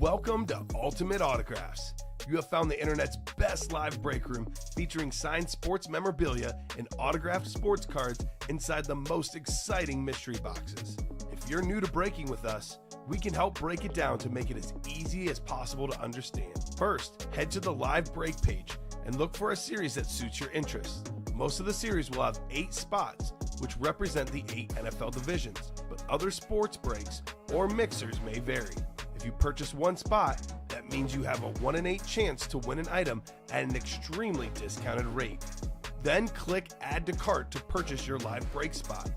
Welcome to Ultimate Autographs. You have found the internet's best live break room featuring signed sports memorabilia and autographed sports cards inside the most exciting mystery boxes. If you're new to breaking with us, we can help break it down to make it as easy as possible to understand. First, head to the live break page and look for a series that suits your interests. Most of the series will have 8 spots, which represent the 8 NFL divisions, but other sports breaks or mixers may vary. If you purchase one spot, that means you have a 1 in 8 chance to win an item at an extremely discounted rate. Then click Add to Cart to purchase your live break spot.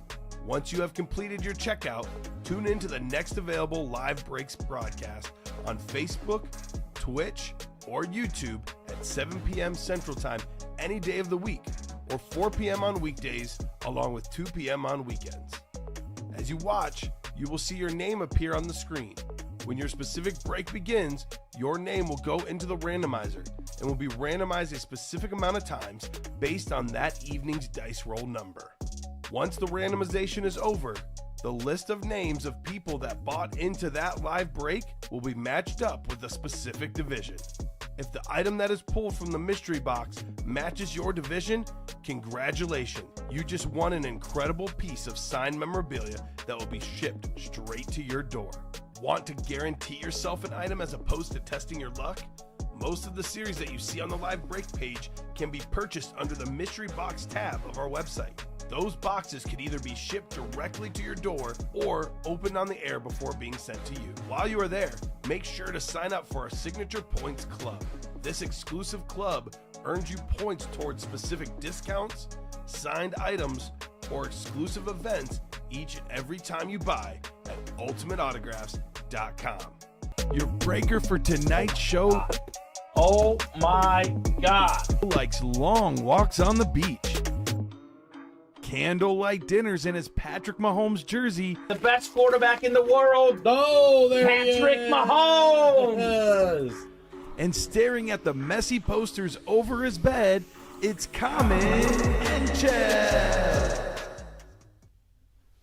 Once you have completed your checkout, tune in to the next available live breaks broadcast on Facebook, Twitch, or YouTube at 7 p.m. Central Time any day of the week, or 4 p.m. on weekdays, along with 2 p.m. on weekends. As you watch, you will see your name appear on the screen. When your specific break begins, your name will go into the randomizer and will be randomized a specific amount of times based on that evening's dice roll number. Once the randomization is over, the list of names of people that bought into that live break will be matched up with a specific division. If the item that is pulled from the mystery box matches your division, congratulations, you just won an incredible piece of signed memorabilia that will be shipped straight to your door. Want to guarantee yourself an item as opposed to testing your luck? Most of the series that you see on the live break page can be purchased under the mystery box tab of our website. Those boxes could either be shipped directly to your door or opened on the air before being sent to you. While you are there, make sure to sign up for our Signature Points Club. This exclusive club earns you points towards specific discounts, signed items, or exclusive events each and every time you buy at ultimateautographs.com. Your breaker for tonight's show, Oh my God. likes long walks on the beach, candlelight dinners in his Patrick Mahomes jersey, The best quarterback in the world, Oh, there Patrick he is. Mahomes. and staring at the messy posters over his bed, it's Kamen Entchev.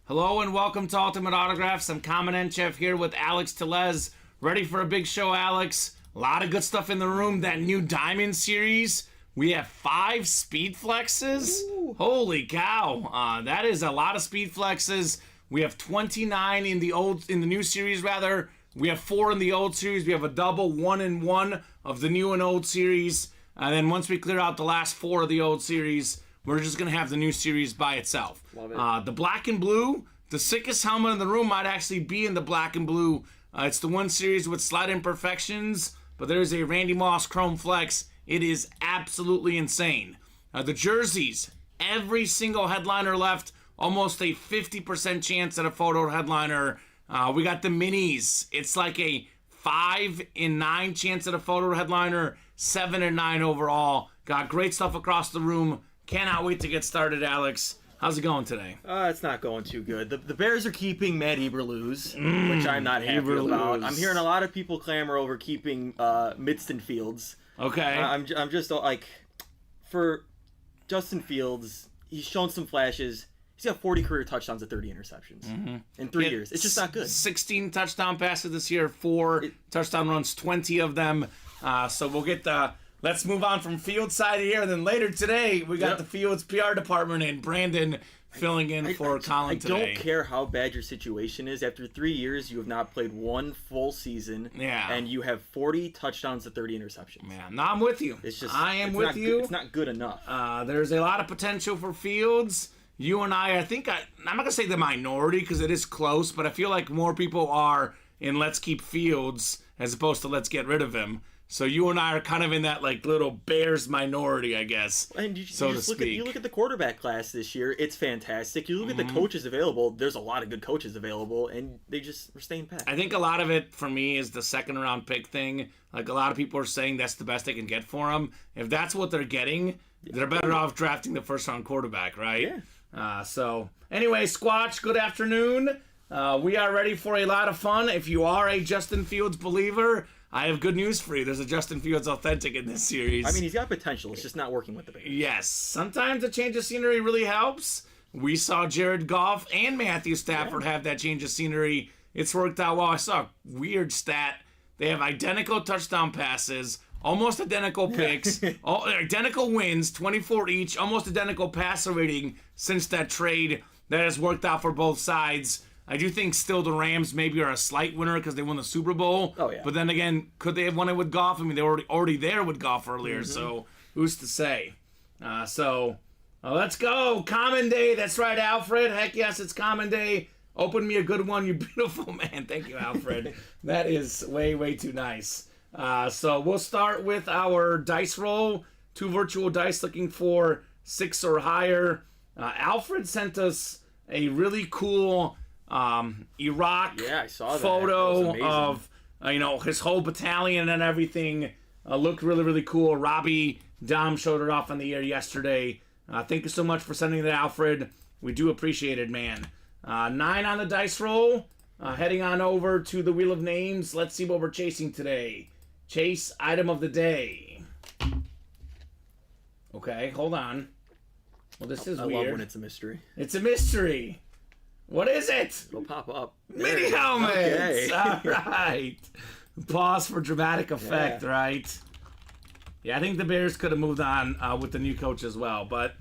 Hello and welcome to Ultimate Autographs. I'm Kamen Entchev here with Alex Tellez. Ready for a big show, Alex? A lot of good stuff in the room. That new Diamond series. We have 5 speed flexes. Ooh. Holy cow. That is a lot of speed flexes. We have 29 in the new series rather. We have 4 in the old series. We have a double 1 and 1 of the new and old series. And then once we clear out the last 4 of the old series, we're just going to have the new series by itself. Love it. The black and blue, the sickest helmet in the room might actually be in the black and blue. It's the one series with slight imperfections, but there's a Randy Moss Chrome Flex. It is absolutely insane. The jerseys, every single headliner left, almost a 50% chance at a photo headliner. We got the minis. It's like a 5 in 9 chance at a photo headliner, 7 in 9 overall. Got great stuff across the room. Cannot wait to get started, Alex. How's it going today? It's not going too good. The Bears are keeping Matt Eberflus, which I'm not happy about. I'm hearing a lot of people clamor over keeping Midston Fields. Okay. I'm just like, for Justin Fields, he's shown some flashes. He's got 40 career touchdowns and 30 interceptions in 3 years. It's just not good. 16 touchdown passes this year, 4 touchdown runs, 20 of them. So we'll get the... Let's move on from Fields side here, and then later today, we got the Fields PR department and Brandon filling in for Colin today. I don't care how bad your situation is. After 3 years, you have not played one full season, and you have 40 touchdowns to 30 interceptions. Yeah, no, I'm with you. It's just I am with you. It's not good enough. There's a lot of potential for Fields. You and I think I'm not going to say the minority because it is close, but I feel like more people are in let's keep Fields as opposed to let's get rid of him. So you and I are kind of in that like little Bears minority, I guess. And you look at the quarterback class this year; it's fantastic. You look at the coaches available; there's a lot of good coaches available, and they just were staying pat. I think a lot of it for me is the second round pick thing. Like a lot of people are saying that's the best they can get for them. If that's what they're getting, they're better off drafting the first round quarterback, right? Yeah. So anyway, Squatch, good afternoon. We are ready for a lot of fun. If you are a Justin Fields believer, I have good news for you. There's a Justin Fields authentic in this series. I mean, he's got potential. It's just not working with the Bears. Yes. Sometimes a change of scenery really helps. We saw Jared Goff and Matthew Stafford have that change of scenery. It's worked out well. I saw a weird stat They have identical touchdown passes, almost identical picks, identical wins, 24 each, almost identical passer rating since that trade that has worked out for both sides. I do think still the Rams maybe are a slight winner because they won the Super Bowl. Oh, yeah. But then again, could they have won it with Goff? I mean, they were already there with Goff earlier, so who's to say? Let's go. Kamen Day. That's right, Alfred. Heck yes, it's Kamen Day. Open me a good one, you beautiful man. Thank you, Alfred. That is way, way too nice. So we'll start with our dice roll. 2 virtual dice looking for 6 or higher. Alfred sent us a really cool Iraq I saw that. photo of his whole battalion and everything. Looked really, really cool. Robbie Dom showed it off on the air yesterday. Thank you so much for sending that, Alfred. We do appreciate it, man. 9 on the dice roll. Heading on over to the Wheel of Names. Let's see what we're chasing today. Chase item of the day. Okay, hold on. Well, this is I weird. love when it's a mystery. It's a mystery. What is it? It'll pop up. Mini helmets. Okay. All right. Pause for dramatic effect, right? Yeah, I think the Bears could have moved on with the new coach as well, but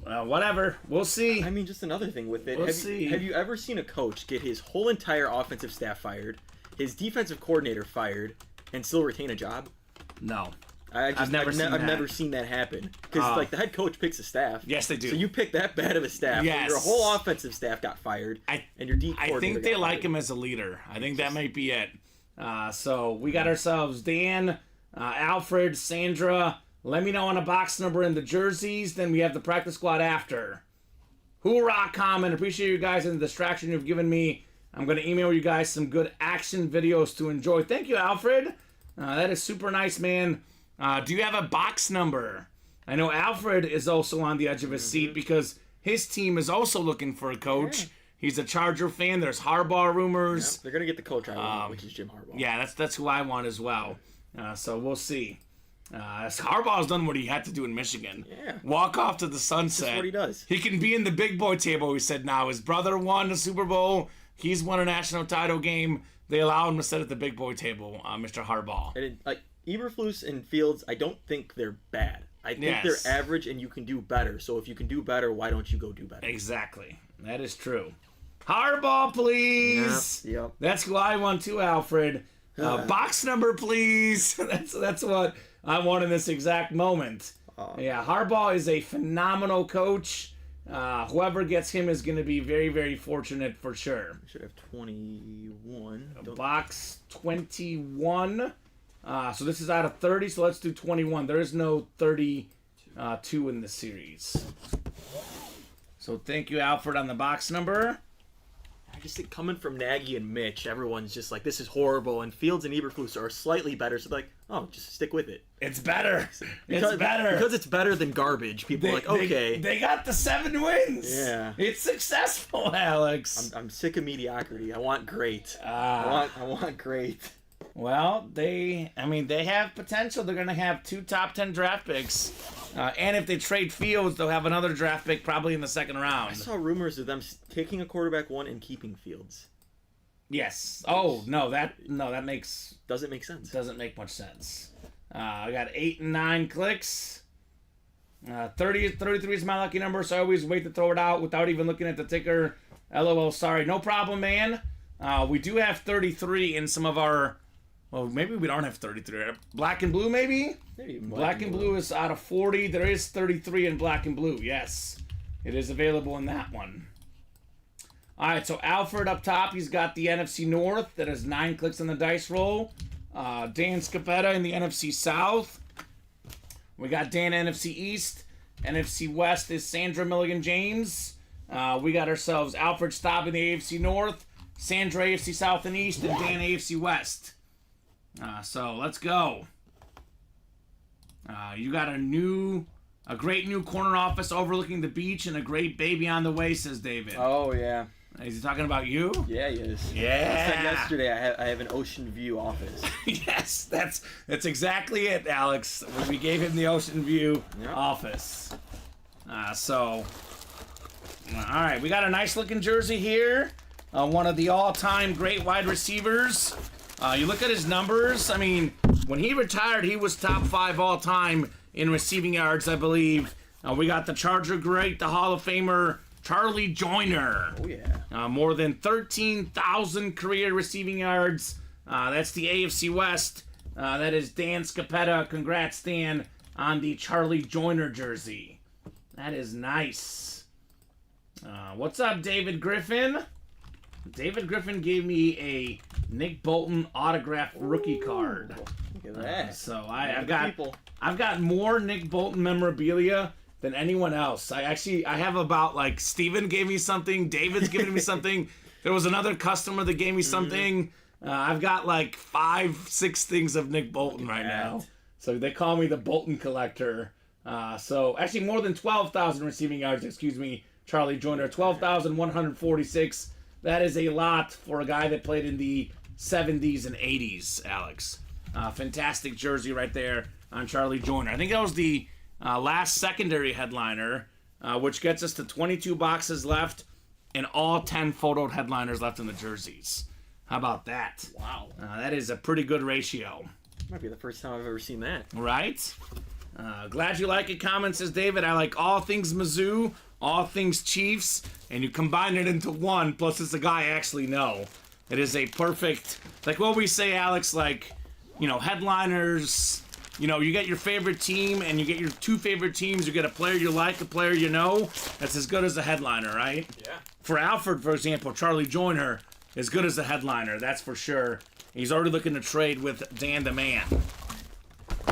whatever. We'll see. I mean, just another thing with it. We'll have see. Have you ever seen a coach get his whole entire offensive staff fired, his defensive coordinator fired, and still retain a job? No. I've never seen that happen. Because the head coach picks a staff. Yes, they do. So you pick that bad of a staff. Yes. Your whole offensive staff got fired, and your D coordinator I think they got like fired. him as a leader. I think that might be it. So we got ourselves Dan, Alfred, Sandra. Let me know on a box number in the jerseys. Then we have the practice squad after. Hoorah, Kamen. Appreciate you guys and the distraction you've given me. I'm going to email you guys some good action videos to enjoy. Thank you, Alfred. That is super nice, man. Do you have a box number? I know Alfred is also on the edge of his seat because his team is also looking for a coach. Yeah. He's a Charger fan. There's Harbaugh rumors. Yep, they're going to get the coach I want, which is Jim Harbaugh. Yeah, that's who I want as well. So we'll see. Harbaugh's done what he had to do in Michigan. Yeah. Walk off to the sunset. That's what he does. He can be in the big boy table, he said now. His brother won the Super Bowl. He's won a national title game. They allow him to sit at the big boy table, Mr. Harbaugh. Eberflus and Fields, I don't think they're bad. I think they're average and you can do better. So if you can do better, why don't you go do better? Exactly. That is true. Harbaugh, please. Yep. That's who I want too, Alfred. Box number, please. That's what I want in this exact moment. Yeah, Harbaugh is a phenomenal coach. Whoever gets him is going to be very, very fortunate for sure. Should have 21. Box 21. So this is out of 30, so let's do 21. There is no 32 in the series. So thank you, Alfred, on the box number. I just think coming from Nagy and Mitch, everyone's just like, this is horrible. And Fields and Eberflus are slightly better, so they're like, oh, just stick with it. It's better. Because, it's better. Because it's better than garbage. People are like, okay. They got the 7 wins. Yeah. It's successful, Alex. I'm sick of mediocrity. I want great. I want great. Well, they have potential. They're going to have 2 top 10 draft picks. And if they trade Fields, they'll have another draft pick probably in the second round. I saw rumors of them taking a quarterback 1 and keeping Fields. Yes. Oh, that makes... Doesn't make sense. Doesn't make much sense. I got 8 and 9 clicks. 33 is my lucky number, so I always wait to throw it out without even looking at the ticker. LOL, sorry. No problem, man. We do have 33 in some of our... Well, maybe we don't have 33. Black and blue, maybe? Black and blue is out of 40. There is 33 in black and blue. Yes. It is available in that one. All right, so Alfred up top. He's got the NFC North. That has 9 clicks on the dice roll. Dan Scapetta in the NFC South. We got Dan NFC East. NFC West is Sandra Milligan-James. We got ourselves Alfred Staub in the AFC North. Sandra AFC South and East. And Dan AFC West. So let's go. You got a great new corner office overlooking the beach and a great baby on the way, says David. Oh, yeah. Is he talking about you? Yeah, he is. Yeah. I said yesterday I have an ocean view office. Yes, that's exactly it, Alex. We gave him the ocean view office. All right, we got a nice looking jersey here. One of the all-time great wide receivers. You look at his numbers. I mean, when he retired, he was top 5 all time in receiving yards, I believe. We got the Charger great, the Hall of Famer, Charlie Joyner. Oh, yeah. More than 13,000 career receiving yards. That's the AFC West. That is Dan Scapetta. Congrats, Dan, on the Charlie Joyner jersey. That is nice. What's up, David Griffin? David Griffin gave me a Nick Bolton autographed rookie card. Look at that. So I've got more Nick Bolton memorabilia than anyone else. I have about, like, Steven gave me something, David's giving me something. There was another customer that gave me something. I've got like 5-6 things of Nick Bolton right now. So they call me the Bolton collector. So actually more than 12,000 receiving yards, excuse me, Charlie Joyner. 12,146. That is a lot for a guy that played in the 70s and 80s, Alex. Fantastic jersey right there on Charlie Joyner. I think that was the last secondary headliner, which gets us to 22 boxes left and all 10 photoed headliners left in the jerseys. How about that? Wow. That is a pretty good ratio. Might be the first time I've ever seen that. Right? Glad you like it, Comment, says David. I like all things Mizzou, all things Chiefs, and you combine it into one, plus it's a guy I actually know. It is a perfect, like what we say, Alex, like, you know, headliners, you know, you get your favorite team and you get your 2 favorite teams, you get a player you like, a player you know, that's as good as a headliner, right? Yeah. For Alfred, for example, Charlie Joyner, as good as a headliner, that's for sure. He's already looking to trade with Dan the Man.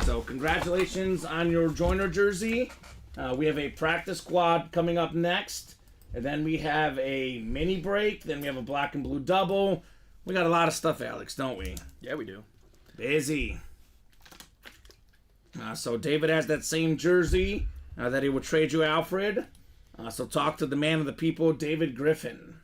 So congratulations on your Joyner jersey. We have a practice squad coming up next. And then we have a mini break. Then we have a black and blue double. We got a lot of stuff, Alex, don't we? Yeah, we do. Busy. So David has that same jersey that he will trade you, Alfred. So talk to the man of the people, David Griffin.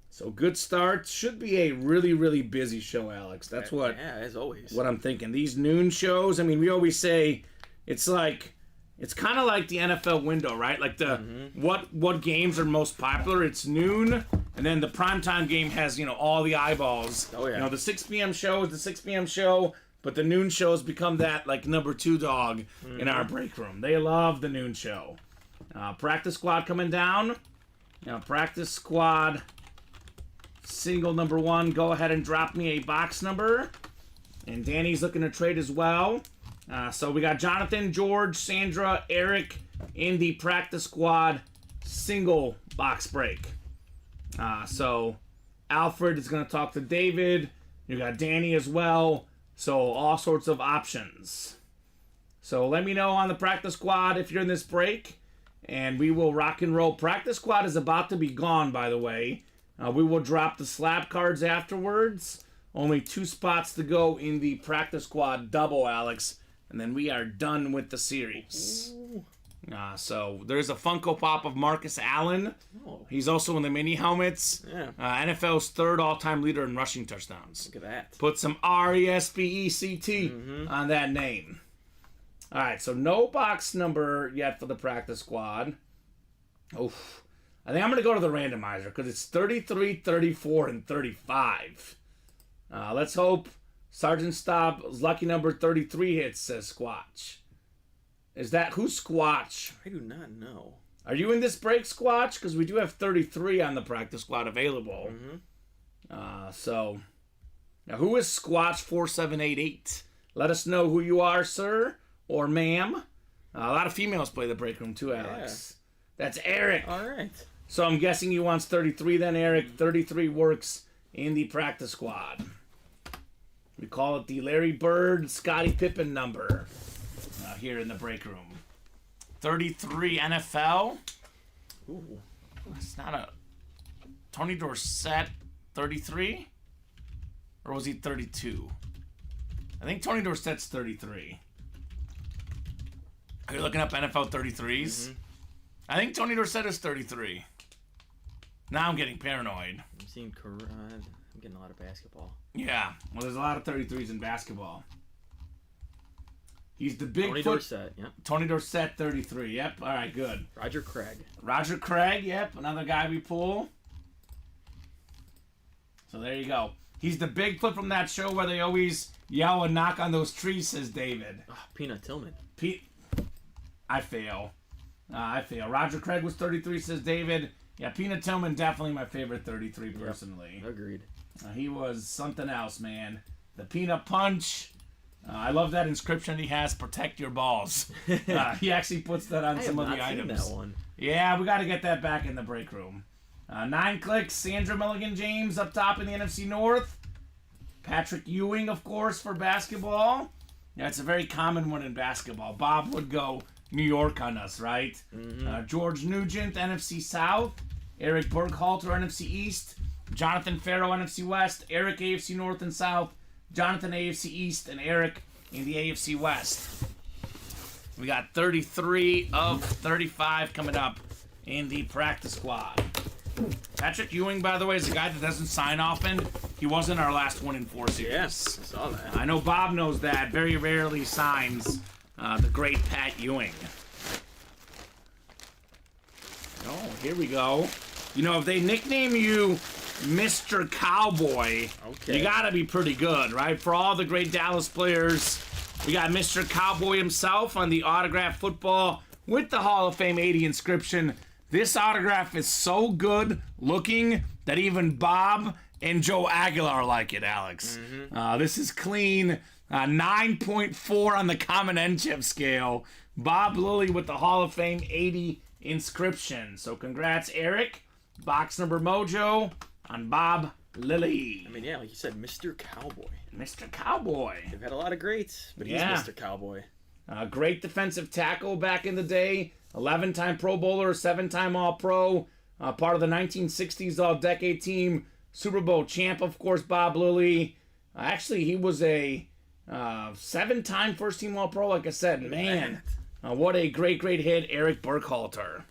So good start. Should be a really, really busy show, Alex. That's what. Yeah, as always. What I'm thinking. These noon shows. I mean, we always say it's kind of like the NFL window, right? Like the what games are most popular. It's noon, and then the primetime game has, you know, all the eyeballs. Oh yeah. You know, the 6 p.m. show is the 6 p.m. show, but the noon shows become that like number 2 dog in our break room. They love the noon show. Practice squad coming down. Now practice squad. Single number 1, go ahead and drop me a box number. And Danny's looking to trade as well. So we got Jonathan, George, Sandra, Eric in the practice squad single box break. So Alfred is going to talk to David. You got Danny as well. So all sorts of options. So let me know on the practice squad if you're in this break. And we will rock and roll. Practice squad is about to be gone, by the way. We will drop the slab cards afterwards. Only 2 spots to go in the practice squad double, Alex. And then we are done with the series. So there's a Funko Pop of Marcus Allen. Oh. He's also in the mini helmets. Yeah. NFL's 3rd all-time leader in rushing touchdowns. Look at that. Put some R-E-S-P-E-C-T on that name. All right, so no box number yet for the practice squad. Oof. I think I'm going to go to the randomizer because it's 33, 34, and 35. Let's hope Sergeant Staub's lucky number 33 hits, says Squatch. Who's Squatch? I do not know. Are you in this break, Squatch? Because we do have 33 on the practice squad available. So, now who is Squatch 4788? Let us know who you are, sir or ma'am. A lot of females play the break room too, Alex. Yeah. That's Eric. All right. So I'm guessing he wants 33 then, Eric. 33 works in the practice squad. We call it the Larry Bird, Scottie Pippen number here in the break room. 33 NFL. Ooh. It's not a... Tony Dorsett, 33? Or was he 32? I think Tony Dorsett's 33. Are you looking up NFL 33s? I think Tony Dorsett is 33. Now I'm getting paranoid. I'm seeing I'm getting a lot of basketball. Yeah, well, there's a lot of 33s in basketball. He's the big Tony Dorsett, yep. Tony Dorsett, 33. Yep. All right, good. Roger Craig. Roger Craig, yep. Another guy we pull. So there you go. He's the Bigfoot from that show where they always yell and knock on those trees, says David. Oh, Peanut Tillman. I fail. Roger Craig was 33, says David. Yeah, Peanut Tillman, definitely my favorite 33 personally. Yep. Agreed. He was something else, man. The Peanut Punch. I love that inscription he has, protect your balls. He actually puts that on some of the items. That one. Yeah, we got to get that back in the break room. 9 clicks, Sandra Milligan-James up top in the NFC North. Patrick Ewing, of course, for basketball. Yeah, it's a very common one in basketball. Bob would go New York on us, right? Mm-hmm. George Nugent, NFC South. Eric Burkhalter, NFC East. Jonathan Farrow, NFC West. Eric, AFC North and South. Jonathan, AFC East. And Eric in the AFC West. We got 33 of 35 coming up in the practice squad. Patrick Ewing, by the way, is a guy that doesn't sign often. He was in our last 1-4 series. Yes, I saw that. I know Bob knows that. Very rarely signs the great Pat Ewing. Oh, here we go. You know, if they nickname you Mr. Cowboy, okay, you gotta be pretty good, right? For all the great Dallas players, we got Mr. Cowboy himself on the autographed football with the Hall of Fame 80 inscription. This autograph is so good looking that even Bob and Joe Aguilar like it, Alex. Mm-hmm. This is clean. 9.4 on the Kamen Entchev scale. Bob Lilly with the Hall of Fame 80 inscription. So congrats, Eric. Box number mojo on Bob Lilly. I mean, yeah, like you said, Mr. Cowboy. Mr. Cowboy. They've had a lot of greats, but he's Mr. Cowboy. Great defensive tackle back in the day. 11-time Pro Bowler, 7-time All-Pro. Part of the 1960s All-Decade team. Super Bowl champ, of course, Bob Lilly. Actually, he was a 7-time first-team All-Pro, like I said. Man, what a great hit, Eric Burkhalter.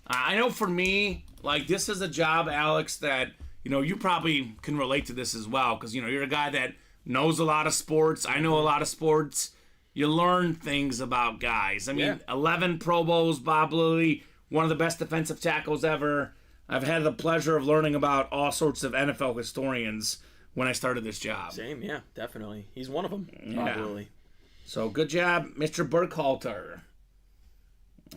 I know for me, like, this is a job, Alex, that, you know, you probably can relate to this as well, because, you know, you're a guy that knows a lot of sports. I know a lot of sports. You learn things about guys. I mean, 11 Pro Bowls, Bob Lilly, one of the best defensive tackles ever. I've had the pleasure of learning about all sorts of NFL historians when I started this job. Same, yeah, definitely. He's one of them, Bob Lilly. So good job, Mr. Burkhalter.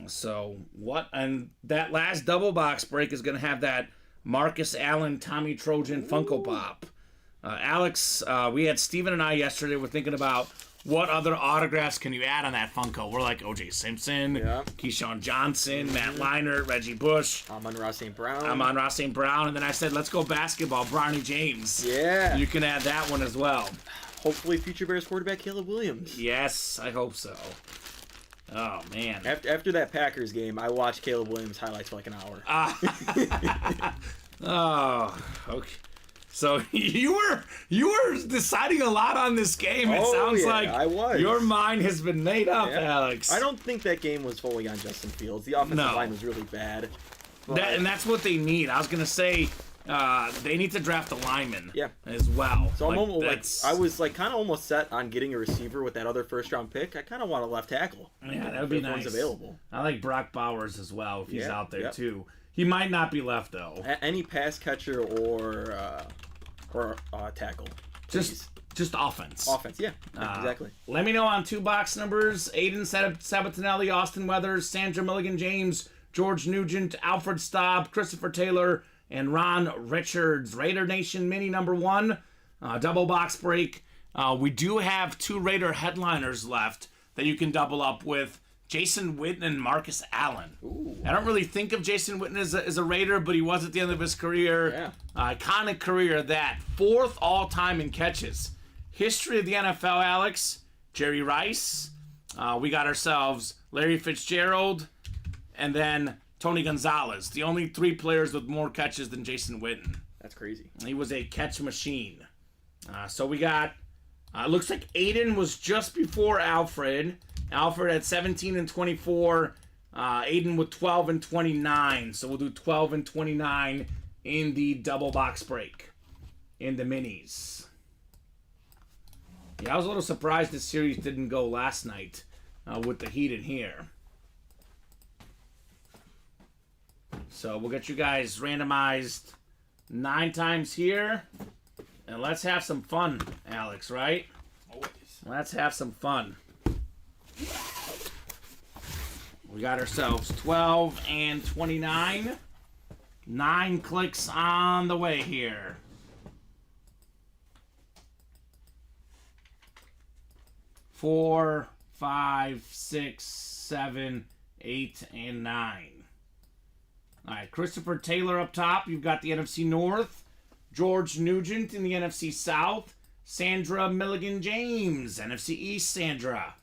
So what? And that last double box break is going to have that Marcus Allen, Tommy Trojan Funko Pop. Alex, we had Steven and I yesterday. We're thinking about what other autographs can you add on that Funko? We're like O.J. Simpson, Keyshawn Johnson, Matt Leinart, Reggie Bush. Amon-Ra St. Brown. Amon-Ra St. Brown. And then I said, let's go basketball, Bronny James. Yeah. You can add that one as well. Hopefully future Bears quarterback Caleb Williams. Yes, I hope so. Oh, man. After that Packers game, I watched Caleb Williams highlights for like an hour. Oh, okay. So you were deciding a lot on this game. It sounds like I was. Your mind has been made up, Alex. I don't think that game was fully on Justin Fields. The offensive line was really bad. And that's what they need. I was gonna say they need to draft a lineman as well. So I'm almost, I was like kind of almost set on getting a receiver with that other first round pick. I kind of want a left tackle. Yeah, that would be nice. Available. I like Brock Bowers as well if he's out there too. He might not be left though. Any pass catcher or tackle. Just offense. Offense, yeah, exactly. Let me know on 2 box numbers: Aiden Sabatinelli, Austin Weathers, Sandra Milligan-James, George Nugent, Alfred Staub, Christopher Taylor, and Ron Richards. Raider Nation Mini number 1, double box break. We do have 2 Raider headliners left that you can double up with. Jason Witten and Marcus Allen. Ooh. I don't really think of Jason Witten as a Raider, but he was at the end of his career. Yeah. Iconic career that. 4th all-time in catches. History of the NFL, Alex. Jerry Rice. We got ourselves Larry Fitzgerald. And then Tony Gonzalez. The only 3 players with more catches than Jason Witten. That's crazy. He was a catch machine. So we got... looks like Aiden was just before Alfred. Alfred at 17 and 24. Aiden with 12 and 29. So we'll do 12 and 29 in the double box break. In the minis. Yeah, I was a little surprised this series didn't go last night with the heat in here. So we'll get you guys randomized 9 times here. And let's have some fun, Alex, right? Always. Let's have some fun. We got ourselves 12 and 29. 9 clicks on the way here. 4, 5, 6, 7, 8, and 9. All right, Christopher Taylor up top. You've got the NFC North. George Nugent in the NFC South. Sandra Milligan-James, NFC East, Sandra.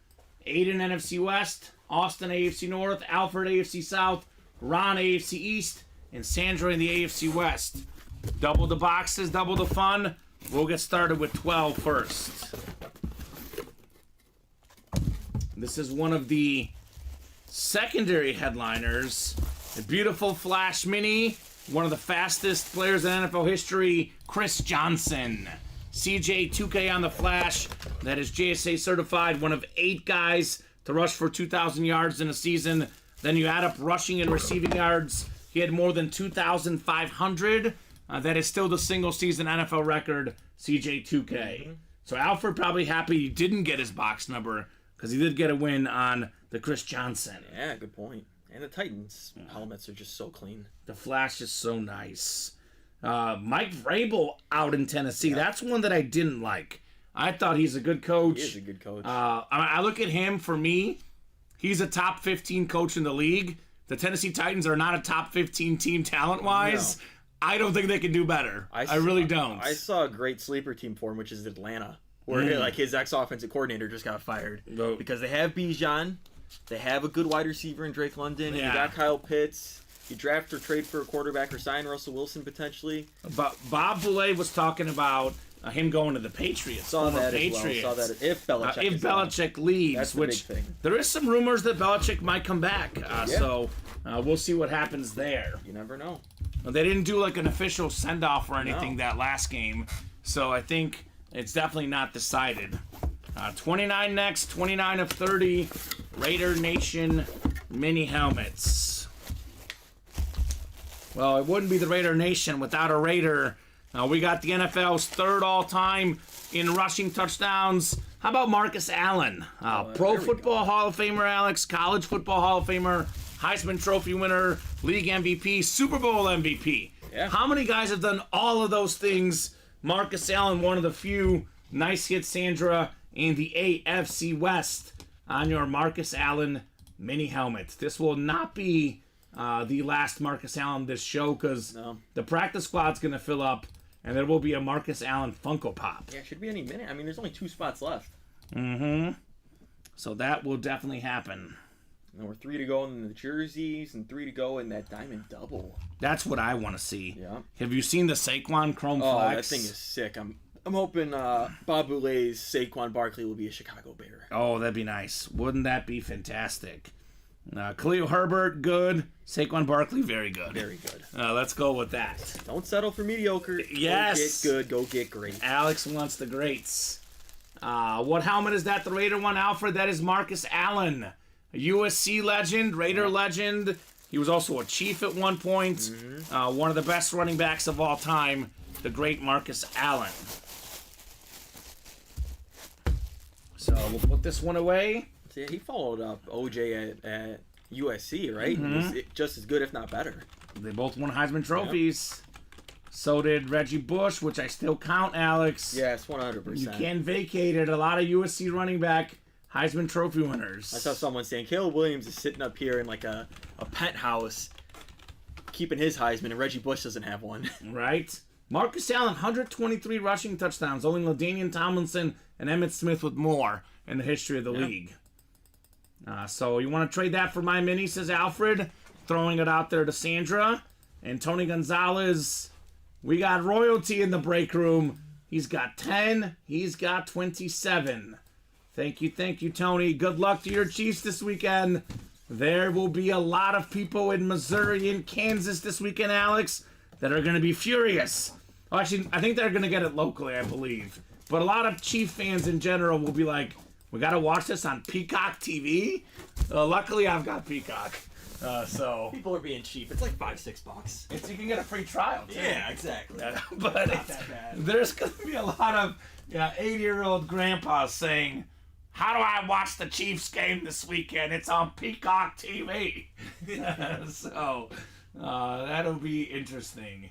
Aiden, NFC West. Austin, AFC North. Alfred, AFC South. Ron, AFC East. And Sandra in the AFC West. Double the boxes, double the fun. We'll get started with 12 first. This is one of the secondary headliners. The beautiful Flash Mini. One of the fastest players in NFL history, Chris Johnson. CJ 2K on the Flash. That is JSA certified. One of 8 guys to rush for 2,000 yards in a season. Then you add up rushing and receiving yards. He had more than 2,500. That is still the single season NFL record, CJ 2K. So Alfred probably happy he didn't get his box number because he did get a win on the Chris Johnson. Yeah, good point. And the Titans helmets are just so clean. The Flash is so nice. Mike Vrabel out in Tennessee. Yeah. That's one that I didn't like. I thought he's a good coach. He is a good coach. I look at him, for me, he's a top 15 coach in the league. The Tennessee Titans are not a top 15 team talent-wise. No. I don't think they can do better. I really don't. I saw a great sleeper team for him, which is Atlanta, where like his ex-offensive coordinator just got fired. Because they have Bijan. They have a good wide receiver in Drake London. Yeah. And you got Kyle Pitts. You draft or trade for a quarterback or sign Russell Wilson potentially. But Bob Boulay was talking about him going to the Patriots. Saw that Patriots. Well. Saw that if Belichick leaves, that's which the big thing. There is some rumors that Belichick might come back. So we'll see what happens there. You never know. They didn't do like an official send-off or anything that last game. So I think it's definitely not decided. 29 next, 29 of 30. Raider Nation mini helmets. Well, it wouldn't be the Raider Nation without a Raider. We got the NFL's 3rd all-time in rushing touchdowns. How about Marcus Allen? Pro Football Hall of Famer, Alex. College Football Hall of Famer. Heisman Trophy winner. League MVP. Super Bowl MVP. Yeah. How many guys have done all of those things? Marcus Allen, one of the few. Nice hit, Sandra, in the AFC West on your Marcus Allen mini helmet. This will not be the last Marcus Allen this show because the practice squad's going to fill up and there will be a Marcus Allen Funko Pop. Yeah, it should be any minute. I mean, there's only 2 spots left. So that will definitely happen. And we're 3 to go in the jerseys and 3 to go in that diamond double. That's what I want to see. Yeah. Have you seen the Saquon Chrome Flex? Oh, that thing is sick. I'm hoping Bob Boulay's Saquon Barkley will be a Chicago Bear. Oh, that'd be nice. Wouldn't that be fantastic? Khalil Herbert, good. Saquon Barkley, very good. Very good. Let's go with that. Don't settle for mediocre. Yes. Go get good. Go get great. Alex wants the greats. What helmet is that? The Raider one, Alfred? That is Marcus Allen. A USC legend, Raider legend. He was also a Chief at one point. One of the best running backs of all time, the great Marcus Allen. So we'll put this one away. Yeah, he followed up OJ at USC, right? It was just as good, if not better. They both won Heisman trophies. So did Reggie Bush, which I still count, Alex. Yes, 100%. You can vacate it. A lot of USC running back Heisman Trophy winners. I saw someone saying Caleb Williams is sitting up here in like a penthouse keeping his Heisman, and Reggie Bush doesn't have one. Right? Marcus Allen, 123 rushing touchdowns. Only LaDainian Tomlinson and Emmitt Smith with more in the history of the league. So you want to trade that for my mini, says Alfred. Throwing it out there to Sandra. And Tony Gonzalez. We got royalty in the break room. He's got 10. He's got 27. Thank you, Tony. Good luck to your Chiefs this weekend. There will be a lot of people in Missouri and Kansas this weekend, Alex, that are going to be furious. Well, actually, I think they're going to get it locally, I believe. But a lot of Chief fans in general will be like, we got to watch this on Peacock TV? Luckily, I've got Peacock. So people are being cheap. It's like $5-6. you can get a free trial too. Yeah, exactly. But Not that bad. there's going to be a lot of 80-year-old grandpas saying, "How do I watch the Chiefs game this weekend? It's on Peacock TV." So that'll be interesting.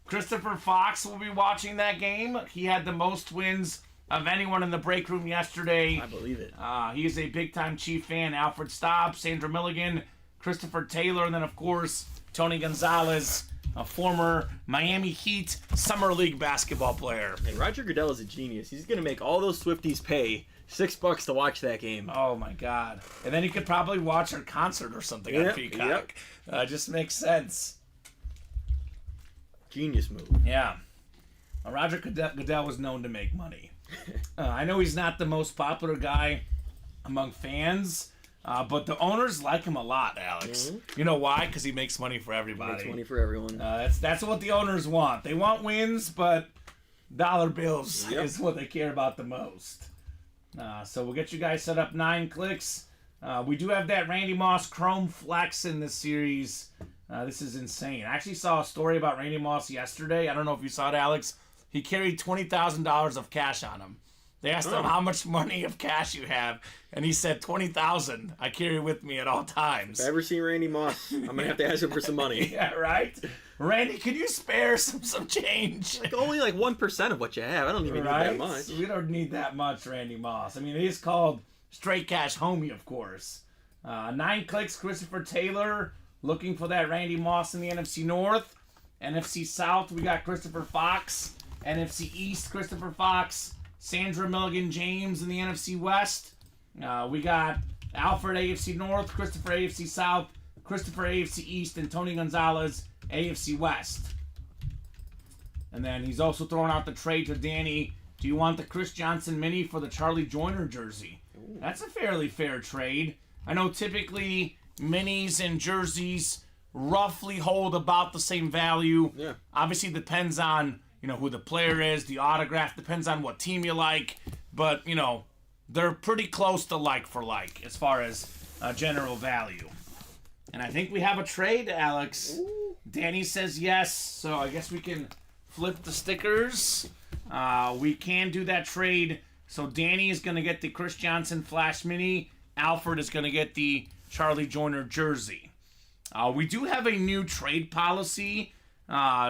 Christopher Fox will be watching that game. He had the most wins of anyone in the break room yesterday. I believe it. He is a big-time Chief fan. Alfred Staub, Sandra Milligan, Christopher Taylor, and then, of course, Tony Gonzalez, a former Miami Heat Summer League basketball player. Hey, Roger Goodell is a genius. He's going to make all those Swifties pay $6 to watch that game. Oh, my God. And then you could probably watch her concert or something on Peacock. Just makes sense. Genius move. Yeah. Roger Goodell was known to make money. I know he's not the most popular guy among fans, but the owners like him a lot, Alex. Mm-hmm. You know why? Because he makes money for everybody. Makes money for everyone. That's what the owners want. They want wins, but dollar bills is what they care about the most. So we'll get you guys set up 9 clicks. We do have that Randy Moss Chrome Flex in this series. This is insane. I actually saw a story about Randy Moss yesterday. I don't know if you saw it, Alex. He carried $20,000 of cash on him. They asked him how much money of cash you have, and he said $20,000. I carry with me at all times. If I ever see Randy Moss, I'm gonna have to ask him for some money. Yeah, right. Randy, could you spare some change? Only like 1% of what you have. I don't even need that much. We don't need that much, Randy Moss. I mean, he's called Straight Cash Homie, of course. 9 clicks, Christopher Taylor looking for that Randy Moss in the NFC North. NFC South, we got Christopher Fox. NFC East, Christopher Fox, Sandra Milligan James in the NFC West. We got Alfred AFC North, Christopher AFC South, Christopher AFC East, and Tony Gonzalez AFC West. And then he's also throwing out the trade to Danny. Do you want the Chris Johnson mini for the Charlie Joyner jersey? Ooh. That's a fairly fair trade. I know typically minis and jerseys roughly hold about the same value. Yeah. Obviously depends on who the player is, the autograph, depends on what team you like, but, they're pretty close to like for like as far as general value. And I think we have a trade, Alex. Ooh. Danny says yes, so I guess we can flip the stickers. We can do that trade. So Danny is going to get the Chris Johnson Flash Mini. Alfred is going to get the Charlie Joyner jersey. We do have a new trade policy.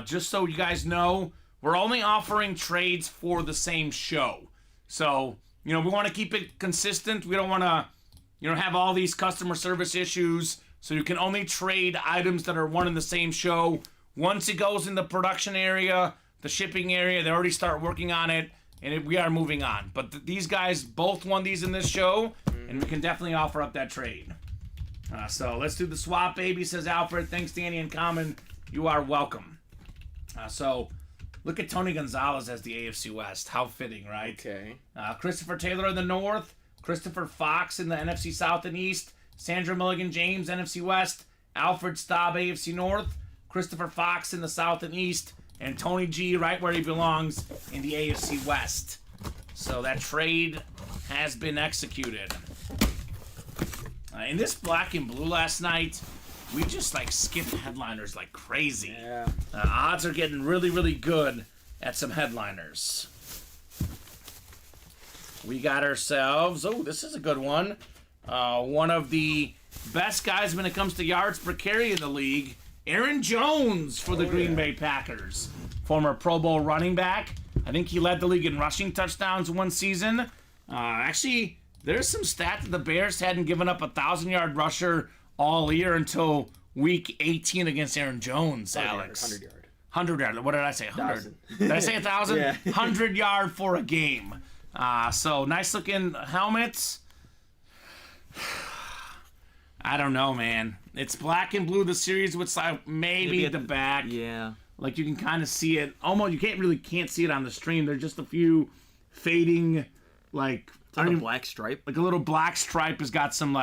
Just so you guys know, we're only offering trades for the same show. So, we want to keep it consistent. We don't want to, have all these customer service issues. So you can only trade items that are one in the same show. Once it goes in the production area, the shipping area, they already start working on it, and we are moving on. But these guys both won these in this show, and we can definitely offer up that trade. So let's do the swap, baby, says Alfred. Thanks, Danny and Kamen. You are welcome. So look at Tony Gonzalez as the AFC West. How fitting, right? Okay. Christopher Taylor in the North. Christopher Fox in the NFC South and East. Sandra Milligan James, NFC West. Alfred Staub, AFC North. Christopher Fox in the South and East. And Tony G right where he belongs in the AFC West. So that trade has been executed. In this black and blue last night, we just skipped headliners like crazy. Yeah. Odds are getting really, really good at some headliners. We got ourselves, this is a good one. One of the best guys when it comes to yards per carry in the league, Aaron Jones for the Green Bay Packers. Former Pro Bowl running back. I think he led the league in rushing touchdowns one season. Actually, there's some stat that the Bears hadn't given up a 1,000-yard rusher all year until week 18 against Aaron Jones, Alex. 100-yard. 100-yard. What did I say? 100. Did I say 1,000? Yeah. 100-yard for a game. So nice-looking helmets. I don't know, man. It's black and blue, the series with maybe the back. Yeah. You can kind of see it. Almost, you can't see it on the stream. There's just a few fading, a black stripe. A little black stripe has got some,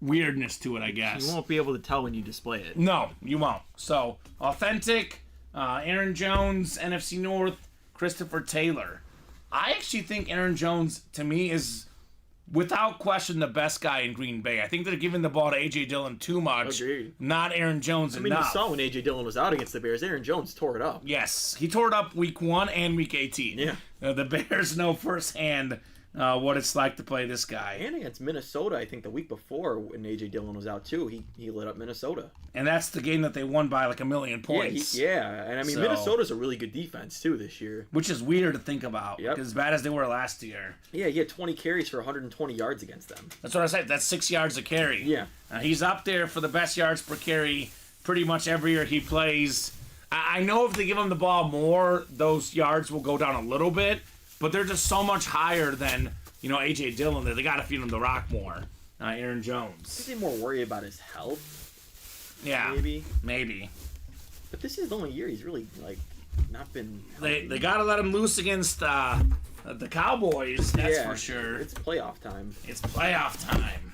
weirdness to it, I guess. You won't be able to tell when you display it. No, you won't. So, authentic, Aaron Jones, NFC North, Christopher Taylor. I actually think Aaron Jones, to me, is without question, the best guy in Green Bay. I think they're giving the ball to A.J. Dillon too much. Agreed. Not Aaron Jones enough. You saw when A.J. Dillon was out against the Bears, Aaron Jones tore it up. Yes, he tore it up week 1 and week 18. Yeah. The Bears know firsthand what it's like to play this guy. And against Minnesota, I think the week before when A.J. Dillon was out too, he lit up Minnesota. And that's the game that they won by like 1 million points. And I mean, Minnesota's a really good defense too this year. Which is weird to think about. Yep. As bad as they were last year. Yeah, he had 20 carries for 120 yards against them. That's what I said. That's 6 yards a carry. Yeah. He's up there for the best yards per carry pretty much every year he plays. I know if they give him the ball more, those yards will go down a little bit. But they're just so much higher than, A.J. Dillon that they got to feed him the rock more. Aaron Jones. I think they're more worried about his health. Yeah. Maybe. But this is the only year he's really, not been... They got to let him loose against the Cowboys, that's for sure. It's playoff time. It's playoff time.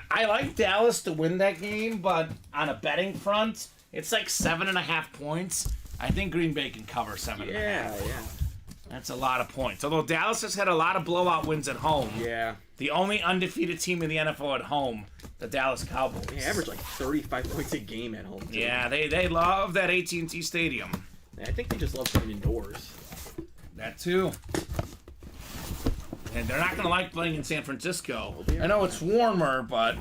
I like Dallas to win that game, but on a betting front, it's like 7.5 points. I think Green Bay can cover 7.5. Yeah. That's a lot of points. Although Dallas has had a lot of blowout wins at home. Yeah. The only undefeated team in the NFL at home, the Dallas Cowboys. They average 35 points a game at home. Too. Yeah, they love that AT&T Stadium. I think they just love playing indoors. That too. And they're not going to like playing in San Francisco. I know it's warmer, but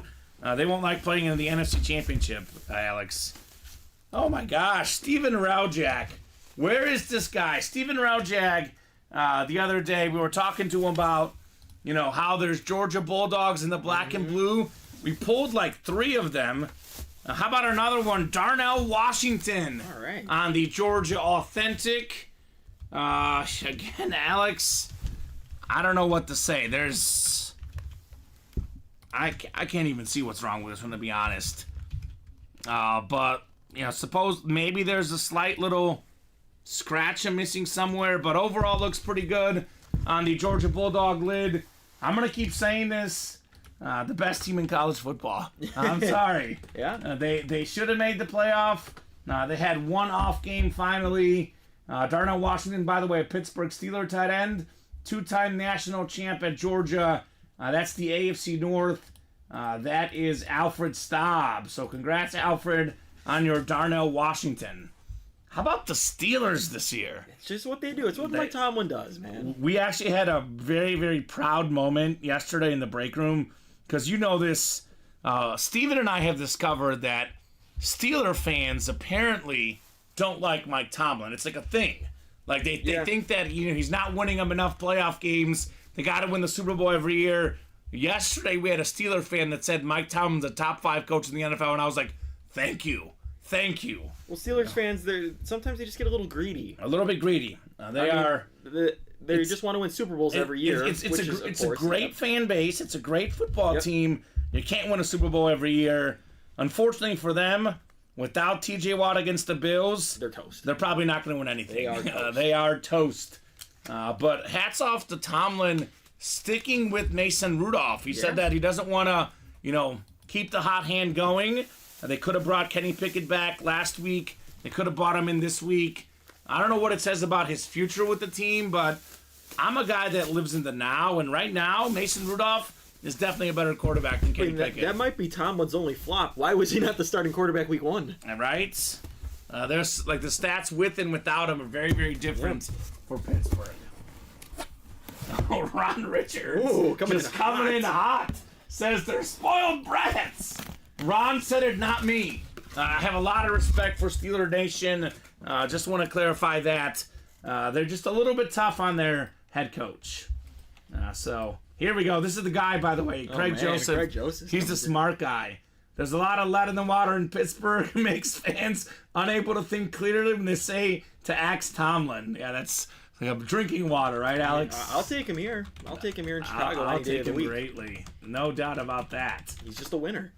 they won't like playing in the NFC Championship, Alex. Oh my gosh, Steven Raujak. Where is this guy? Steven Raujak, the other day, we were talking to him about, how there's Georgia Bulldogs in the black and blue. We pulled 3 of them. How about another one? Darnell Washington. All right. On the Georgia Authentic. Again, Alex, I don't know what to say. I can't even see what's wrong with this one, to be honest. But, suppose maybe there's a slight little scratch I'm missing somewhere, but overall looks pretty good on the Georgia Bulldog lid. I'm going to keep saying this. The best team in college football. I'm sorry. Yeah. They should have made the playoff. They had one off game finally. Darnell Washington, by the way, a Pittsburgh Steelers tight end, 2-time national champ at Georgia. That's the AFC North. That is Alfred Staub. So congrats, Alfred, on your Darnell Washington. How about the Steelers this year? It's just what they do. It's what Mike Tomlin does, man. We actually had a very, very proud moment yesterday in the break room because this. Steven and I have discovered that Steeler fans apparently don't like Mike Tomlin. It's like a thing. They think that he's not winning them enough playoff games. They got to win the Super Bowl every year. Yesterday we had a Steeler fan that said Mike Tomlin's a top 5 coach in the NFL, and I was like, thank you. Well, Steelers fans, sometimes they just get a little greedy. A little bit greedy. They just want to win Super Bowls every year. It's a great fan base. It's a great football team. You can't win a Super Bowl every year. Unfortunately for them, without TJ Watt against the Bills, they're toast. They're probably not going to win anything. They are toast. But hats off to Tomlin sticking with Mason Rudolph. He said that he doesn't want to, keep the hot hand going. They could have brought Kenny Pickett back last week. They could have brought him in this week. I don't know what it says about his future with the team, but I'm a guy that lives in the now, and right now, Mason Rudolph is definitely a better quarterback than Kenny Pickett. That might be Tomlin's only flop. Why was he not the starting quarterback week 1? Right? There's the stats with and without him are very, very different for Pittsburgh. Oh, Ron Richards coming in hot. Says they're spoiled brats. Ron said it, not me. I have a lot of respect for Steeler Nation. Just want to clarify that. They're just a little bit tough on their head coach. So here we go. This is the guy, by the way, Craig Joseph. Craig Joseph. He's the smart guy. There's a lot of lead in the water in Pittsburgh. It makes fans unable to think clearly when they say to axe Tomlin. Yeah, that's like a drinking water, right, Alex? I'll take him here. I'll take him here in Chicago. I'll take him greatly. No doubt about that. He's just a winner.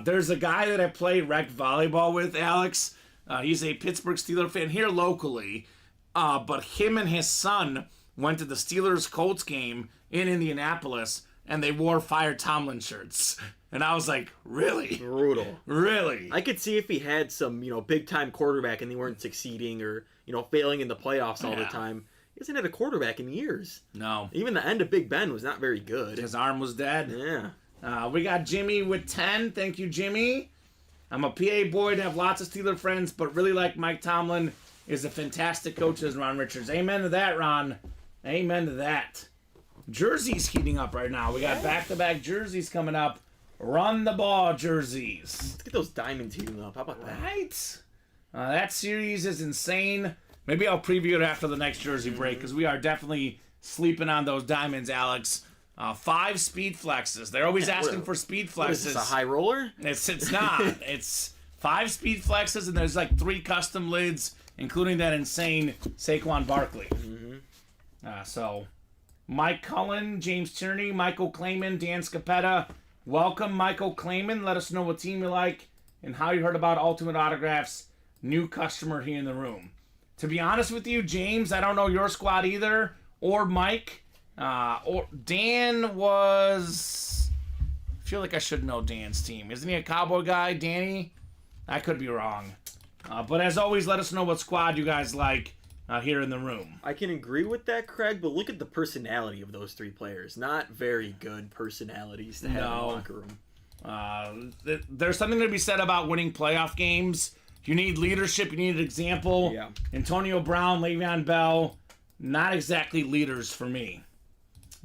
There's a guy that I played rec volleyball with, Alex. He's a Pittsburgh Steelers fan here locally. But him and his son went to the Steelers-Colts game in Indianapolis, and they wore Fire Tomlin shirts. And I was like, really? Brutal. Really? I could see if he had some, big-time quarterback and they weren't succeeding or, failing in the playoffs all the time. He hasn't had a quarterback in years. No. Even the end of Big Ben was not very good. His arm was dead. Yeah. We got Jimmy with 10. Thank you, Jimmy. I'm a PA boy and have lots of Steeler friends, but really like Mike Tomlin is a fantastic coach as Ron Richards. Amen to that, Ron. Amen to that. Jerseys heating up right now. We got back-to-back jerseys coming up. Run the ball jerseys. Let's get those diamonds heating up. How about that? Right? That series is insane. Maybe I'll preview it after the next jersey break because we are definitely sleeping on those diamonds, Alex. 5 speed flexes. They're always asking for speed flexes. What is this, a high roller? It's not. It's 5 speed flexes, and there's like 3 custom lids, including that insane Saquon Barkley. So, Mike Cullen, James Tierney, Michael Clayman, Dan Scapetta. Welcome, Michael Clayman. Let us know what team you like and how you heard about Ultimate Autographs. New customer here in the room. To be honest with you, James, I don't know your squad either, or Mike. Or Dan was... I feel like I should know Dan's team. Isn't he a Cowboy guy, Danny? I could be wrong. But as always, let us know what squad you guys like here in the room. I can agree with that, Craig, but look at the personality of those 3 players. Not very good personalities to have in the locker room. There's something to be said about winning playoff games. You need leadership. You need an example. Yeah. Antonio Brown, Le'Veon Bell, not exactly leaders for me.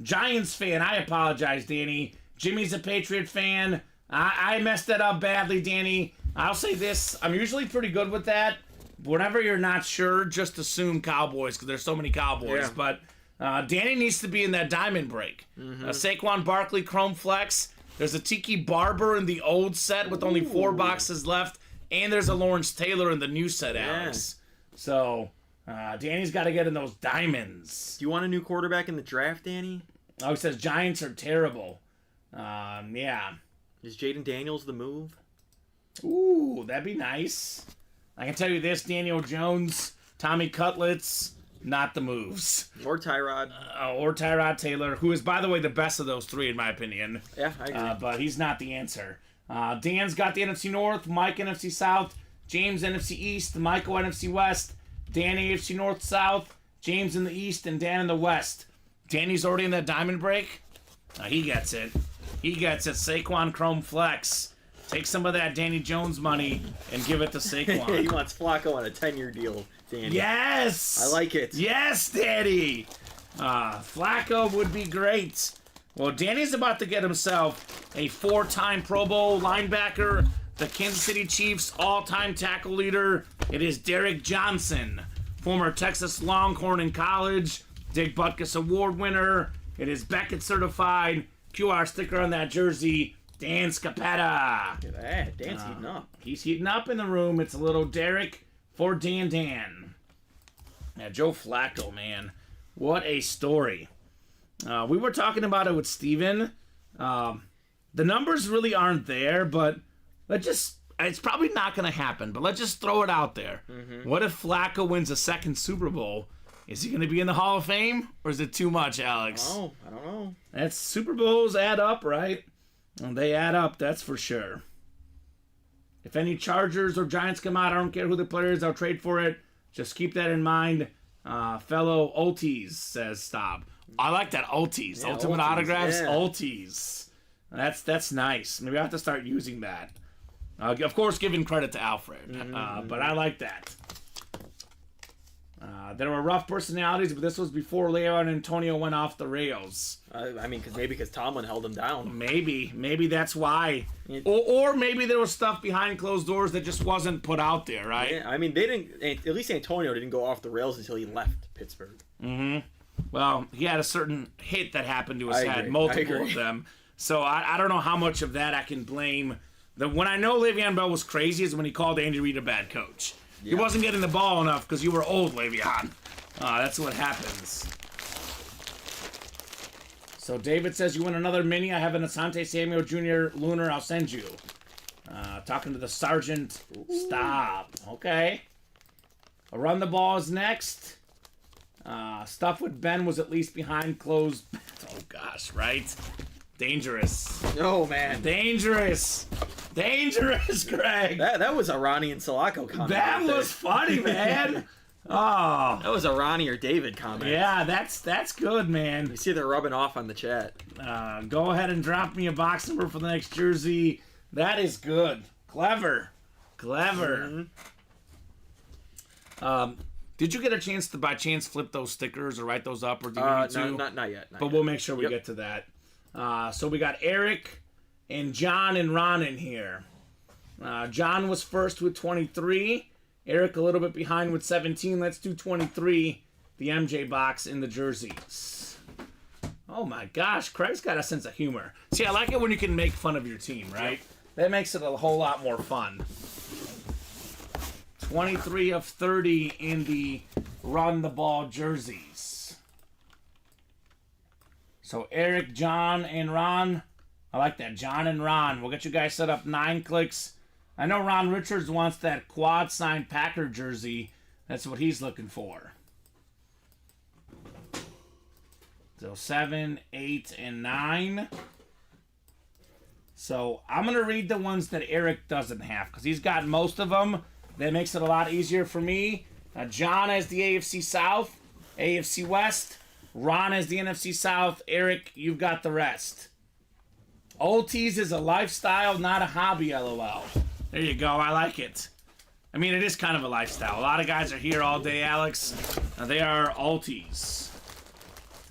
Giants fan, I apologize, Danny. Jimmy's a Patriot fan. I messed that up badly, Danny. I'll say this. I'm usually pretty good with that. Whenever you're not sure, just assume Cowboys because there's so many Cowboys. Yeah. But Danny needs to be in that diamond break. Saquon Barkley, Chrome Flex. There's a Tiki Barber in the old set with only 4 boxes left. And there's a Lawrence Taylor in the new set, Alex. Yeah. So, Danny's got to get in those diamonds. Do you want a new quarterback in the draft, Danny? Oh, he says Giants are terrible. Yeah. Is Jaden Daniels the move? Ooh, that'd be nice. I can tell you this, Daniel Jones, Tommy Cutlets, not the moves. Or Tyrod. Or Tyrod Taylor, who is, by the way, the best of those 3, in my opinion. Yeah, I agree. But he's not the answer. Dan's got the NFC North, Mike NFC South, James NFC East, Michael NFC West, Dan AFC North South, James in the East, and Dan in the West. Danny's already in that diamond break. He gets it. He gets it. Saquon Chrome Flex. Take some of that Danny Jones money and give it to Saquon. He wants Flacco on a 10-year deal, Danny. Yes! I like it. Yes, Danny! Flacco would be great. Well, Danny's about to get himself a 4-time Pro Bowl linebacker, the Kansas City Chiefs all-time tackle leader. It is Derek Johnson, former Texas Longhorn in college, Dick Butkus Award winner. It is Beckett certified. QR sticker on that jersey, Dan Scapetta. Look at that. Dan's heating up. He's heating up in the room. It's a little Derek for Dan. Now, Joe Flacco, man. What a story. We were talking about it with Steven. The numbers really aren't there, but it's probably not going to happen, but let's just throw it out there. What if Flacco wins a 2nd Super Bowl? Is he going to be in the Hall of Fame, or is it too much, Alex? Oh, I don't know. That's Super Bowls add up, right? And they add up, that's for sure. If any Chargers or Giants come out, I don't care who the player is, I'll trade for it. Just keep that in mind. Fellow Ulties says stop. I like that, Ulties. Yeah, Ultimate Ulties, Autographs, yeah. Ulties. That's nice. Maybe I have to start using that. Of course, giving credit to Alfred. But I like that. There were rough personalities, but this was before Leo and Antonio went off the rails. I mean, because Tomlin held him down. Maybe that's why. Or maybe there was stuff behind closed doors that just wasn't put out there, right? Yeah, I mean, they didn't. At least Antonio didn't go off the rails until he left Pittsburgh. Well, he had a certain hit that happened to his I head, agree. multiple of them. So I don't know how much of that I can blame. When I know Le'Veon Bell was crazy is when he called Andy Reid a bad coach. Yeah. He wasn't getting the ball enough because you were old, Le'Veon. That's what happens. So David says, you win another mini. I have an Asante Samuel Jr. Lunar. I'll send you. Talking to the sergeant. Ooh. Stop. Okay. A run the ball is next. Stuff with Ben was at least behind closed. Oh, gosh, right? Dangerous. Oh, man. Dangerous, Greg. That was a Ronnie and Sulaco comment. That was funny, man. Oh, That was a Ronnie or David comment. yeah, that's good, man. You see they're rubbing off on the chat. Go ahead and drop me a box number for the next jersey. That is good. Clever. Did you get a chance to, by chance, flip those stickers or write those up, or do you need to? No, not yet. But we'll make sure we get to that. So we got Eric and John and Ron in here. John was first with 23. Eric a little bit behind with 17. Let's do 23, the MJ box in the jerseys. Oh my gosh, Craig's got a sense of humor. See, I like it when you can make fun of your team, right? Yep. That makes it a whole lot more fun. 23 of 30 in the run the ball jerseys. So Eric, John, and Ron. I like that. John and Ron. We'll get you guys set up 9 clicks. I know Ron Richards wants that quad signed Packer jersey. That's what he's looking for. So 7, 8, and 9. So I'm going to read the ones that Eric doesn't have because he's got most of them. That makes it a lot easier for me. John has the AFC South, AFC West. Ron has the NFC South. Eric, you've got the rest. OTs is a lifestyle, not a hobby, LOL. There you go. I like it. I mean, it is kind of a lifestyle. A lot of guys are here all day, Alex. They are Alties.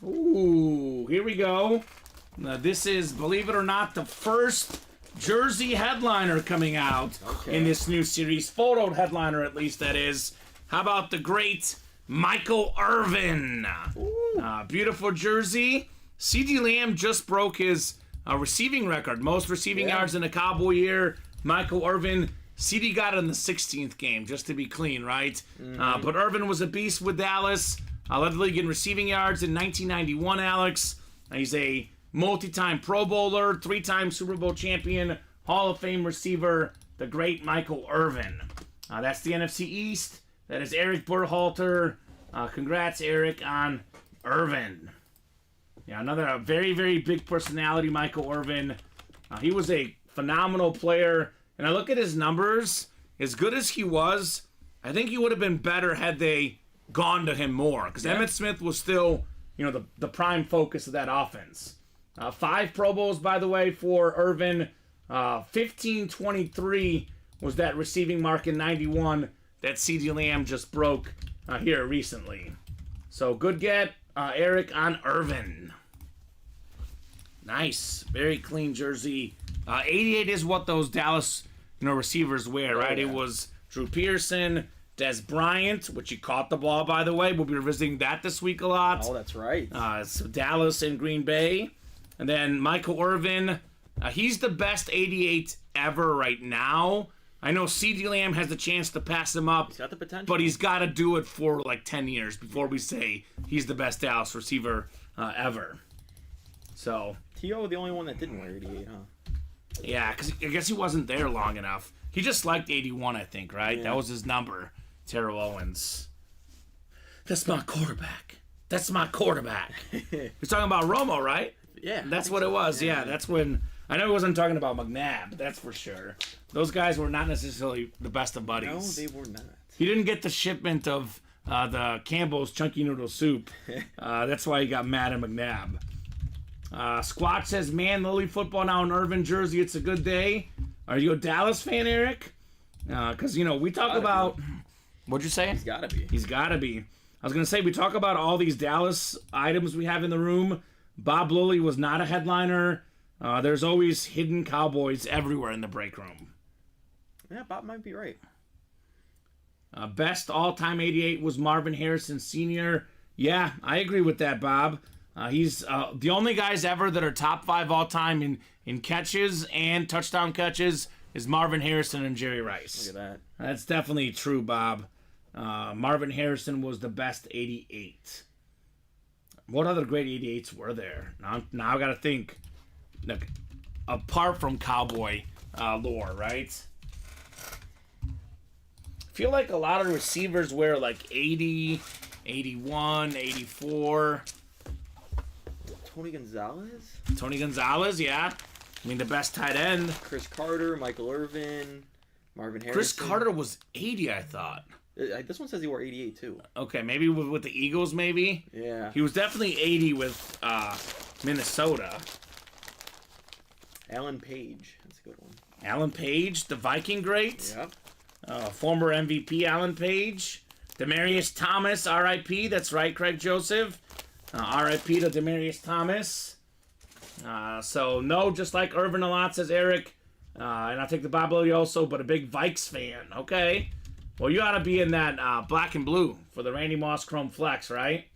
Ooh, here we go. Now, this is, believe it or not, the first jersey headliner coming out in this new series. Photoed headliner, at least, that is. How about the great Michael Irvin? Beautiful jersey. C.D. Lamb just broke his receiving record. Most receiving yards in a Cowboy year. Michael Irvin. C.D. got it in the 16th game, just to be clean, right? But Irvin was a beast with Dallas. Led the league in receiving yards in 1991, Alex. He's a multi-time Pro Bowler, 3-time Super Bowl champion, Hall of Fame receiver, the great Michael Irvin. That's the NFC East. That is Eric Burhalter. Congrats, Eric, on Irvin. Yeah, another very, very big personality, Michael Irvin. He was a phenomenal player. And I look at his numbers. As good as he was, I think he would have been better had they gone to him more. Because Emmitt Smith was still, the prime focus of that offense. 5 Pro Bowls, by the way, for Irvin. 15-23 was that receiving mark in 91 that C.D. Lamb just broke here recently. So good get, Eric, on Irvin. Nice. Very clean jersey. 88 is what those Dallas receivers wear, right? Yeah. It was Drew Pearson, Des Bryant, which he caught the ball, by the way. We'll be revisiting that this week a lot. Oh, that's right. So Dallas and Green Bay. And then Michael Irvin. He's the best 88 ever right now. I know C.D. Lamb has the chance to pass him up. He's got the potential. But he's got to do it for like 10 years before we say he's the best Dallas receiver ever. So T.O. the only one that didn't wear 88, huh? Yeah, because I guess he wasn't there long enough. He just liked 81, I think, right? Yeah. That was his number. Terrell Owens. That's my quarterback. That's my quarterback. He's talking about Romo, right? Yeah. That's what it was. Yeah, that's when... I know he wasn't talking about McNabb, that's for sure. Those guys were not necessarily the best of buddies. No, they were not. He didn't get the shipment of the Campbell's Chunky Noodle Soup. That's why he got mad at McNabb. Squatch says, man, Lily football now in Irvin jersey. It's a good day. Are you a Dallas fan, Eric? Because, we talk about... What'd you say? He's got to be. He's got to be. I was going to say, we talk about all these Dallas items we have in the room. Bob Lilly was not a headliner. There's always hidden Cowboys everywhere in the break room. Yeah, Bob might be right. Best all-time 88 was Marvin Harrison Sr. Yeah, I agree with that, Bob. He's the only guys ever that are top 5 all-time in catches and touchdown catches is Marvin Harrison and Jerry Rice. Look at that. That's definitely true, Bob. Marvin Harrison was the best 88. What other great 88s were there? Now I got to think. Look, apart from Cowboy lore, right? I feel like a lot of receivers wear like 80, 81, 84. Tony Gonzalez? Tony Gonzalez, yeah. I mean, the best tight end. Chris Carter, Michael Irvin, Marvin Harrison. Chris Carter was 80, I thought. This one says he wore 88 too. Okay, maybe with the Eagles, maybe? Yeah. He was definitely 80 with Minnesota. Alan Page. That's a good one. Alan Page, the Viking great. Yep. Former MVP Alan Page. Demaryius Thomas, R.I.P. That's right, Craig Joseph. R.I.P. to Demaryius Thomas. So, no, just like Irvin a lot, says Eric. And I'll take the Bob Lilly also, but a big Vikes fan. Okay. Well, you ought to be in that black and blue for the Randy Moss Chrome Flex, right?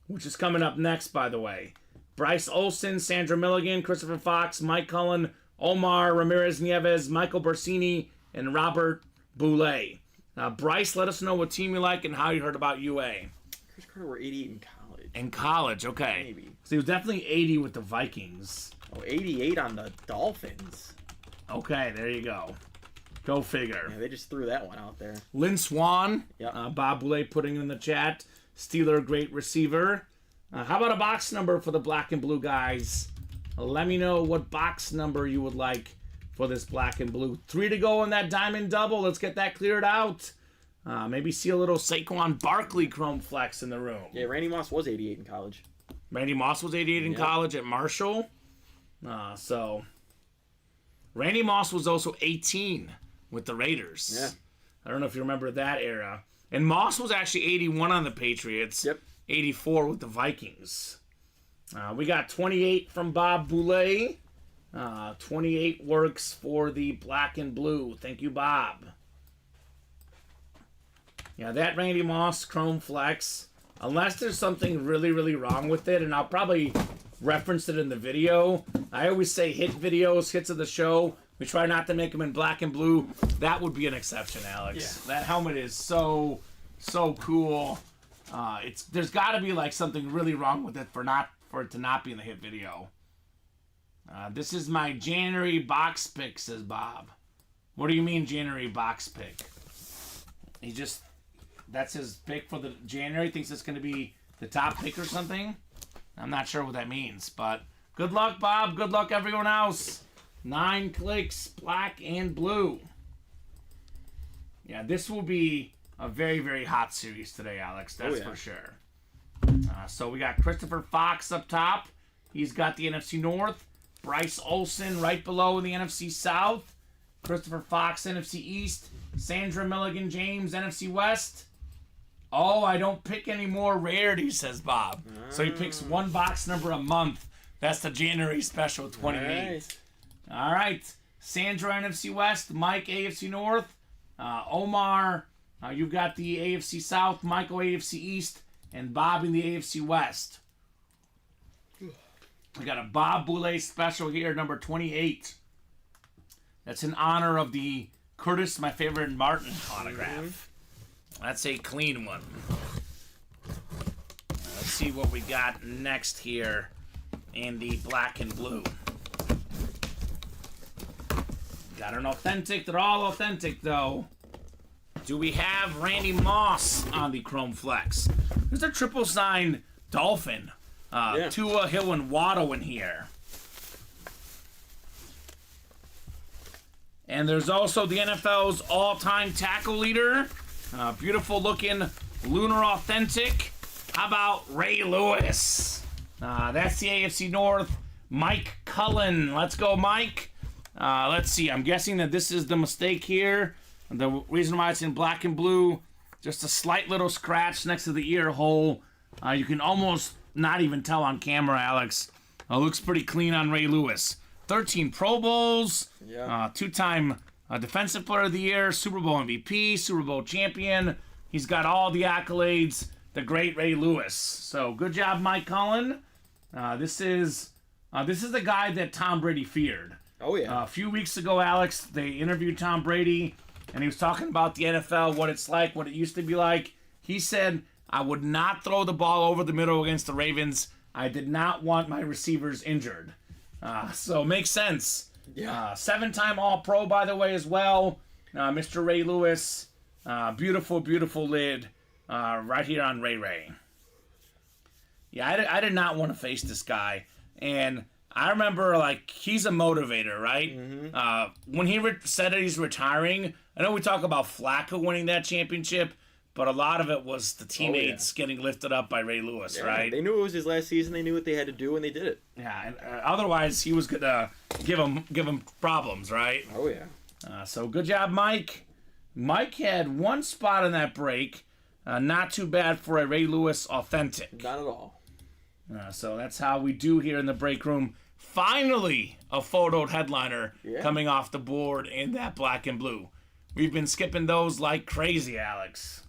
Which is coming up next, by the way. Bryce Olson, Sandra Milligan, Christopher Fox, Mike Cullen, Omar Ramirez Nieves, Michael Bersini, and Robert Boulay. Bryce, let us know what team you like and how you heard about UA. Chris Carter wore 88 in college. In college, okay. Maybe. So he was definitely 80 with the Vikings. Oh, 88 on the Dolphins. Okay, there you go. Go figure. Yeah, they just threw that one out there. Lynn Swan, Yep. Bob Boulay putting it in the chat. Steeler, great receiver. How about a box number for the black and blue guys? Let me know what box number you would like for this black and blue. 3 to go in that diamond double. Let's get that cleared out. Maybe see a little Saquon Barkley Chrome Flex in the room. Yeah, Randy Moss was 88 in college. Randy Moss was 88 in college at Marshall. So Randy Moss was also 18 with the Raiders. Yeah. I don't know if you remember that era. And Moss was actually 81 on the Patriots. Yep. 84 with the Vikings. We got 28 from Bob Boulay. 28 works for the black and blue. Thank you, Bob. Yeah, that Randy Moss Chrome Flex, unless there's something really, really wrong with it, and I'll probably reference it in the video. I always say hit videos, hits of the show. We try not to make them in black and blue. That would be an exception, Alex. Yeah. That helmet is so cool. There's got to be like something really wrong with it for it to not be in the hit video. This is my January box pick, says Bob. What do you mean January box pick? That's his pick for the January. Thinks it's going to be the top pick or something. I'm not sure what that means, but good luck, Bob. Good luck, everyone else. 9 clicks, black and blue. Yeah, this will be a very, very hot series today, Alex. That's for sure. So we got Christopher Fox up top. He's got the NFC North. Bryce Olson right below in the NFC South. Christopher Fox, NFC East. Sandra Milligan James, NFC West. Oh, I don't pick any more rarities, says Bob. So he picks one box number a month. That's the January special 28. Nice. All right. Sandra, NFC West. Mike, AFC North. Omar, you've got the AFC South. Michael, AFC East. And Bob in the AFC West. We got a Bob Boulay special here, number 28. That's in honor of the Curtis, my favorite Martin autograph. That's a clean one. Let's see what we got next here in the black and blue. Got an authentic. They're all authentic, though. Do we have Randy Moss on the Chrome Flex? There's a triple sign Dolphin. Tua, Hill, and Waddle in here. And there's also the NFL's all-time tackle leader. Beautiful looking Lunar Authentic. How about Ray Lewis? That's the AFC North. Mike Cullen. Let's go, Mike. Let's see. I'm guessing that this is the mistake here. The reason why it's in black and blue, just a slight little scratch next to the ear hole. You can almost not even tell on camera, Alex. Looks pretty clean on Ray Lewis. 13 Pro Bowls. Yeah. 2-time Defensive Player of the Year, Super Bowl MVP, Super Bowl champion. He's got all the accolades. The great Ray Lewis. So good job, Mike Cullen. This is the guy that Tom Brady feared. Oh, yeah. A few weeks ago, Alex, they interviewed Tom Brady, and he was talking about the NFL, what it's like, what it used to be like. He said, I would not throw the ball over the middle against the Ravens. I did not want my receivers injured. So makes sense. Yeah. 7-time All-Pro, by the way, as well. Mr. Ray Lewis. Beautiful, beautiful lid right here on Ray Ray. Yeah, I did not want to face this guy. And I remember, like, he's a motivator, right? Mm-hmm. When he said that he's retiring, I know we talk about Flacco winning that championship, but a lot of it was the teammates getting lifted up by Ray Lewis, right? They knew it was his last season. They knew what they had to do, and they did it. Yeah, and otherwise he was gonna give him problems, right? Oh yeah. So good job, Mike. Mike had one spot in that break. Not too bad for a Ray Lewis authentic. Not at all. So that's how we do here in the break room. Finally, a photoed headliner coming off the board in that black and blue. We've been skipping those like crazy, Alex.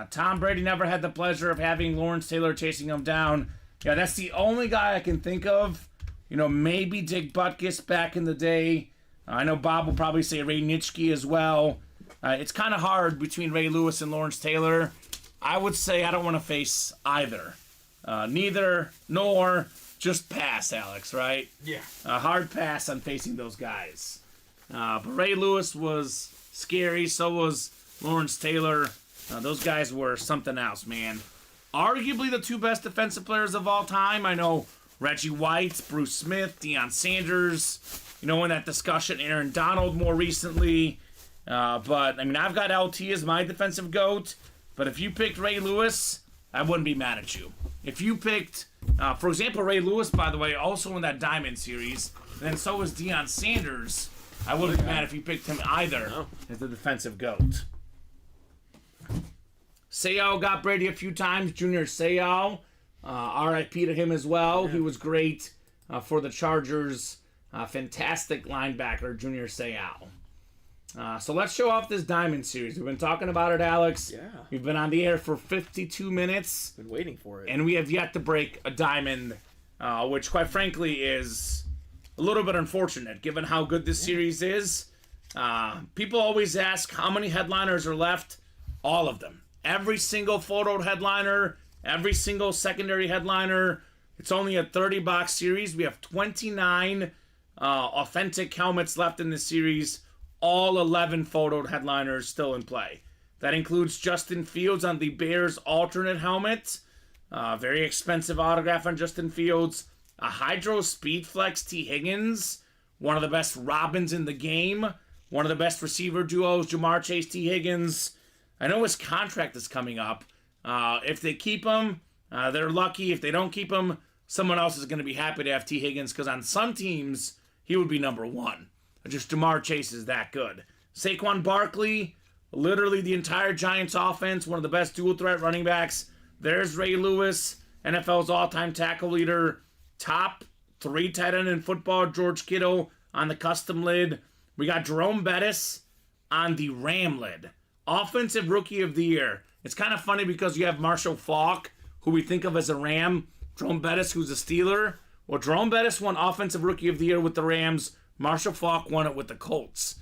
Tom Brady never had the pleasure of having Lawrence Taylor chasing him down. Yeah, that's the only guy I can think of. Maybe Dick Butkus back in the day. I know Bob will probably say Ray Nitschke as well. It's kind of hard between Ray Lewis and Lawrence Taylor. I would say I don't want to face either. Neither, nor, just pass, Alex, right? Yeah. A hard pass on facing those guys. But Ray Lewis was scary, so was Lawrence Taylor. Those guys were something else, man. Arguably the two best defensive players of all time. I know Reggie White, Bruce Smith, Deion Sanders, in that discussion, Aaron Donald more recently. But, I've got LT as my defensive GOAT. But if you picked Ray Lewis, I wouldn't be mad at you. If you picked, for example, Ray Lewis, by the way, also in that Diamond series, and then so was Deion Sanders, I wouldn't be mad if you picked him either as the defensive GOAT. Seau got Brady a few times, Junior Seau. RIP to him as well. Yeah. He was great for the Chargers. Fantastic linebacker, Junior Seau. So let's show off this Diamond series. We've been talking about it, Alex. Yeah. We've been on the air for 52 minutes. Been waiting for it. And we have yet to break a Diamond, which, quite frankly, is a little bit unfortunate, given how good this series is. People always ask how many headliners are left. All of them. Every single photoed headliner, every single secondary headliner. It's only a 30-box series. We have 29 authentic helmets left in the series. All 11 photoed headliners still in play. That includes Justin Fields on the Bears alternate helmet. Very expensive autograph on Justin Fields. A Hydro Speedflex T. Higgins. One of the best Robins in the game. One of the best receiver duos, Jamar Chase, T. Higgins. I know his contract is coming up. If they keep him, they're lucky. If they don't keep him, someone else is going to be happy to have T. Higgins, because on some teams, he would be number one. Just Jamar Chase is that good. Saquon Barkley, literally the entire Giants offense, one of the best dual threat running backs. There's Ray Lewis, NFL's all-time tackle leader. Top 3 tight end in football, George Kittle on the custom lid. We got Jerome Bettis on the Ram lid. Offensive Rookie of the Year. It's kind of funny because you have Marshall Faulk, who we think of as a Ram. Jerome Bettis, who's a Steeler. Well, Jerome Bettis won Offensive Rookie of the Year with the Rams. Marshall Faulk won it with the Colts.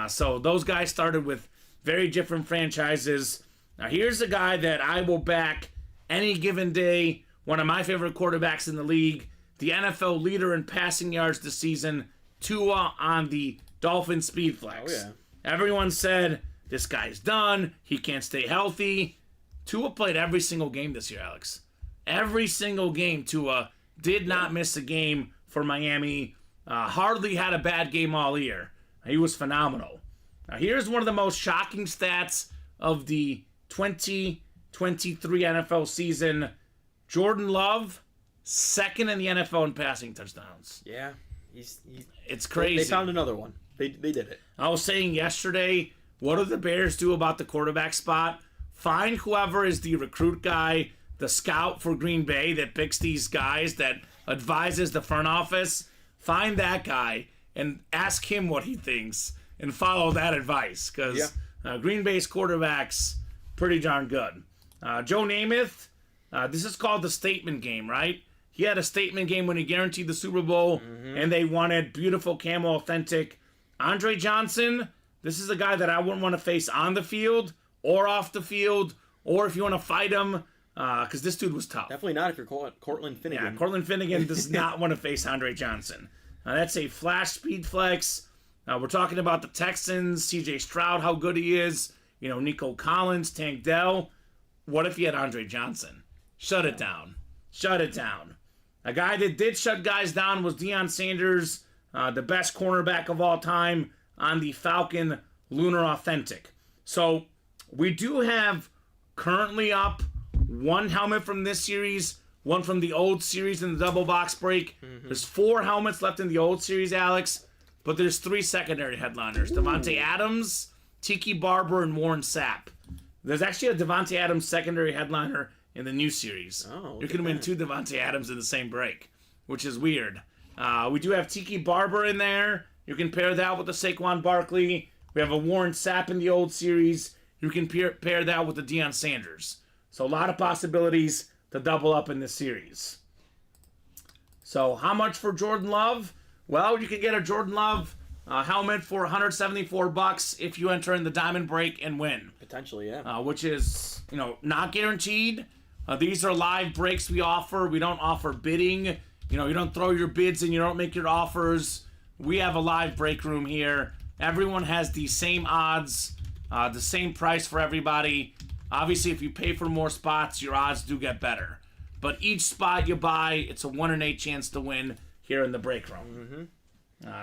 So those guys started with very different franchises. Now here's a guy that I will back any given day. One of my favorite quarterbacks in the league. The NFL leader in passing yards this season. Tua on the Dolphin Speedflex. Oh, yeah. Everyone said, this guy's done. He can't stay healthy. Tua played every single game this year, Alex. Every single game, Tua did not miss a game for Miami. Hardly had a bad game all year. He was phenomenal. Now, here's one of the most shocking stats of the 2023 NFL season. Jordan Love, second in the NFL in passing touchdowns. Yeah. It's crazy. They found another one. They did it. I was saying yesterday, what do the Bears do about the quarterback spot? Find whoever is the recruit guy, the scout for Green Bay that picks these guys, that advises the front office. Find that guy and ask him what he thinks and follow that advice, because Green Bay's quarterback's pretty darn good. Joe Namath, this is called the statement game, right? He had a statement game when he guaranteed the Super Bowl, and they won it. Beautiful camo authentic. Andre Johnson, this is a guy that I wouldn't want to face on the field or off the field, or if you want to fight him, because this dude was tough. Definitely not if you're Cortland Finnegan. Yeah, Cortland Finnegan does not want to face Andre Johnson. That's a flash speed flex. We're talking about the Texans, CJ Stroud, how good he is. Nico Collins, Tank Dell. What if you had Andre Johnson? Shut it down. Shut it down. A guy that did shut guys down was Deion Sanders, the best cornerback of all time on the Falcon Lunar Authentic. So We do have currently up one helmet from this series, one from the old series in the double box break. There's 4 helmets left in the old series, Alex, but there's 3 secondary headliners. Devontae Adams, Tiki Barber, and Warren Sapp. There's actually a Devontae Adams secondary headliner in the new series. You can win 2 Devontae Adams in the same break, which is weird. We do have Tiki Barber in there. You can pair that with the Saquon Barkley. We have a Warren Sapp in the old series. You can pair that with the Deion Sanders. So a lot of possibilities to double up in this series. So how much for Jordan Love? Well, you can get a Jordan Love helmet for $174 if you enter in the diamond break and win. Potentially, yeah. Which is, not guaranteed. These are live breaks we offer. We don't offer bidding. You don't throw your bids and you don't make your offers. We have a live break room here. Everyone has the same odds, the same price for everybody. Obviously, if you pay for more spots, your odds do get better. But each spot you buy, it's a 1 in 8 chance to win here in the break room.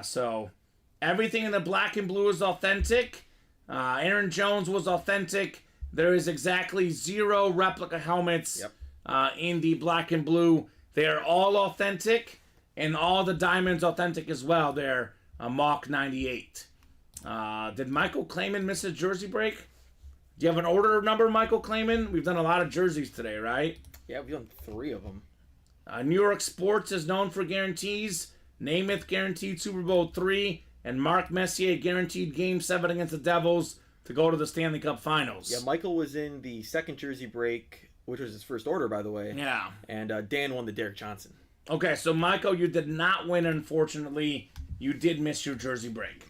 So everything in the black and blue is authentic. Aaron Jones was authentic. There is exactly 0 replica helmets in the black and blue. They are all authentic, and all the diamonds authentic as well. They're Mach 98. Did Michael Klayman miss a jersey break? Do you have an order number, Michael Klayman? We've done a lot of jerseys today, right? Yeah, we've done 3 of them. New York Sports is known for guarantees. Namath guaranteed Super Bowl III, and Mark Messier guaranteed Game 7 against the Devils to go to the Stanley Cup Finals. Yeah, Michael was in the second jersey break, which was his first order, by the way. Yeah. And Dan won the Derek Johnson. Okay, so Michael, you did not win, unfortunately. You did miss your jersey break.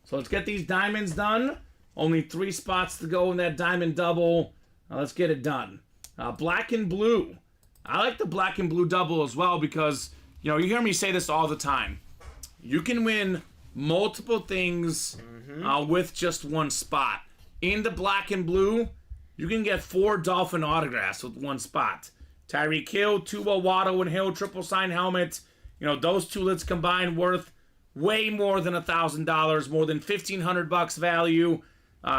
So let's get these diamonds done. Only 3 spots to go in that diamond double. Let's get it done. Black and blue. I like the black and blue double as well because, you hear me say this all the time. You can win multiple things with just 1 spot. In the black and blue, you can get 4 Dolphin autographs with 1 spot. Tyreek Hill, Tua, Waddle, and Hill triple sign helmet. Those 2 lids combined worth way more than $1,000, more than $1,500 value.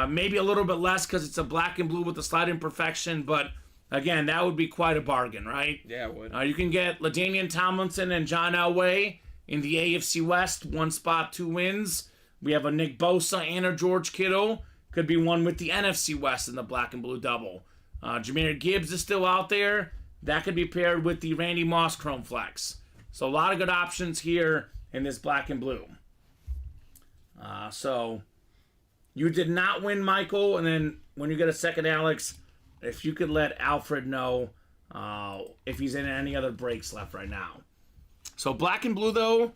Maybe a little bit less because it's a black and blue with a slight imperfection, but again, that would be quite a bargain, right? Yeah, it would. You can get LaDainian Tomlinson and John Elway in the AFC West, 1 spot, 2 wins. We have a Nick Bosa and a George Kittle. Could be one with the NFC West in the black and blue double. Jahmyr Gibbs is still out there. That could be paired with the Randy Moss Chrome Flex. So a lot of good options here in this black and blue. So you did not win, Michael. And then when you get a second, Alex, if you could let Alfred know if he's in any other breaks left right now. So black and blue, though,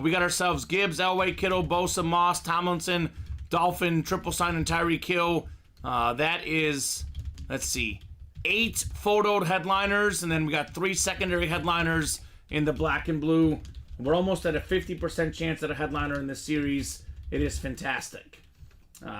we got ourselves Gibbs, Elway, Kittle, Bosa, Moss, Tomlinson, Dolphin, triple sign, and Tyreek Hill. That is, let's see, 8 photoed headliners, and then we got 3 secondary headliners in the black and blue. We're almost at a 50% chance at a headliner in this series. It is fantastic.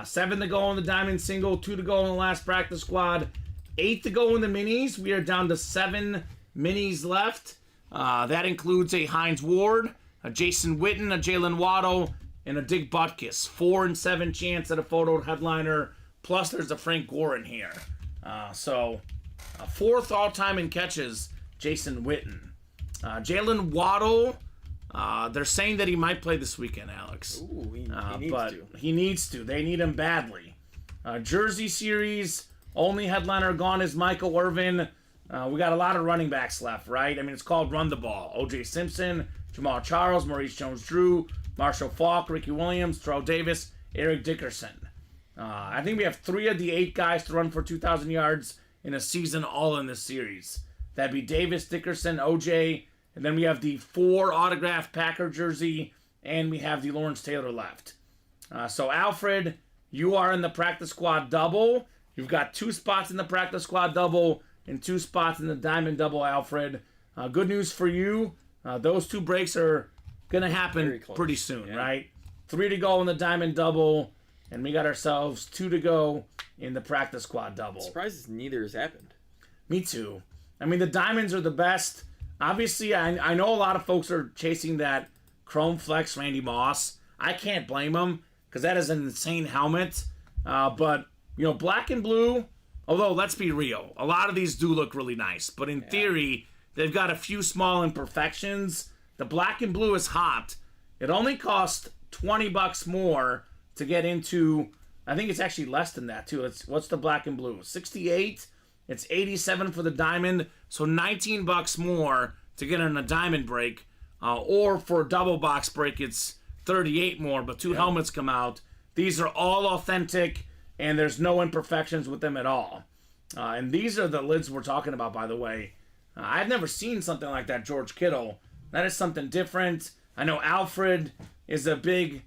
7 to go in the diamond single, 2 to go in the last practice squad, 8 to go in the minis. We are down to 7 minis left. That includes a Hines Ward, a Jason Witten, a Jalen Waddle, and a Dick Butkus. 4 and 7 chance at a photo headliner. Plus, there's a Frank Gore in here. So, 4th all-time in catches, Jason Witten. Jalen Waddle, they're saying that he might play this weekend, Alex. Ooh, he needs but to. He needs to. They need him badly. Jersey series, only headliner gone is Michael Irvin. We got a lot of running backs left, right? I mean, it's called Run the Ball. O.J. Simpson, Jamal Charles, Maurice Jones-Drew, Marshall Faulk, Ricky Williams, Terrell Davis, Eric Dickerson. I think we have 3 of the 8 guys to run for 2,000 yards in a season all in this series. That'd be Davis, Dickerson, O.J., and then we have the 4 autographed Packer jersey, and we have the Lawrence Taylor left. So, Alfred, you are in the practice squad double. You've got 2 spots in the practice squad double and 2 spots in the diamond double, Alfred. Good news for you. Those 2 breaks are going to happen pretty soon, right? 3 to go in the diamond double, and we got ourselves 2 to go in the practice squad double. Surprises neither has happened. Me too. I mean, the diamonds are the best. Obviously, I know a lot of folks are chasing that Chrome Flex Randy Moss. I can't blame them because that is an insane helmet. But black and blue, although let's be real, a lot of these do look really nice, but in theory, they've got a few small imperfections. The black and blue is hot. It only costs $20 more to get into. I think it's actually less than that too. What's the black and blue? 68. It's 87 for the diamond, so $19 more to get in a diamond break. Or for a double box break, it's 38 more, but two helmets come out. These are all authentic, and there's no imperfections with them at all. And these are the lids we're talking about, by the way. I've never seen something like that, George Kittle. That is something different. I know Alfred is a big,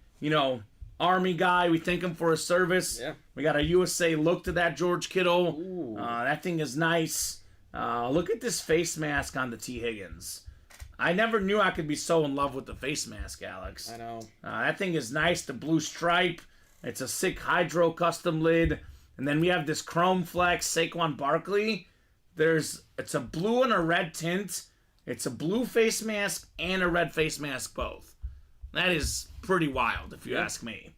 Army guy. We thank him for his service. Yeah. We got a USA look to that George Kittle. That thing is nice. Look at this face mask on the T. Higgins. I never knew I could be so in love with the face mask, Alex. I know. That thing is nice. The blue stripe. It's a sick Hydro custom lid. And then we have this Chrome Flex Saquon Barkley. It's a blue and a red tint. It's a blue face mask and a red face mask both. That is pretty wild, if you ask me.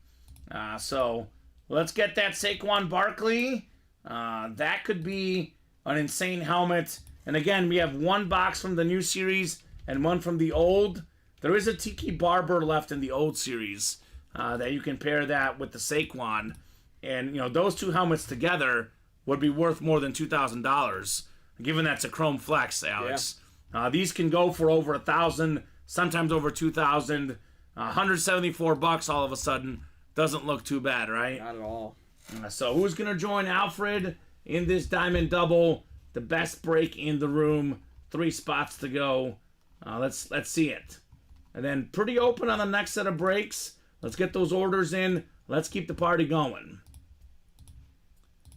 So let's get that Saquon Barkley. That could be an insane helmet. And again, we have one box from the new series and one from the old. There is a Tiki Barber left in the old series that you can pair that with the Saquon. And, those two helmets together would be worth more than $2,000, given that's a Chrome Flex, Alex. Yeah. These can go for over $1,000, sometimes over $2,000. $174 all of a sudden doesn't look too bad, right? Not at all. So who's going to join Alfred in this diamond double? The best break in the room. 3 spots to go. Let's see it. And then pretty open on the next set of breaks. Let's get those orders in. Let's keep the party going.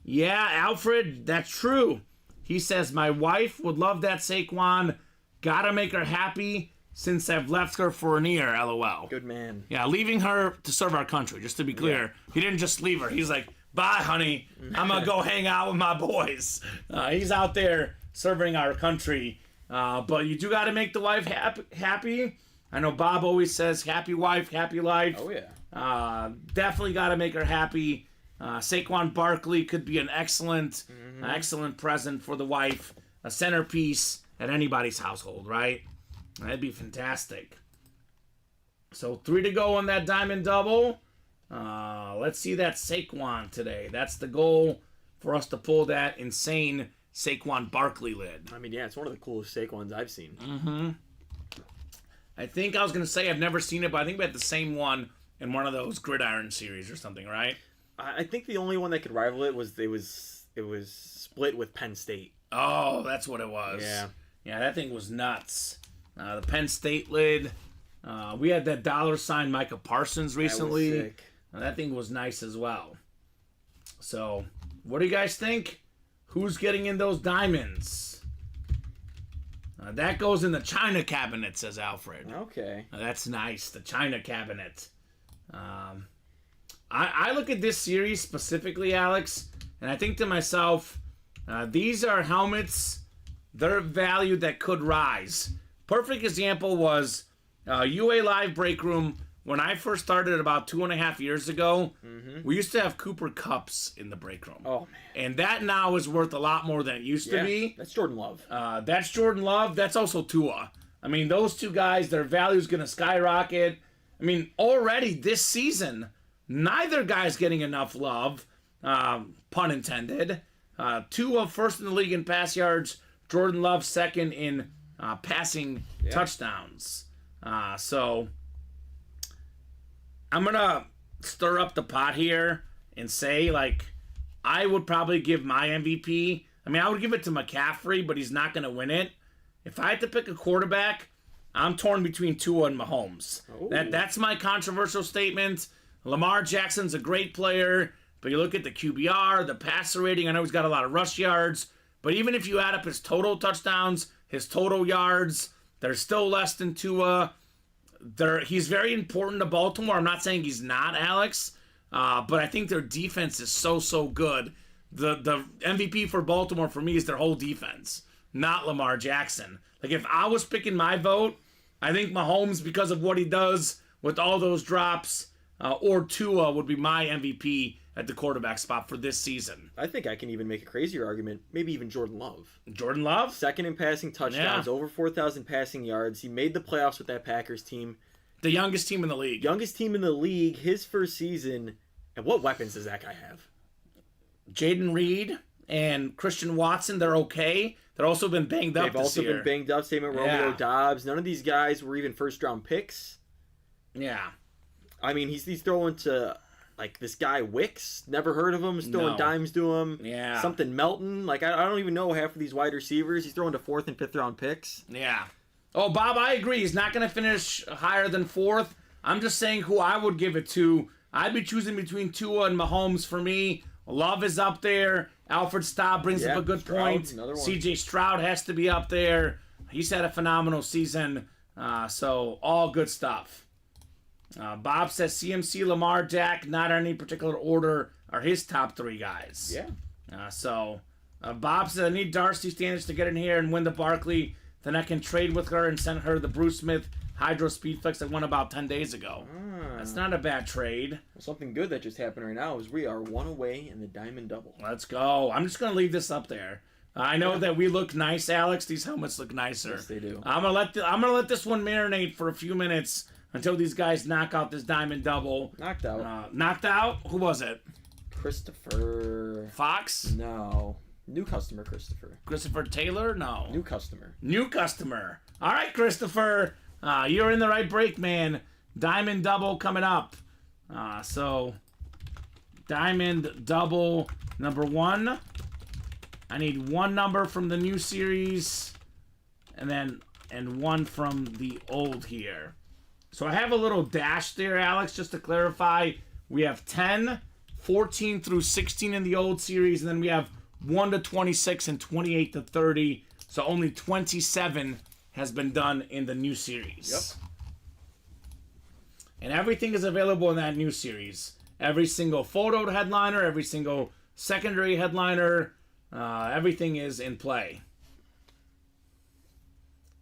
Yeah, Alfred, that's true. He says, my wife would love that Saquon. Gotta make her happy since I've left her for an ear, LOL. Good man. Yeah, leaving her to serve our country, just to be clear. Yeah. He didn't just leave her. He's like, bye, honey. I'm going to go hang out with my boys. He's out there serving our country. But you do got to make the wife happy. I know Bob always says, happy wife, happy life. Oh, yeah. Definitely got to make her happy. Saquon Barkley could be an excellent present for the wife. A centerpiece at anybody's household, right? That'd be fantastic. So 3 to go on that diamond double. Let's see that Saquon today. That's the goal for us to pull that insane Saquon Barkley lid. I mean, yeah, it's one of the coolest Saquons I've seen. Mm-hmm. I think I was going to say I've never seen it, but I think we had the same one in one of those Gridiron series or something, right? I think the only one that could rival it was split with Penn State. Oh, that's what it was. Yeah. Yeah, that thing was nuts. The Penn State lid. We had that $ Micah Parsons recently. That was sick. That thing was nice as well. So, what do you guys think? Who's getting in those diamonds? That goes in the China cabinet, says Alfred. Okay. That's nice, the China cabinet. I look at this series specifically, Alex, and I think to myself, these are helmets, their value that could rise. Perfect example was UA Live Break Room. When I first started about 2.5 years ago, we used to have Cooper Cups in the break room. Oh, man. And that now is worth a lot more than it used to be. That's Jordan Love. That's Jordan Love. That's also Tua. I mean, those two guys, their value's going to skyrocket. I mean, already this season, neither guy's getting enough love, pun intended. Tua first in the league in pass yards. Jordan Love second in passing touchdowns. So I'm going to stir up the pot here and say, I would probably give my MVP. I mean, I would give it to McCaffrey, but he's not going to win it. If I had to pick a quarterback, I'm torn between Tua and Mahomes. That's my controversial statement. Lamar Jackson's a great player, but you look at the QBR, the passer rating, I know he's got a lot of rush yards, but even if you add up his total touchdowns, his total yards, they're still less than Tua. He's very important to Baltimore. I'm not saying he's not, Alex, but I think their defense is so good. The MVP for Baltimore for me is their whole defense, not Lamar Jackson. If I was picking my vote, I think Mahomes, because of what he does with all those drops, or Tua would be my MVP at the quarterback spot for this season. I think I can even make a crazier argument. Maybe even Jordan Love. Jordan Love? Second in passing touchdowns, over 4,000 passing yards. He made the playoffs with that Packers team. The youngest team in the league. Youngest team in the league, his first season. And what weapons does that guy have? Jaden Reed and Christian Watson, they're okay. They've also been banged up this year. They've also been banged up. Same with Romeo Dobbs. None of these guys were even first-round picks. Yeah. I mean, he's throwing to, like, this guy Wicks. Never heard of him. He's throwing dimes to him. Yeah. Something Melton. Like, I don't even know half of these wide receivers. He's throwing to 4th and 5th-round picks. Yeah. Oh, Bob, I agree. He's not going to finish higher than 4th. I'm just saying who I would give it to. I'd be choosing between Tua and Mahomes for me. Love is up there. Alfred Staub brings up a good point. CJ Stroud has to be up there. He's had a phenomenal season. So, all good stuff. Bob says CMC, Lamar, Dak, not in any particular order, are his top 3 guys. Yeah. Bob says, I need Darcy Standish to get in here and win the Barkley. Then I can trade with her and send her the Bruce Smith Hydro Speed Flex I won about 10 days ago. That's not a bad trade. Something good that just happened right now is we are 1 away in the Diamond Double. Let's go. I'm just going to leave this up there. I know that we look nice, Alex. These helmets look nicer. Yes, they do. I'm gonna let this one marinate for a few minutes until these guys knock out this Diamond Double. Knocked out. Knocked out? Who was it? Christopher. Fox? No. New customer, Christopher. Christopher Taylor? No. New customer. New customer. All right, Christopher. You're in the right break, man. Diamond Double coming up. So, Diamond Double number 1. I need 1 number from the new series, and 1 from the old here. So I have a little dash there, Alex, just to clarify. We have 10, 14 through 16 in the old series, and then we have 1 to 26 and 28 to 30. So only 27 has been done in the new series. Yep. And everything is available in that new series. Every single photo headliner, every single secondary headliner, everything is in play.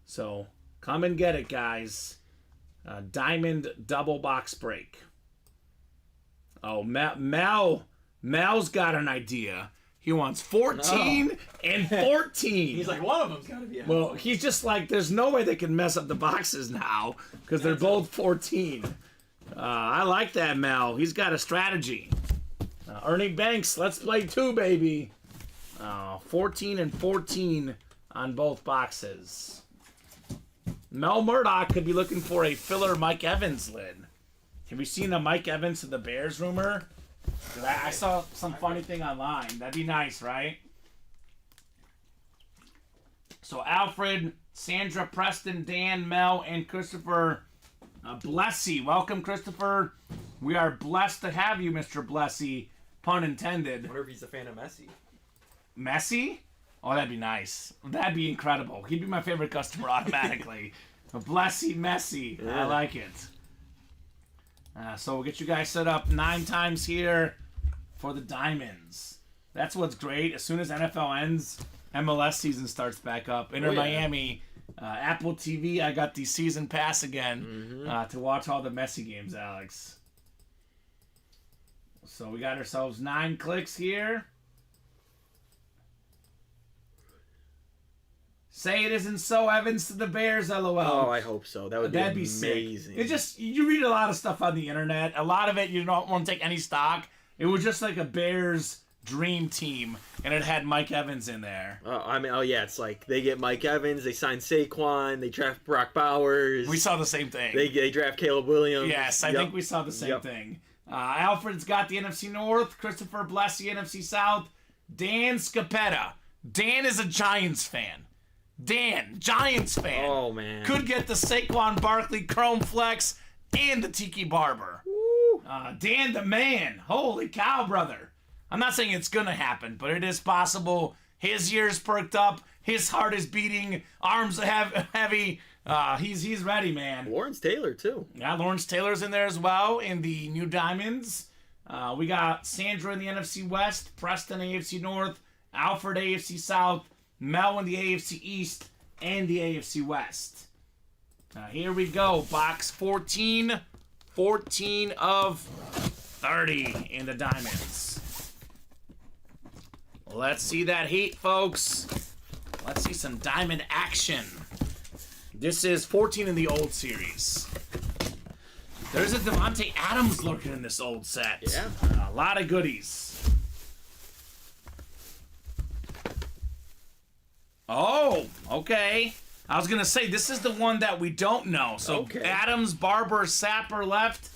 So come and get it, guys. Diamond Double Box Break. Oh, Mal's got an idea. He wants 14 and 14. He's like, one of them's got to be a Well, he's just like, there's no way they can mess up the boxes now because they're both 14. I like that, Mel. He's got a strategy. Ernie Banks, let's play 2, baby. 14 and 14 on both boxes. Mel Murdoch could be looking for a filler Mike Evans lid. Have you seen a Mike Evans to the Bears rumor? I saw some funny thing online. That'd be nice, right? So Alfred, Sandra, Preston, Dan, Mel, and Christopher Blessy. Welcome, Christopher. We are blessed to have you, Mr. Blessy. Pun intended. I wonder if he's a fan of Messi. Messi? Oh, that'd be nice. That'd be incredible. He'd be my favorite customer automatically. Blessy Messi. Yeah. I like it. So we'll get you guys set up 9 times here for the Diamonds. That's what's great. As soon as NFL ends, MLS season starts back up. Inter Miami, Apple TV, I got the season pass again to watch all the Messi games, Alex. So we got ourselves 9 clicks here. Say it isn't so, Evans to the Bears, LOL. Oh, I hope so. That'd be amazing. Sick. It just, you read a lot of stuff on the internet. A lot of it, you don't want to take any stock. It was just like a Bears dream team, and it had Mike Evans in there. It's like they get Mike Evans, they sign Saquon, they draft Brock Bowers. We saw the same thing. They draft Caleb Williams. Yes, I think we saw the same thing. Alfred's got the NFC North. Christopher Blessy, NFC South. Dan Scapetta. Dan is a Giants fan. Dan, Giants fan. Oh, man. Could get the Saquon Barkley Chrome Flex and the Tiki Barber. Dan the man. Holy cow, brother. I'm not saying it's going to happen, but it is possible. His ears perked up. His heart is beating. Arms heavy. He's ready, man. Lawrence Taylor, too. Yeah, Lawrence Taylor's in there as well in the new Diamonds. We got Sandra in the NFC West, Preston AFC North, Alfred AFC South, Mel in the AFC East, and the AFC West. Here we go. Box 14. 14 of 30 in the diamonds. Let's see that heat, folks. Let's see some diamond action. This is 14 in the old series. There's a Devontae Adams lurking in this old set. Yeah. A lot of goodies. Oh, okay. I was going to say, this is the one that we don't know. So, okay. Adams, Barber, Sapper left.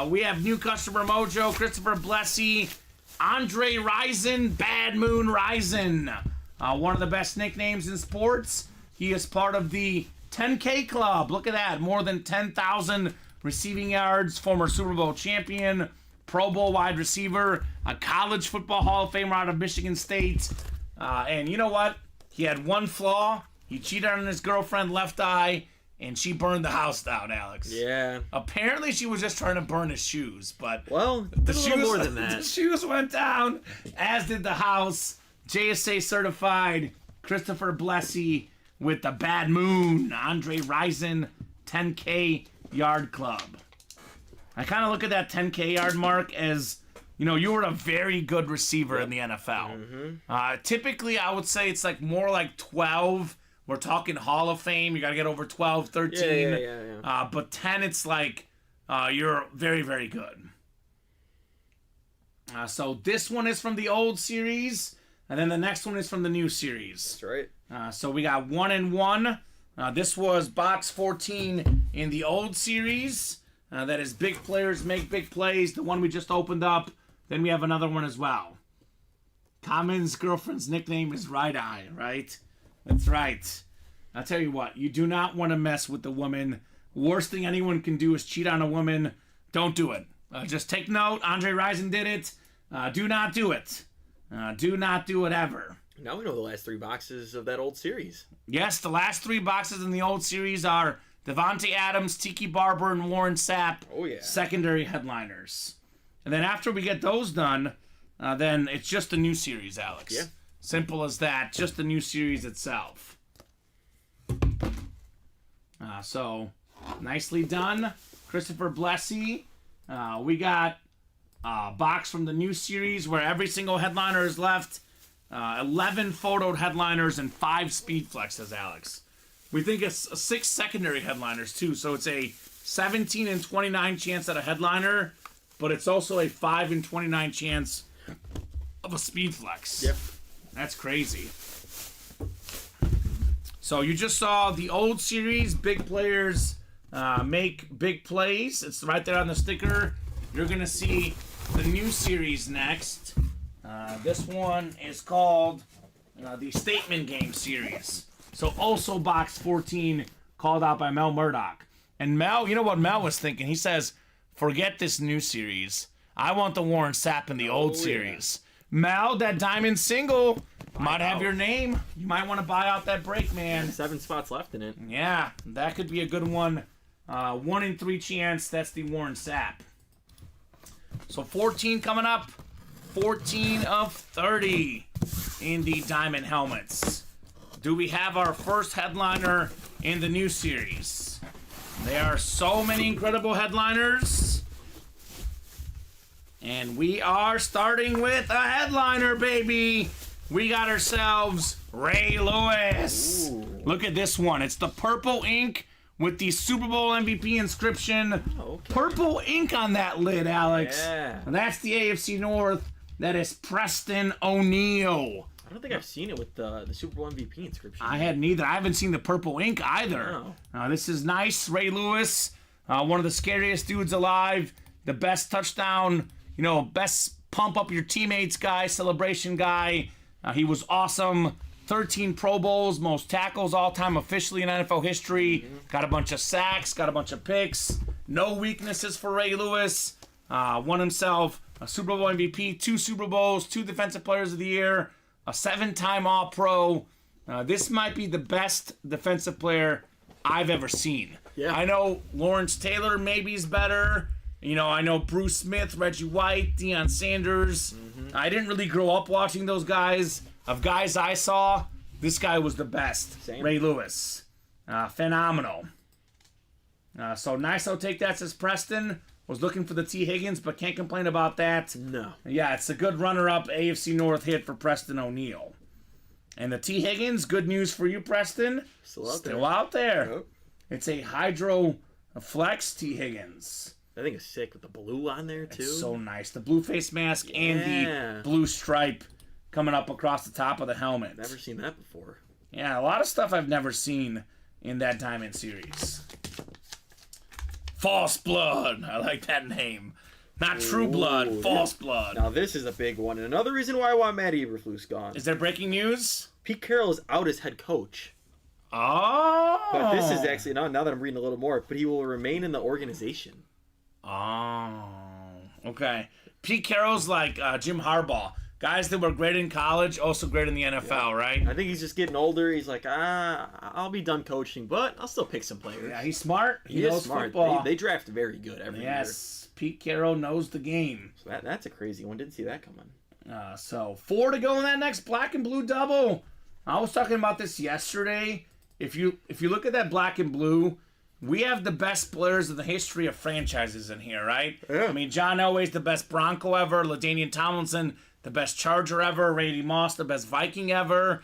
We have new customer mojo, Christopher Blessy, Andre Rison, Bad Moon Rison. One of the best nicknames in sports. He is part of the 10K Club. Look at that. More than 10,000 receiving yards. Former Super Bowl champion. Pro Bowl wide receiver. A college football Hall of Famer out of Michigan State. And you know what? He had one flaw. He cheated on his girlfriend, left eye, and she burned the house down, Alex. Yeah. Apparently, she was just trying to burn his shoes, but well, the shoes, more than that. The shoes went down, as did the house. JSA certified Christopher Blessy with the Bad Moon, Andre Rison, 10K Yard Club. I kind of look at that 10K yard mark as, you know, you were a very good receiver in the NFL. Typically, I would say it's like more like 12. We're talking Hall of Fame. You got to get over 12, 13. Yeah. But 10, it's like you're very, very good. So this one is from the old series, and then the next one is from the new series. That's right. So we got 1 and 1. This was box 14 in the old series. That is big players make big plays. The one we just opened up. Then we have another one as well. Kamen's girlfriend's nickname is Right Eye, right? That's right. I'll tell you what, you do not want to mess with the woman. Worst thing anyone can do is cheat on a woman. Don't do it. Just take note. Andre Rison did it. Do not do it. Do not do it ever. Now we know the last 3 boxes of that old series. Yes, the last 3 boxes in the old series are Devontae Adams, Tiki Barber, and Warren Sapp. Oh, yeah. Secondary headliners. And then after we get those done, then it's just a new series, Alex. Yeah. Simple as that. Just the new series itself. So, nicely done. Christopher Blessy. We got a box from the new series where every single headliner is left. 11 photoed headliners and 5 speed flexes, Alex. We think it's 6 secondary headliners, too. So it's a 17 and 29 chance at a headliner, but it's also a 5 and 29 chance of a speed flex. Yep. That's crazy. So you just saw the old series, big players make big plays. It's right there on the sticker. You're going to see the new series next. This one is called the Statement Game series. So also box 14 called out by Mel Murdoch. And Mel, you know what Mel was thinking? He says, forget this new series. I want the Warren Sapp in the old series. Mel, that diamond single might have your name. You might want to buy out that break, man. 7 spots left in it. Yeah, that could be a good one. 1 in 3 chance. That's the Warren Sapp. So 14 coming up. 14 of 30 in the diamond helmets. Do we have our first headliner in the new series? There are so many incredible headliners. And we are starting with a headliner, baby. We got ourselves Ray Lewis. Ooh. Look at this one. It's the purple ink with the Super Bowl MVP inscription. Oh, okay. Purple ink on that lid, Alex. Yeah. And that's the AFC North. That is Preston O'Neal. I don't think I've seen it with the Super Bowl MVP inscription. I hadn't either. I haven't seen the purple ink either. No. This is nice. Ray Lewis, one of the scariest dudes alive. The best touchdown, best pump up your teammates guy, celebration guy. He was awesome. 13 Pro Bowls, most tackles all time officially in NFL history. Mm-hmm. Got a bunch of sacks, got a bunch of picks. No weaknesses for Ray Lewis. Won himself a Super Bowl MVP, 2 Super Bowls, 2 Defensive Players of the Year, a 7-time All-Pro. This might be the best defensive player I've ever seen. Yeah. I know Lawrence Taylor maybe is better. I know Bruce Smith, Reggie White, Deion Sanders. Mm-hmm. I didn't really grow up watching those guys. Of guys I saw, this guy was the best. Same. Ray Lewis. Phenomenal. So nice, I'll take that, says Preston. Was looking for the T. Higgins, but can't complain about that. No. Yeah, it's a good runner-up AFC North hit for Preston O'Neill. And the T. Higgins, good news for you, Preston. Still out there. Yep. It's a Hydro Flex T. Higgins. I think it's sick with the blue on there, too. It's so nice. The blue face mask and the blue stripe coming up across the top of the helmet. Never seen that before. Yeah, a lot of stuff I've never seen in that Diamond series. False Blood. I like that name. Not True Blood, False Blood. Now this is a big one. And another reason why I want Matt Eberflus gone. Is there breaking news? Pete Carroll is out as head coach. Oh. But this is actually, now that I'm reading a little more, but he will remain in the organization. Oh. Okay. Pete Carroll's like Jim Harbaugh. Guys that were great in college, also great in the NFL, right? I think he's just getting older. He's like, I'll be done coaching, but I'll still pick some players. Yeah, he's smart. He knows smart. Football. They draft very good every year. Yes, Pete Carroll knows the game. So that's a crazy one. Didn't see that coming. So 4 to go in that next black and blue double. I was talking about this yesterday. If you look at that black and blue, we have the best players in the history of franchises in here, right? Yeah. I mean, John Elway's the best Bronco ever. LaDainian Tomlinson, the best Charger ever. Randy Moss, the best Viking ever.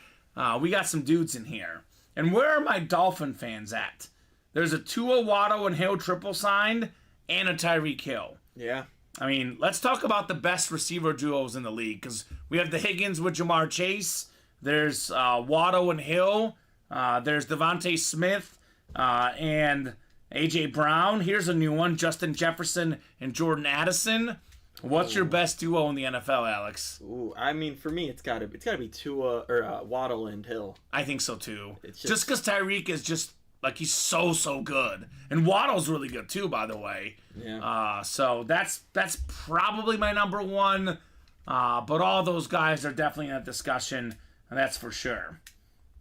We got some dudes in here. And where are my Dolphin fans at? There's a Tua, Waddle, and Hill triple signed, and a Tyreek Hill. Yeah. I mean, let's talk about the best receiver duos in the league, because we have the Higgins with Jamar Chase. There's Waddle and Hill. There's Devontae Smith and A.J. Brown. Here's a new one, Justin Jefferson and Jordan Addison. What's your best duo in the NFL, Alex? Ooh, I mean, for me, it's gotta be Tua or Waddle and Hill. I think so too. Just because Tyreek is just like he's so good, and Waddle's really good too, by the way. Yeah. So that's probably my number one. But all those guys are definitely in that discussion, and that's for sure.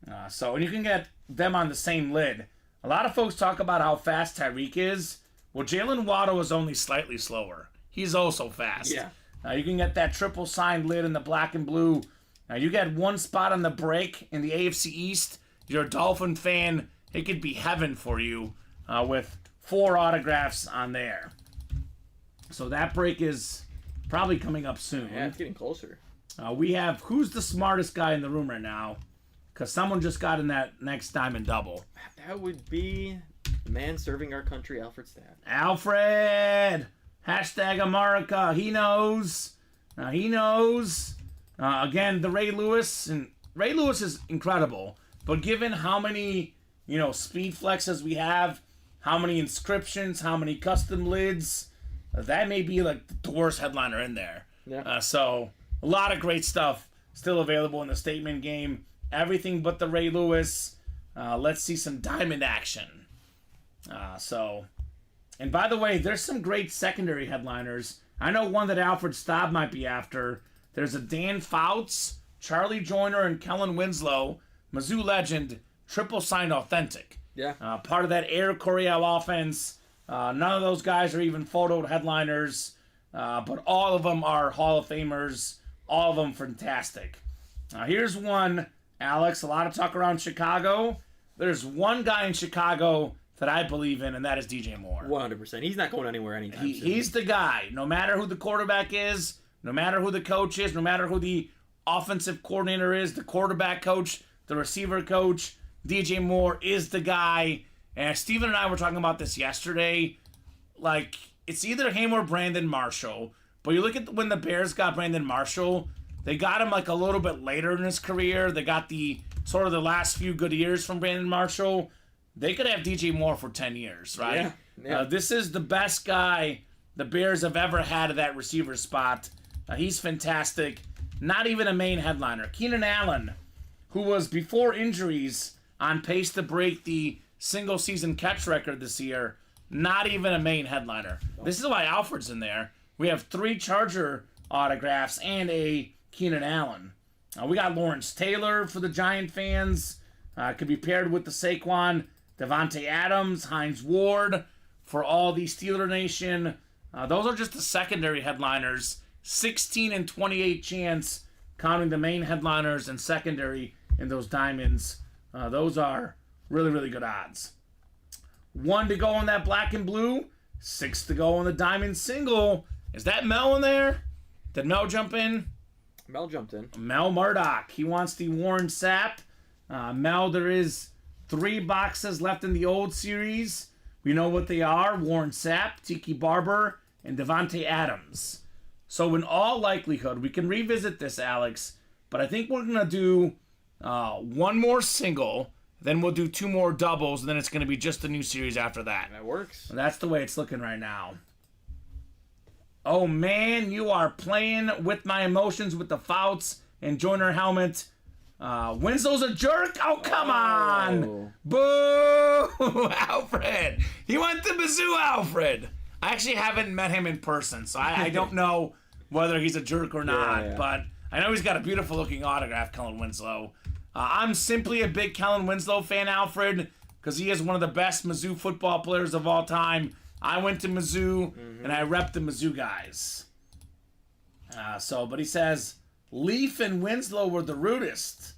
And you can get them on the same lid. A lot of folks talk about how fast Tyreek is. Well, Jalen Waddle is only slightly slower. He's also fast. Yeah. You can get that triple signed lid in the black and blue. Now, you got one spot on the break in the AFC East. You're a Dolphin fan. It could be heaven for you with 4 autographs on there. So that break is probably coming up soon. Yeah, it's getting closer. We have, who's the smartest guy in the room right now? Because someone just got in that next diamond double. That would be the man serving our country, Alfred Stapp. Alfred! Hashtag America. He knows. He knows. Again, the Ray Lewis. And Ray Lewis is incredible. But given how many, speed flexes we have, how many inscriptions, how many custom lids, that may be like the worst headliner in there. Yeah. So, a lot of great stuff still available in the statement game. Everything but the Ray Lewis. Let's see some diamond action. And by the way, there's some great secondary headliners. I know one that Alfred Staub might be after. There's a Dan Fouts, Charlie Joyner, and Kellen Winslow, Mizzou legend, triple signed authentic. Yeah. Part of that Air Coryell offense. None of those guys are even photoed headliners, but all of them are Hall of Famers. All of them fantastic. Here's one, Alex. A lot of talk around Chicago. There's one guy in Chicago that I believe in, and that is DJ Moore. 100%. He's not going anywhere anytime soon. He's the guy. No matter who the quarterback is, no matter who the coach is, no matter who the offensive coordinator is, the quarterback coach, the receiver coach, DJ Moore is the guy. And Steven and I were talking about this yesterday. Like, it's either him or Brandon Marshall. But you look at when the Bears got Brandon Marshall, they got him like a little bit later in his career. They got the sort of the last few good years from Brandon Marshall. They could have DJ Moore for 10 years, right? Yeah. This is the best guy the Bears have ever had at that receiver spot. He's fantastic. Not even a main headliner. Keenan Allen, who was before injuries on pace to break the single-season catch record this year, not even a main headliner. This is why Alfred's in there. We have 3 Charger autographs and a Keenan Allen. We got Lawrence Taylor for the Giant fans. Could be paired with the Saquon. Devontae Adams, Hines Ward for all the Steeler Nation. Those are just the secondary headliners. 16 and 28 chance, counting the main headliners and secondary in those diamonds. Those are really, really good odds. 1 to go on that black and blue. 6 to go on the diamond single. Is that Mel in there? Did Mel jump in? Mel jumped in. Mel Murdoch. He wants the Warren Sapp. Mel, there is 3 boxes left in the old series. We know what they are. Warren Sapp, Tiki Barber, and Devontae Adams. So in all likelihood, we can revisit this, Alex. But I think we're going to do 1 more single. Then we'll do 2 more doubles. And then it's going to be just a new series after that. That works. And that's the way it's looking right now. Oh, man, you are playing with my emotions with the Fouts and Joyner helmet. Winslow's a jerk? Oh, come on. Boo! Alfred. He went to Mizzou, Alfred. I actually haven't met him in person, so I don't know whether he's a jerk or not. Yeah. But I know he's got a beautiful-looking autograph, Kellen Winslow. I'm simply a big Kellen Winslow fan, Alfred, because he is one of the best Mizzou football players of all time. I went to Mizzou, and I rep the Mizzou guys. But he says, Leaf and Winslow were the rudest.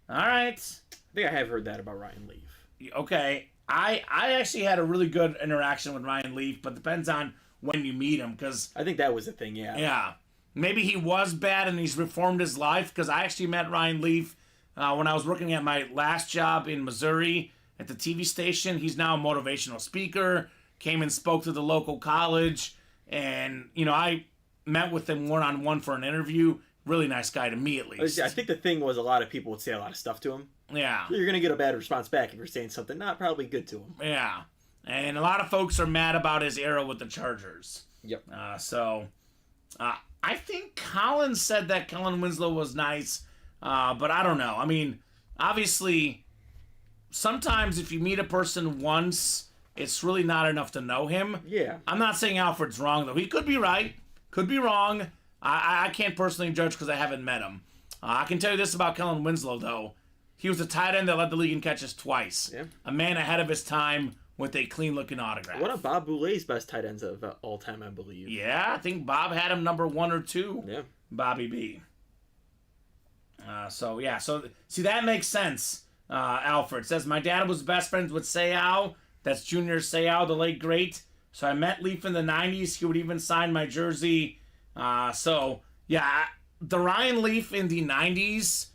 All right. I think I have heard that about Ryan Leaf. Okay. I actually had a really good interaction with Ryan Leaf, but depends on when you meet him, because... I think that was the thing, yeah. Yeah. Maybe he was bad and he's reformed his life, because I actually met Ryan Leaf when I was working at my last job in Missouri at the TV station. He's now a motivational speaker, came and spoke to the local college, and, I met with him one-on-one for an interview. Really nice guy to me, at least. I think the thing was a lot of people would say a lot of stuff to him. Yeah. You're going to get a bad response back if you're saying something not probably good to him. Yeah. And a lot of folks are mad about his era with the Chargers. Yep. I think Colin said that Kellen Winslow was nice, but I don't know. I mean, obviously, sometimes if you meet a person once, it's really not enough to know him. Yeah. I'm not saying Alfred's wrong, though. He could be right, could be wrong. I can't personally judge because I haven't met him. I can tell you this about Kellen Winslow, though. He was a tight end that led the league in catches twice. Yeah. A man ahead of his time with a clean-looking autograph. One of Bob Boulet's best tight ends of all time, I believe. Yeah, I think Bob had him number 1 or 2. Yeah. Bobby B. So see, that makes sense. Alfred says, my dad was best friends with Seau. That's Junior Seau, the late great. So I met Leaf in the 90s. He would even sign my jersey. The Ryan Leaf in the 90s,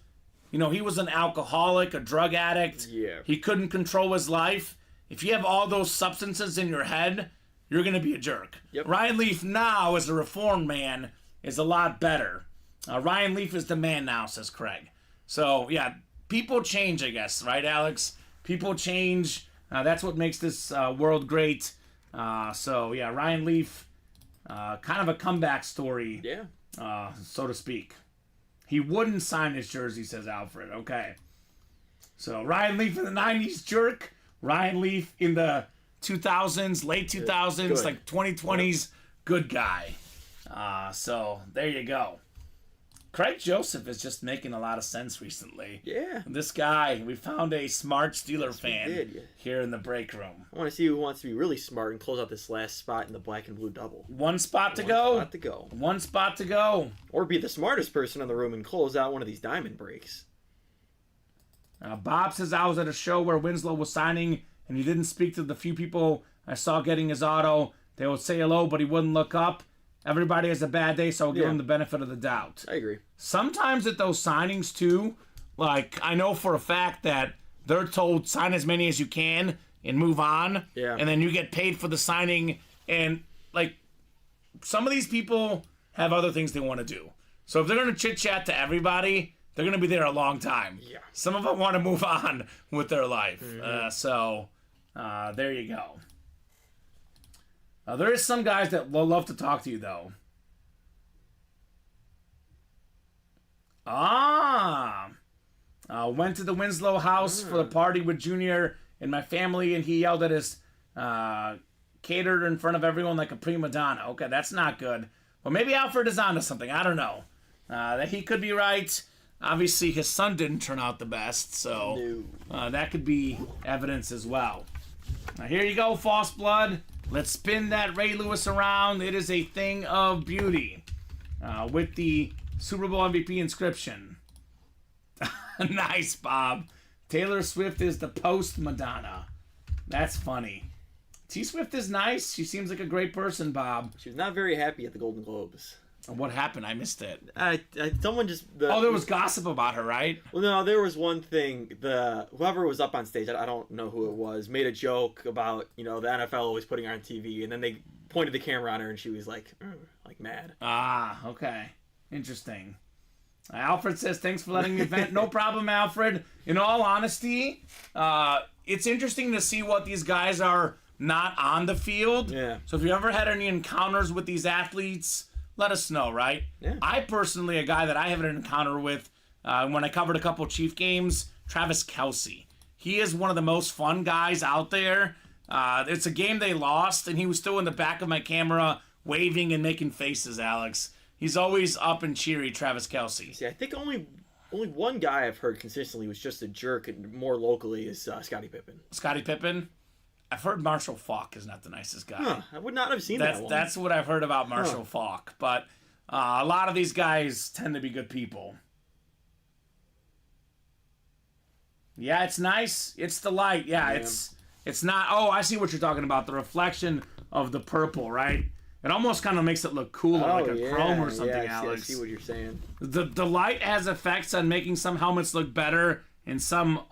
he was an alcoholic, a drug addict. Yeah. He couldn't control his life. If you have all those substances in your head, you're going to be a jerk. Yep. Ryan Leaf now, as a reformed man, is a lot better. Ryan Leaf is the man now, says Craig. So, yeah, people change, I guess. Right, Alex? People change. That's what makes this world great. Ryan Leaf, kind of a comeback story, so to speak. He wouldn't sign his jersey, says Alfred. Okay. So, Ryan Leaf in the 90s, jerk. Ryan Leaf in the 2000s, late 2000s, Good. like 2020s, good guy. There you go. Craig Joseph is just making a lot of sense recently. Yeah. This guy, we found a smart Steeler fan here in the break room. I want to see who wants to be really smart and close out this last spot in the black and blue double. One spot to go. One spot to go. Or Or be the smartest person in the room and close out one of these diamond breaks. Bob says, I was at a show where Winslow was signing and he didn't speak to the few people I saw getting his auto. They would say hello, but he wouldn't look up. Everybody has a bad day, so I'll give him the benefit of the doubt. I agree. Sometimes at those signings, too, like, I know for a fact that they're told sign as many as you can and move on. Yeah. And then you get paid for the signing. And, like, some of these people have other things they want to do. So if they're going to chit-chat to everybody, they're going to be there a long time. Yeah. Some of them want to move on with their life. Mm-hmm. There you go. There is some guys that love to talk to you, though. Went to the Winslow house for the party with Junior and my family, and he yelled at us, catered in front of everyone like a prima donna. Okay, that's not good. Well, maybe Alfred is onto something. I don't know. That he could be right. Obviously, his son didn't turn out the best, so that could be evidence as well. Now, here you go, False Blood. Let's spin that Ray Lewis around. It is a thing of beauty with the Super Bowl MVP inscription. Nice, Bob. Taylor Swift is the post-Madonna. That's funny. T-Swift is nice. She seems like a great person, Bob. She was not very happy at the Golden Globes. What happened? I missed it. Someone just... there was gossip about her, right? Well, no, there was one thing. Whoever was up on stage, I don't know who it was, made a joke about, the NFL always putting her on TV, and then they pointed the camera on her, and she was like mad. Ah, okay. Interesting. Alfred says, thanks for letting me vent. No problem, Alfred. In all honesty, it's interesting to see what these guys are not on the field. Yeah. So if you ever had any encounters with these athletes, let us know, right? Yeah. I personally, a guy that I have an encounter with when I covered a couple Chief games, Travis Kelce. He is one of the most fun guys out there. It's a game they lost, and he was still in the back of my camera waving and making faces, Alex. He's always up and cheery, Travis Kelce. See, I think only one guy I've heard consistently was just a jerk, and more locally is Scottie Pippen. Scottie Pippen? I've heard Marshall Faulk is not the nicest guy. Huh, I would not have seen that one. That's what I've heard about Marshall Faulk. But a lot of these guys tend to be good people. Yeah, it's nice. It's the light. Yeah. It's not... Oh, I see what you're talking about. The reflection of the purple, right? It almost kind of makes it look cooler, like a chrome or something, Alex. I see what you're saying. The light has effects on making some helmets look better and some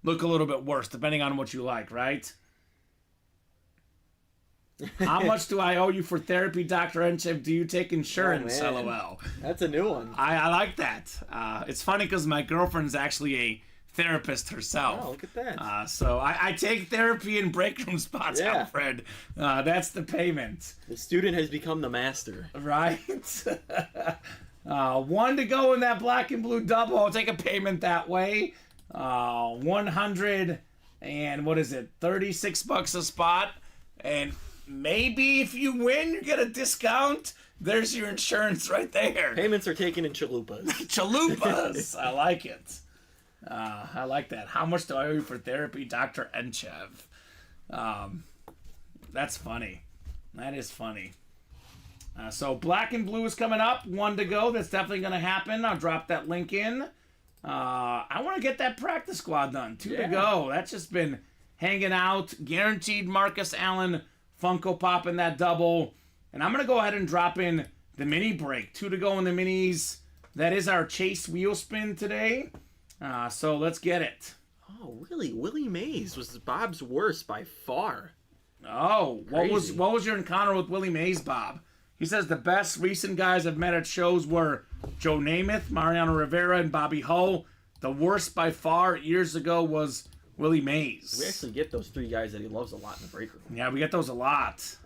look a little bit worse, depending on what you like, right? How much do I owe you for therapy, Dr. Entchev? Do you take insurance? Oh, man. LOL. That's a new one. I like that. It's funny because my girlfriend's actually a therapist herself. Oh, look at that. So I take therapy in break room spots, Alfred. That's the payment. The student has become the master. Right? One to go in that black and blue double. I'll take a payment that way. 100 and what is it? $36 a spot. And maybe if you win, you get a discount. There's your insurance right there. Payments are taken in chalupas. Chalupas. I like it. I like that. How much do I owe you for therapy, Dr. Entchev? That's funny. That is funny. So black and blue is coming up. One to go. That's definitely going to happen. I'll drop that link in. I want to get that practice squad done. Two to go. That's just been hanging out. Guaranteed Marcus Allen Funko Pop in that double. And I'm going to go ahead and drop in the mini break. Two to go in the minis. That is our Chase wheel spin today. So let's get it. Oh, really? Willie Mays was Bob's worst by far. Oh, Crazy. what was your encounter with Willie Mays, Bob? He says the best recent guys I've met at shows were Joe Namath, Mariano Rivera, and Bobby Hull. The worst by far years ago was Willie Mays. We actually get those three guys that he loves a lot in the break room. Yeah, we get those a lot.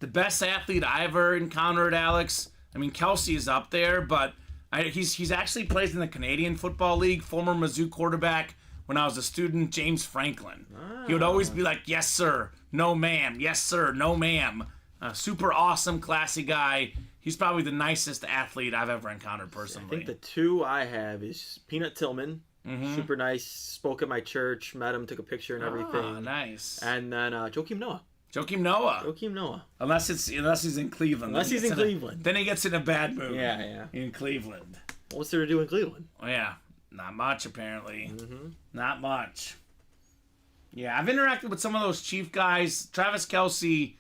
The best athlete I ever encountered, Alex, I mean, Kelce is up there, but he's actually plays in the Canadian Football League, former Mizzou quarterback when I was a student, James Franklin. He would always be like, yes, sir, no, ma'am, yes, sir, no, ma'am. Super awesome, classy guy. He's probably the nicest athlete I've ever encountered personally. I think the two I have is Peanut Tillman. Mm-hmm. Super nice. Spoke at my church. Met him. Took a picture and everything. Oh, nice. And then Joakim Noah. Joakim Noah. Joakim Noah. Unless he's in Cleveland. Unless he's in Cleveland. Then he gets in a bad mood. Yeah. In Cleveland. What's there to do in Cleveland? Oh, yeah. Not much, apparently. Mm-hmm. Not much. Yeah, I've interacted with some of those Chief guys. Travis Kelce,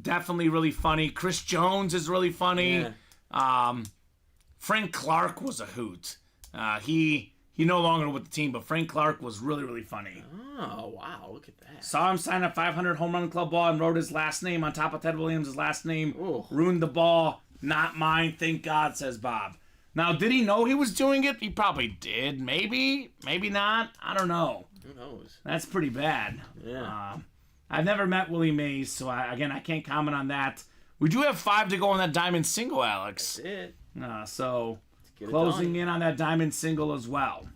definitely really funny. Chris Jones is really funny. Yeah. Frank Clark was a hoot. He no longer with the team, but Frank Clark was really, really funny. Oh, wow. Look at that. Saw him sign a 500 home run club ball and wrote his last name on top of Ted Williams' last name. Ooh. Ruined the ball. Not mine, thank God, says Bob. Now, did he know he was doing it? He probably did. Maybe. Maybe not. I don't know. Who knows? That's pretty bad. Yeah. I've never met Willie Mays, so I can't comment on that. We do have 5 to go on that diamond single, Alex. That's it. So Get it closing done. in on that diamond single as well.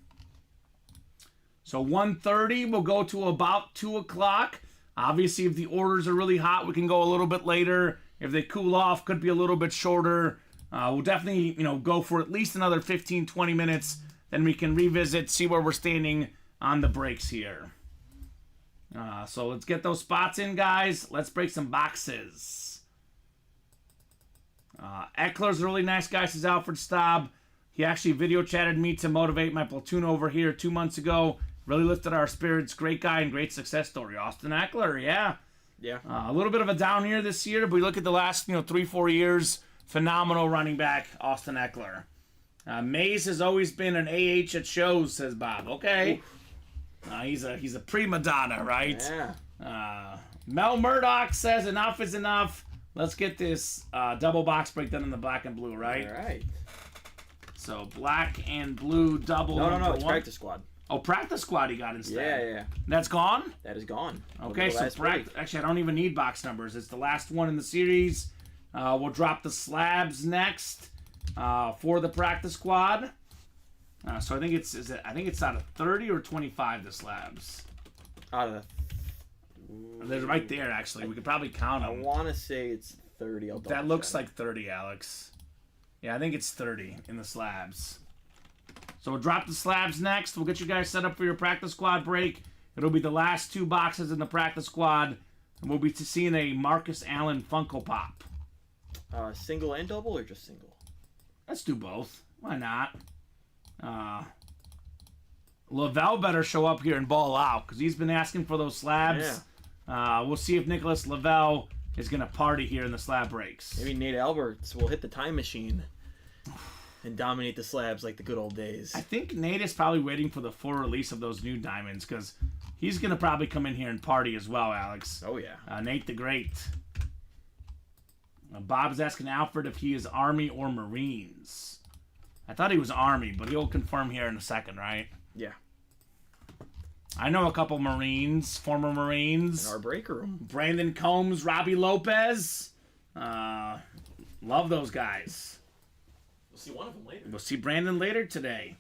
So 1:30, we'll go to about 2 o'clock. Obviously, if the orders are really hot, we can go a little bit later. If they cool off, could be a little bit shorter. We'll definitely, go for at least another 15, 20 minutes. Then we can revisit, see where we're standing on the breaks here. So let's get those spots in, guys. Let's break some boxes. Eckler's a really nice guy, says Alfred Staub. He actually video chatted me to motivate my platoon over here 2 months ago. really lifted our spirits. Great guy and great success story. Austin Eckler, yeah. Yeah. A little bit of a down year this year, but we look at the last 3-4 years. Phenomenal running back, Austin Eckler. Mays has always been an AH at shows, says Bob. Okay. He's a prima donna, right? Yeah. Mel Murdoch says enough is enough. Let's get this double box break done in the black and blue, right? All right. So black and blue double. No. It's practice squad. Oh, practice squad he got instead. Yeah. That's gone? That is gone. Okay, so actually I don't even need box numbers. It's the last one in the series. We'll drop the slabs next for the practice squad. So I think it's out of 30 or 25 the slabs. Out of They're right there actually. We could probably count them. I want to say it's 30. That looks like 30, Alex. Yeah, I think it's 30 in the slabs. So we'll drop the slabs next. We'll get you guys set up for your practice squad break. It'll be the last 2 boxes in the practice squad. And we'll be seeing a Marcus Allen Funko Pop. Single and double or just single? Let's do both. Why not? Lavelle better show up here and ball out because he's been asking for those slabs. Yeah. We'll see if Nicholas Lavelle is going to party here in the slab breaks. Maybe Nate Alberts will hit the time machine and dominate the slabs like the good old days. I think Nate is probably waiting for the full release of those new diamonds because he's going to probably come in here and party as well, Alex. Oh, yeah. Nate the Great. Bob's asking Alfred if he is Army or Marines. I thought he was Army, but he'll confirm here in a second, right? Yeah. I know a couple Marines, former Marines. In our break room. Brandon Combs, Robbie Lopez. Love those guys. We'll see one of them later. We'll see Brandon later today.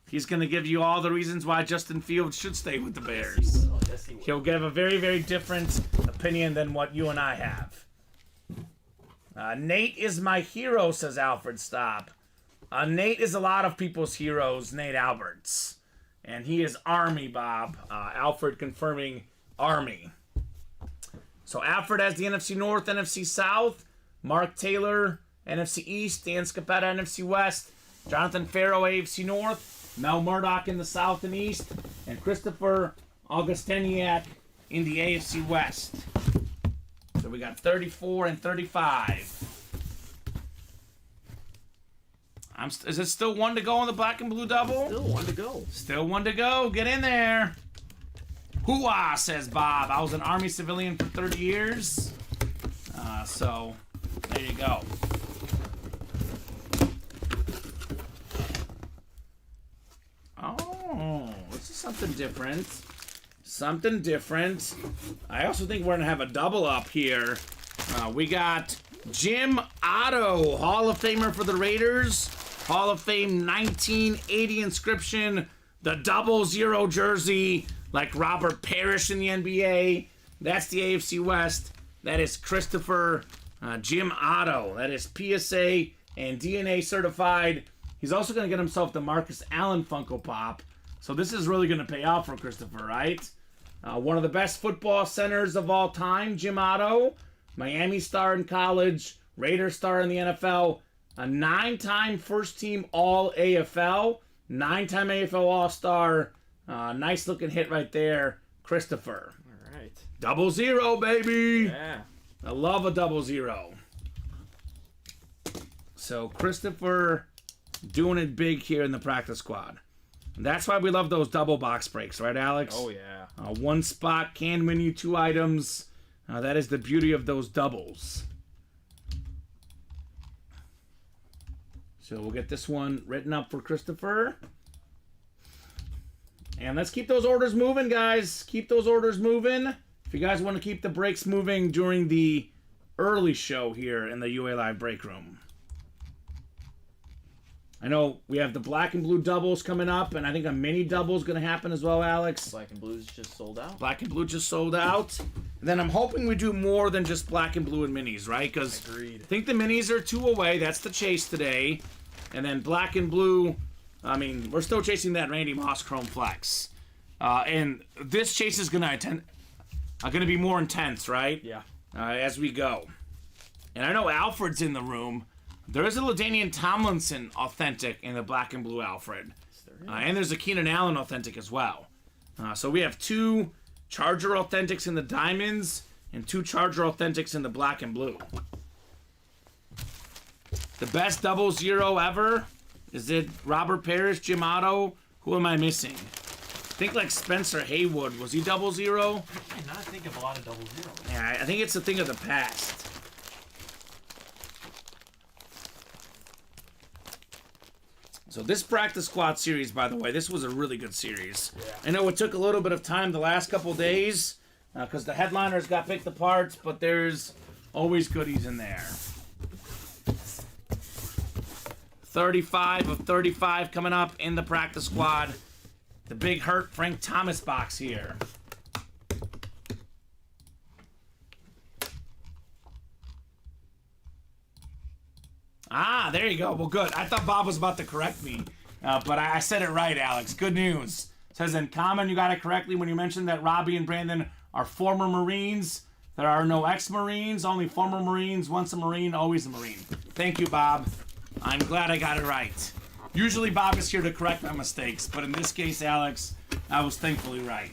He's going to give you all the reasons why Justin Fields should stay with the Bears. Yes, he will. He'll give a very, very different opinion than what you and I have. Nate is my hero, says Alfred Stop. Nate is a lot of people's heroes, Nate Alberts. And he is Army, Bob. Alfred confirming Army. So Alfred has the NFC North, NFC South. Mark Taylor, NFC East. Dan Scapetta, NFC West. Jonathan Farrow, AFC North. Mel Murdoch in the South and East. And Christopher Augustiniak in the AFC West. So we got 34 and 35. Is it still 1 to go on the black and blue double? Still 1 to go. Still 1 to go. Get in there. Hooah, says Bob. I was an Army civilian for 30 years. So, there you go. Oh, this is something different. Something different. I also think we're going to have a double up here. We got Jim Otto, Hall of Famer for the Raiders. Hall of Fame 1980 inscription. The 00 jersey, like Robert Parrish in the NBA. That's the AFC West. That is Christopher Jim Otto. That is PSA and DNA certified. He's also going to get himself the Marcus Allen Funko Pop. So this is really going to pay off for Christopher, right? One of the best football centers of all time, Jim Otto. Miami star in college, Raider star in the NFL, a 9-time first-team All-AFL, 9-time AFL All-Star. Nice looking hit right there, Christopher. All right. 00, baby. Yeah. I love a 00. So Christopher doing it big here in the practice squad. And that's why we love those double box breaks, right, Alex? Oh, yeah. One spot can win you 2 items. That is the beauty of those doubles. So we'll get this one written up for Christopher. And let's keep those orders moving, guys. Keep those orders moving. If you guys want to keep the breaks moving during the early show here in the UA Live break room. I know we have the black and blue doubles coming up, and I think a mini double is going to happen as well, Alex. Black and blue's just sold out. Black and blue just sold out. And then I'm hoping we do more than just black and blue and minis, right? Because I think the minis are 2 away. That's the chase today. And then black and blue, I mean, we're still chasing that Randy Moss Chrome Flex. And this chase is going to be more intense, right? Yeah. As we go. And I know Alfred's in the room. There is a LaDainian Tomlinson authentic in the black and blue Alfred. And there's a Keenan Allen authentic as well. So we have 2 Charger Authentics in the diamonds and 2 Charger Authentics in the black and blue. The best 00 ever? Is it Robert Parrish, Jim Otto? Who am I missing? I think like Spencer Haywood. Was he 00? I cannot think of a lot of 00. Yeah, I think it's a thing of the past. So this practice squad series, by the way, this was a really good series. Yeah. I know it took a little bit of time the last couple days because the headliners got picked apart, but there's always goodies in there. 35 of 35 coming up in the practice squad. The big hurt Frank Thomas box here. Ah, there you go. Well, good. I thought Bob was about to correct me, but I said it right, Alex. Good news. Says in Kamen, you got it correctly when you mentioned that Robbie and Brandon are former Marines. There are no ex-Marines, only former Marines. Once a Marine, always a Marine. Thank you, Bob. I'm glad I got it right. Usually Bob is here to correct my mistakes, but in this case, Alex, I was thankfully right.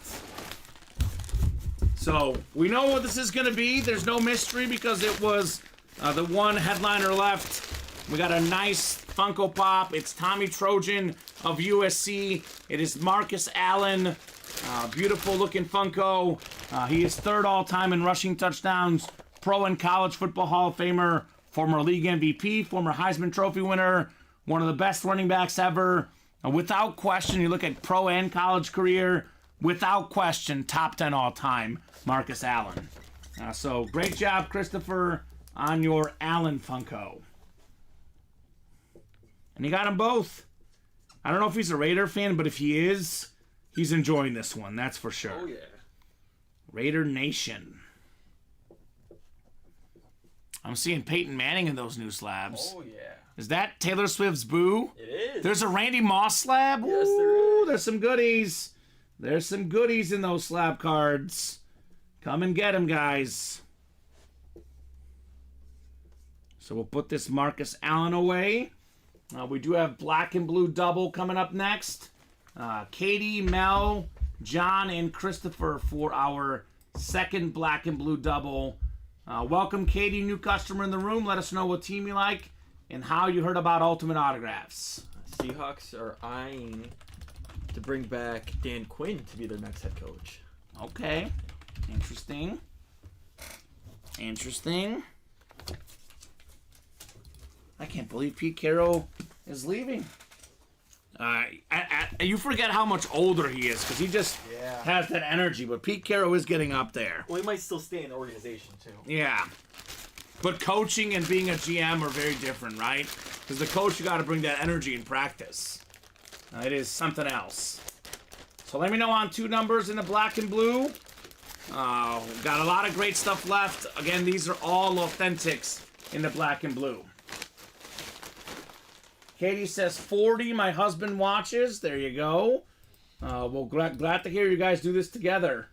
So, we know what this is going to be. There's no mystery because it was the one headliner left. We got a nice Funko Pop. It's Tommy Trojan of USC. It is Marcus Allen. Beautiful looking Funko. He is 3rd all-time in rushing touchdowns. Pro and college football Hall of Famer. Former league MVP. Former Heisman Trophy winner. One of the best running backs ever. Without question, you look at pro and college career. Without question, top 10 all-time. Marcus Allen. So great job, Christopher, on your Allen Funko. And you got them both. I don't know if he's a Raider fan, but if he is, he's enjoying this one. That's for sure. Oh, yeah. Raider Nation. I'm seeing Peyton Manning in those new slabs. Oh, yeah. Is that Taylor Swift's Boo? It is. There's a Randy Moss slab? Yes, there Ooh, is. there's some goodies. There's some goodies in those slab cards. Come and get them, guys. So we'll put this Marcus Allen away. We do have black and blue double coming up next. Katie, Mel, John, and Christopher for our second black and blue double. Welcome, Katie, new customer in the room. Let us know what team you like and how you heard about Ultimate Autographs. Seahawks are eyeing to bring back Dan Quinn to be their next head coach. Okay. Interesting. Interesting. I can't believe Pete Carroll is leaving. You forget how much older he is because he just has that energy. But Pete Carroll is getting up there. Well, he might still stay in the organization, too. Yeah. But coaching and being a GM are very different, right? Because the coach, you got to bring that energy in practice. It is something else. So let me know on 2 numbers in the black and blue. Got a lot of great stuff left. Again, these are all authentics in the black and blue. Katie says 40, my husband watches. There you go. Well, glad to hear you guys do this together.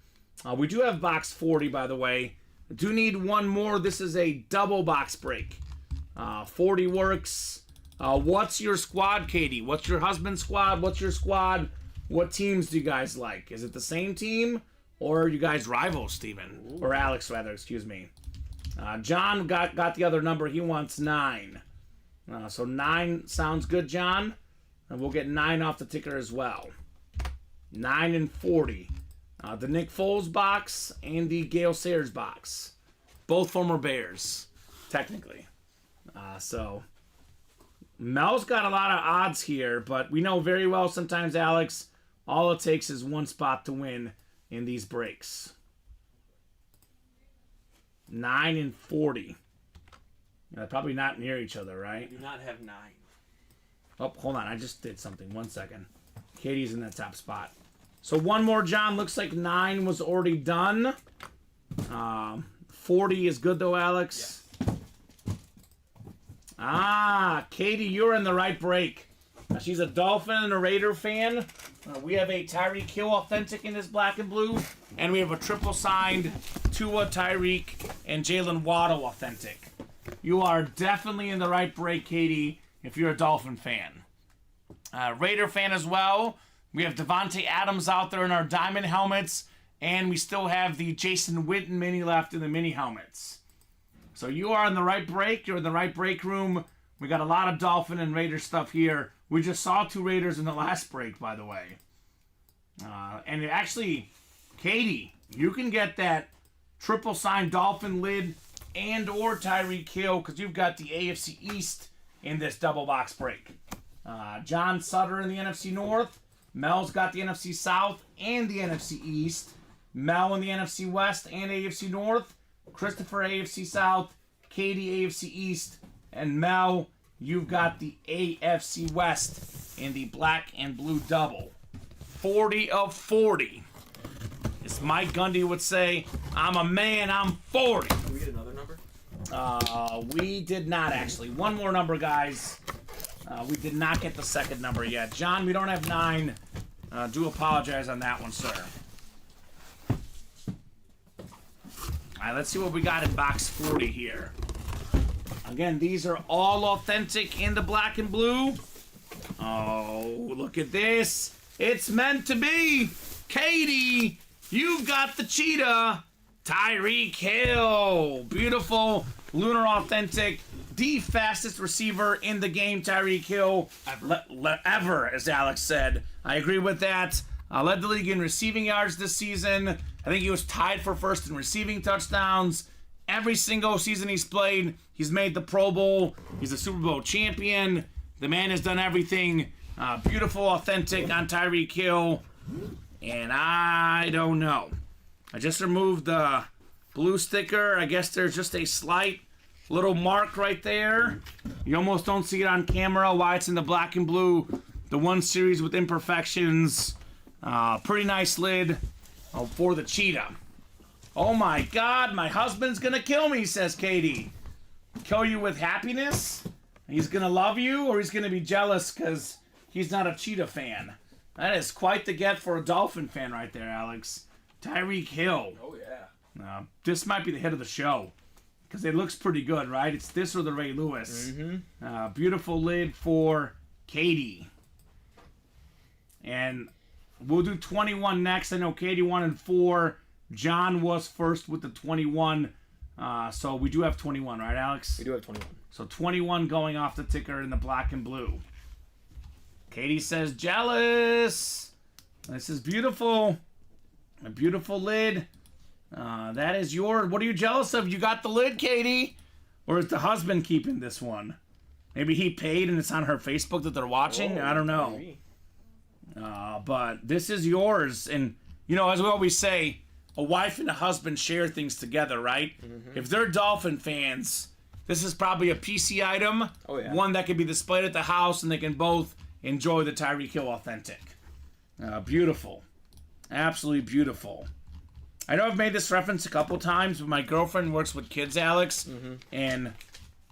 We do have box 40, by the way. I do need one more. This is a double box break. 40 works. What's your squad, Katie? What's your husband's squad? What's your squad? What teams do you guys like? Is it the same team? Or are you guys rivals, Steven? Ooh. Or Alex, rather, excuse me. John got the other number. He wants 9. So 9 sounds good, John. And we'll get 9 off the ticker as well. 9 and 40. The Nick Foles box and the Gale Sayers box. Both former Bears, technically. So Mel's got a lot of odds here, but we know very well sometimes, Alex, all it takes is one spot to win in these breaks. 9 and 40. Probably not near each other, right? We do not have 9. Oh, hold on. I just did something. 1 second. Katie's in that top spot. So one more, John. Looks like 9 was already done. 40 is good, though, Alex. Yeah. Katie, you're in the right break. She's a Dolphin and a Raider fan. We have a Tyreek Hill authentic in this black and blue. And we have a triple signed Tua, Tyreek, and Jalen Waddle authentic. You are definitely in the right break, Katie, if you're a Dolphin fan. Raider fan as well. We have Devontae Adams out there in our diamond helmets. And we still have the Jason Witten mini left in the mini helmets. So you are in the right break. You're in the right break room. We got a lot of Dolphin and Raider stuff here. We just saw 2 Raiders in the last break, by the way. And actually, Katie, you can get that triple sign Dolphin lid and or Tyreek Hill because you've got the AFC East in this double box break. John Sutter in the NFC North. Mel's got the NFC South and the NFC East. Mel in the NFC West and AFC North. Christopher AFC South. Katie AFC East. And Mel, you've got the AFC West in the black and blue double. 40 of 40. As Mike Gundy would say, I'm a man, I'm 40. Can we get another number? We did not actually. One more number, guys. We did not get the second number yet. John, we don't have 9. Do apologize on that one, sir. All right, let's see what we got in box 40 here. Again, these are all authentic in the black and blue. Oh, look at this. It's meant to be. Katie, you've got the cheetah. Tyreek Hill. Beautiful lunar authentic. The fastest receiver in the game, Tyreek Hill. Ever, as Alex said. I agree with that. Led the league in receiving yards this season. I think he was tied for first in receiving touchdowns. Every single season he's played, he's made the Pro Bowl. He's a Super Bowl champion. The man has done everything. Beautiful, authentic on Tyreek Hill. And I don't know. I just removed the blue sticker. I guess there's just a slight little mark right there. You almost don't see it on camera why it's in the black and blue. The 1 series with imperfections. Pretty nice lid for the cheetah. Oh my God, my husband's gonna kill me, says Katie. Kill you with happiness? He's gonna love you, or he's gonna be jealous because he's not a cheetah fan. That is quite the get for a Dolphin fan right there, Alex. Tyreek Hill. Oh, yeah. This might be the hit of the show because it looks pretty good, right? It's this or the Ray Lewis. Mm-hmm. Beautiful lid for Katie. And we'll do 21 next. I know Katie wanted 4. John was first with the 21. So we do have 21, right, Alex? We do have 21. So 21 going off the ticker in the black and blue. Katie says, jealous. This is beautiful. A beautiful lid. That is yours. What are you jealous of? You got the lid, Katie. Or is the husband keeping this one? Maybe he paid and it's on her Facebook that they're watching? I don't know. Maybe. But this is yours. And, you know, as we always say, a wife and a husband share things together, right? Mm-hmm. If they're Dolphin fans, this is probably a PC item. Oh, yeah. One that can be displayed at the house and they can both enjoy the Tyreek Hill authentic. Beautiful. Absolutely beautiful. I know I've made this reference a couple times, but my girlfriend works with kids, Alex, and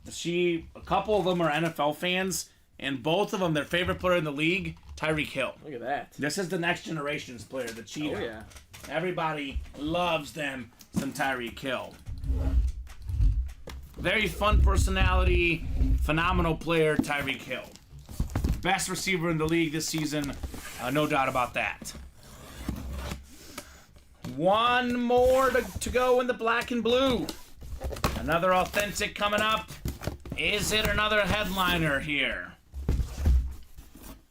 a couple of them are NFL fans, and both of them, their favorite player in the league, Tyreek Hill. Look at that. This is the next generation's player, the cheetah. Oh, yeah. Everybody loves them some Tyreek Hill. Very fun personality, phenomenal player, Tyreek Hill. Best receiver in the league this season, no doubt about that. One more to go in the black and blue. Another authentic coming up. Is it another headliner here?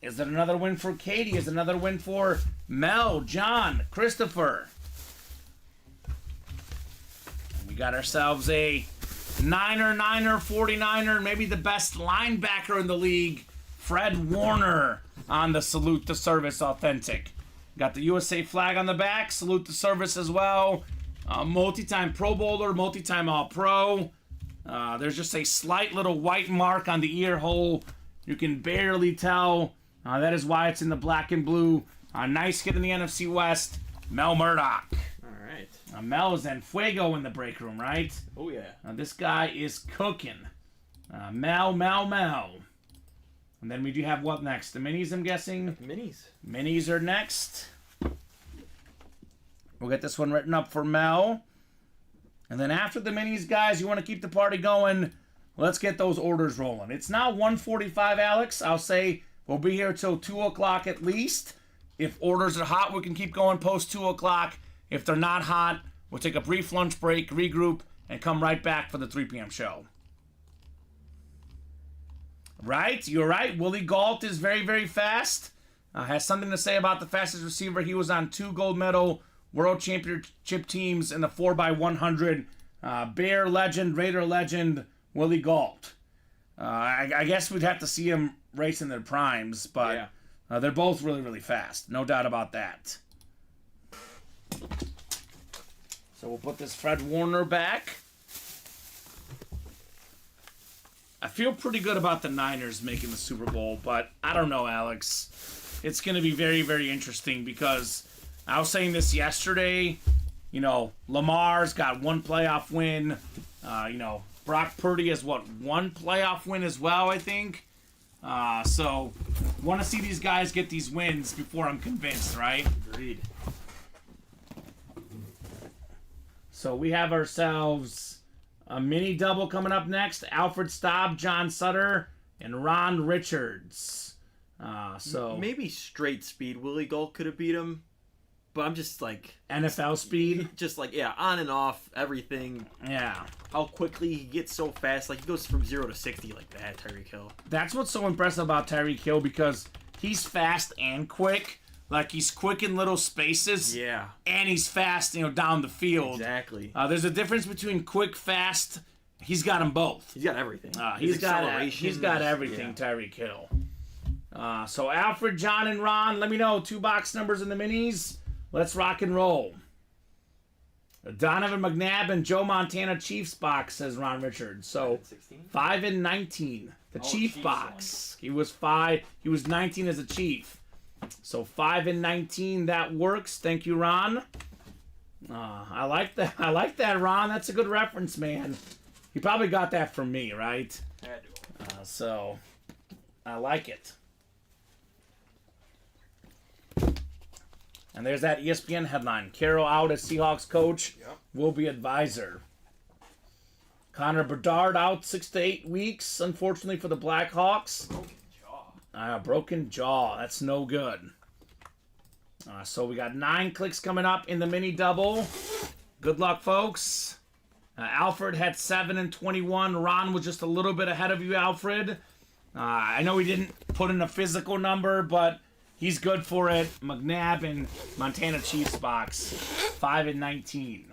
Is it another win for Katie? Is it another win for Mel, John, Christopher? We got ourselves a Niner, 49er, maybe the best linebacker in the league, Fred Warner, on the Salute the Service authentic. Got the USA flag on the back, Salute the Service as well. Multi-time Pro Bowler, multi-time All-Pro. There's just a slight little white mark on the ear hole. You can barely tell. That is why it's in the black and blue. Nice hit in the NFC West. Mel Murdoch. All right. Mel is en fuego in the break room, right? Oh, yeah. This guy is cooking. Mel. And then we do have what next? The minis, I'm guessing? Minis. Minis are next. We'll get this one written up for Mel. And then after the minis, guys, you want to keep the party going, let's get those orders rolling. It's now 1:45, Alex. I'll say we'll be here till 2 o'clock at least. If orders are hot, we can keep going post 2 o'clock. If they're not hot, we'll take a brief lunch break, regroup, and come right back for the 3 p.m. show. Right? You're right. Willie Gault is very, very fast. Has something to say about the fastest receiver. He was on 2 gold medal world championship teams in the 4x100. Bear legend, Raider legend, Willie Gault. I guess we'd have to see him race in their primes, but they're both really, really fast. No doubt about that. So we'll put this Fred Warner back. I feel pretty good about the Niners making the Super Bowl, but I don't know, Alex. It's going to be very, very interesting because I was saying this yesterday. You know, Lamar's got 1 playoff win. Brock Purdy has, 1 playoff win as well, I think. So, want to see these guys get these wins before I'm convinced, right? Agreed. So, we have ourselves a mini double coming up next. Alfred Staub, John Sutter, and Ron Richards. Maybe straight speed. Willie Gault could have beat him. But I'm just like... NFL speed? Just like, on and off, everything. Yeah. How quickly he gets so fast. Like, he goes from 0 to 60 like that, Tyreek Hill. That's what's so impressive about Tyreek Hill because he's fast and quick. Like, he's quick in little spaces. Yeah. And he's fast, down the field. Exactly. There's a difference between quick, fast. He's got them both. He's got everything. He's got everything, Tyreek Hill. So, Alfred, John, and Ron, let me know. 2 box numbers in the minis. Let's rock and roll. Donovan McNabb and Joe Montana Chiefs box, says Ron Richards. So 5 and 19. The Chief box. He was 19 as a Chief. So 5 and 19, that works. Thank you, Ron. I like that, Ron. That's a good reference, man. You probably got that from me, right? So I like it. And there's that ESPN headline. Carroll out as Seahawks coach. Yep. Will be advisor. Connor Bedard out 6 to 8 weeks, unfortunately, for the Blackhawks. Broken jaw. That's no good. So we got 9 clicks coming up in the mini double. Good luck, folks. Alfred had 7 and 21. Ron was just a little bit ahead of you, Alfred. I know he didn't put in a physical number, but... he's good for it. McNabb and Montana Chiefs box. 5 and 19.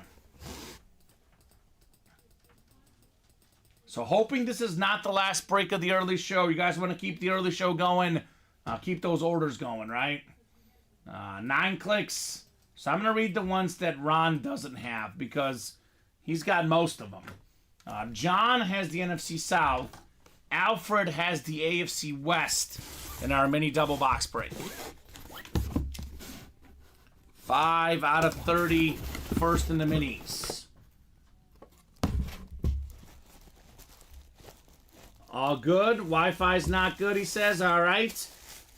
So hoping this is not the last break of the early show. You guys want to keep the early show going. Keep those orders going, right? 9 clicks. So I'm going to read the ones that Ron doesn't have because he's got most of them. John has the NFC South. Alfred has the AFC West in our mini double box break. 5 out of 30, first in the minis. All good. Wi-Fi's not good, he says. All right.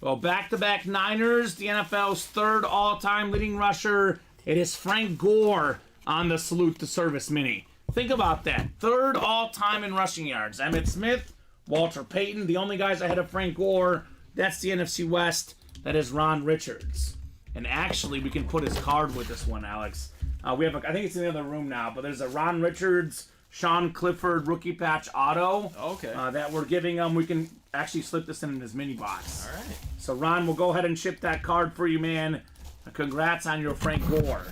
Well, back-to-back Niners, the NFL's 3rd all-time leading rusher. It is Frank Gore on the Salute to Service mini. Think about that. 3rd all-time in rushing yards. Emmitt Smith, Walter Payton, the only guys ahead of Frank Gore. That's the NFC West. That is Ron Richards. And actually, we can put his card with this one, Alex. We have, I think it's in the other room now, but there's a Ron Richards, Sean Clifford rookie patch auto. Okay. That we're giving him. We can actually slip this in his mini box. All right. So Ron, we'll go ahead and ship that card for you, man. Congrats on your Frank Gore.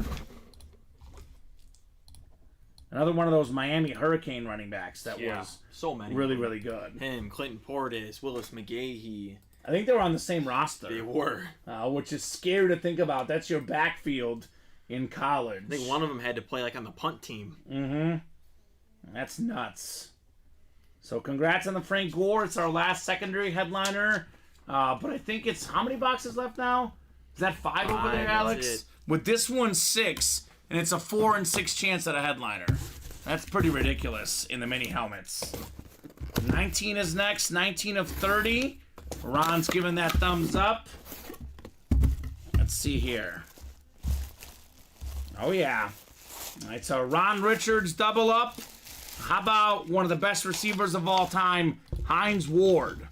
Another one of those Miami Hurricane running backs that was so many really, really good. Him, Clinton Portis, Willis McGahee. I think they were on the same roster. They were. Which is scary to think about. That's your backfield in college. I think one of them had to play like on the punt team. Mm-hmm. That's nuts. So congrats on the Frank Gore. It's our last secondary headliner. But I think it's, how many boxes left now? Is that 5 over there, Alex? With this one, 6. And it's a 4 and 6 chance at a headliner. That's pretty ridiculous in the mini helmets. 19 is next. 19 of 30. Ron's giving that thumbs up. Let's see here. Oh, yeah. All right, so Ron Richards double up. How about one of the best receivers of all time, Hines Ward?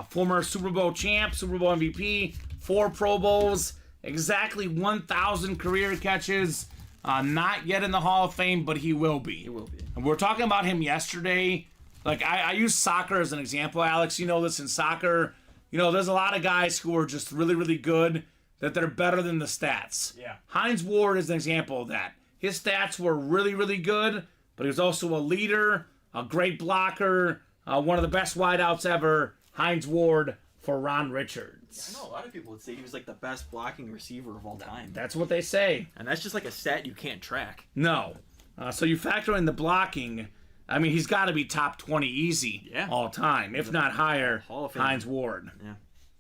Former Super Bowl champ, Super Bowl MVP, 4 Pro Bowls, exactly 1,000 career catches. Not yet in the Hall of Fame, but he will be. He will be. And we were talking about him yesterday. Like, I use soccer as an example, Alex. You know this in soccer. There's a lot of guys who are just really, really good, that they're better than the stats. Yeah. Hines Ward is an example of that. His stats were really, really good, but he was also a leader, a great blocker, one of the best wideouts ever, Hines Ward for Ron Richards. I know a lot of people would say he was like the best blocking receiver of all time. That's what they say. And that's just like a stat you can't track. No. So you factor in the blocking. I mean, he's got to be top 20 easy all time, if not higher. Hall of Fame. Hines Ward. Yeah.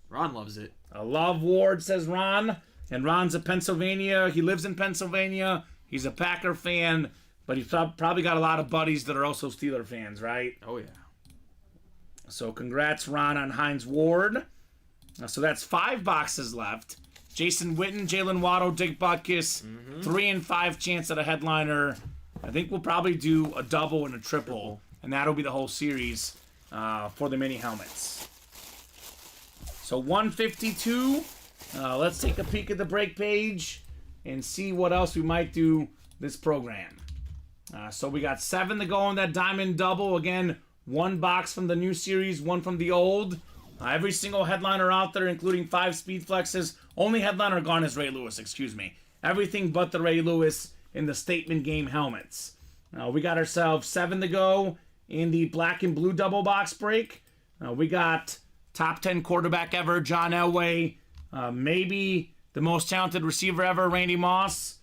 Ron loves it. I love Ward, says Ron. And Ron's a Pennsylvania. He lives in Pennsylvania. He's a Packer fan, but he's probably got a lot of buddies that are also Steeler fans, right? Oh, yeah. So congrats, Ron, on Hines Ward. So that's 5 boxes left. Jason Witten, Jalen Waddle, Dick Butkus, 3 and 5 chance at a headliner. I think we'll probably do a double and a triple, and that'll be the whole series for the mini helmets. So 152. Let's take a peek at the break page and see what else we might do this program. So we got 7 to go on that diamond double. Again, 1 box from the new series, 1 from the old. Every single headliner out there, including 5 speed flexes. Only headliner gone is Ray Lewis, excuse me. Everything but the Ray Lewis in the statement game helmets. We got ourselves 7 to go in the black and blue double box break. We got top 10 quarterback ever, John Elway. Maybe the most talented receiver ever, Randy Moss.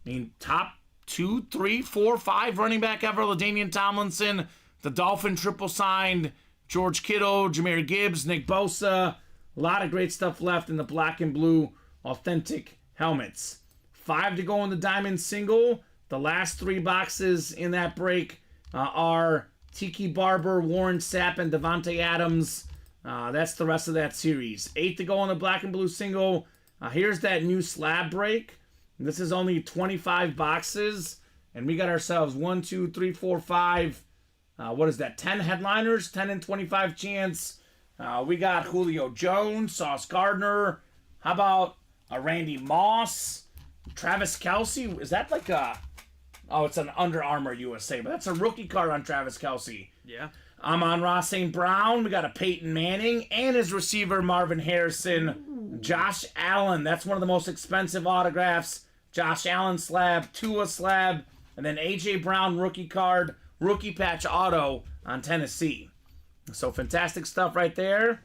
I mean, top 2, 3, 4, 5 running back ever, LaDainian Tomlinson. The Dolphin triple signed, George Kittle, Jahmyr Gibbs, Nick Bosa. A lot of great stuff left in the black and blue authentic helmets. 5 to go in the diamond single. The last 3 boxes in that break are Tiki Barber, Warren Sapp, and Devontae Adams. That's the rest of that series. 8 to go on the black and blue single. Here's that new slab break. This is only 25 boxes. And we got ourselves 1, 2, 3, 4, 5. What is that? 10 headliners, 10 and 25 chance. We got Julio Jones, Sauce Gardner. How about a Randy Moss? Travis Kelce? Is that like a... Oh, it's an Under Armour USA, but that's a rookie card on Travis Kelce. Yeah. Amon-Ra St. Brown. We got a Peyton Manning and his receiver Marvin Harrison. Josh Allen. That's one of the most expensive autographs. Josh Allen slab, Tua slab, and then A.J. Brown rookie card, rookie patch auto on Tennessee. So fantastic stuff right there.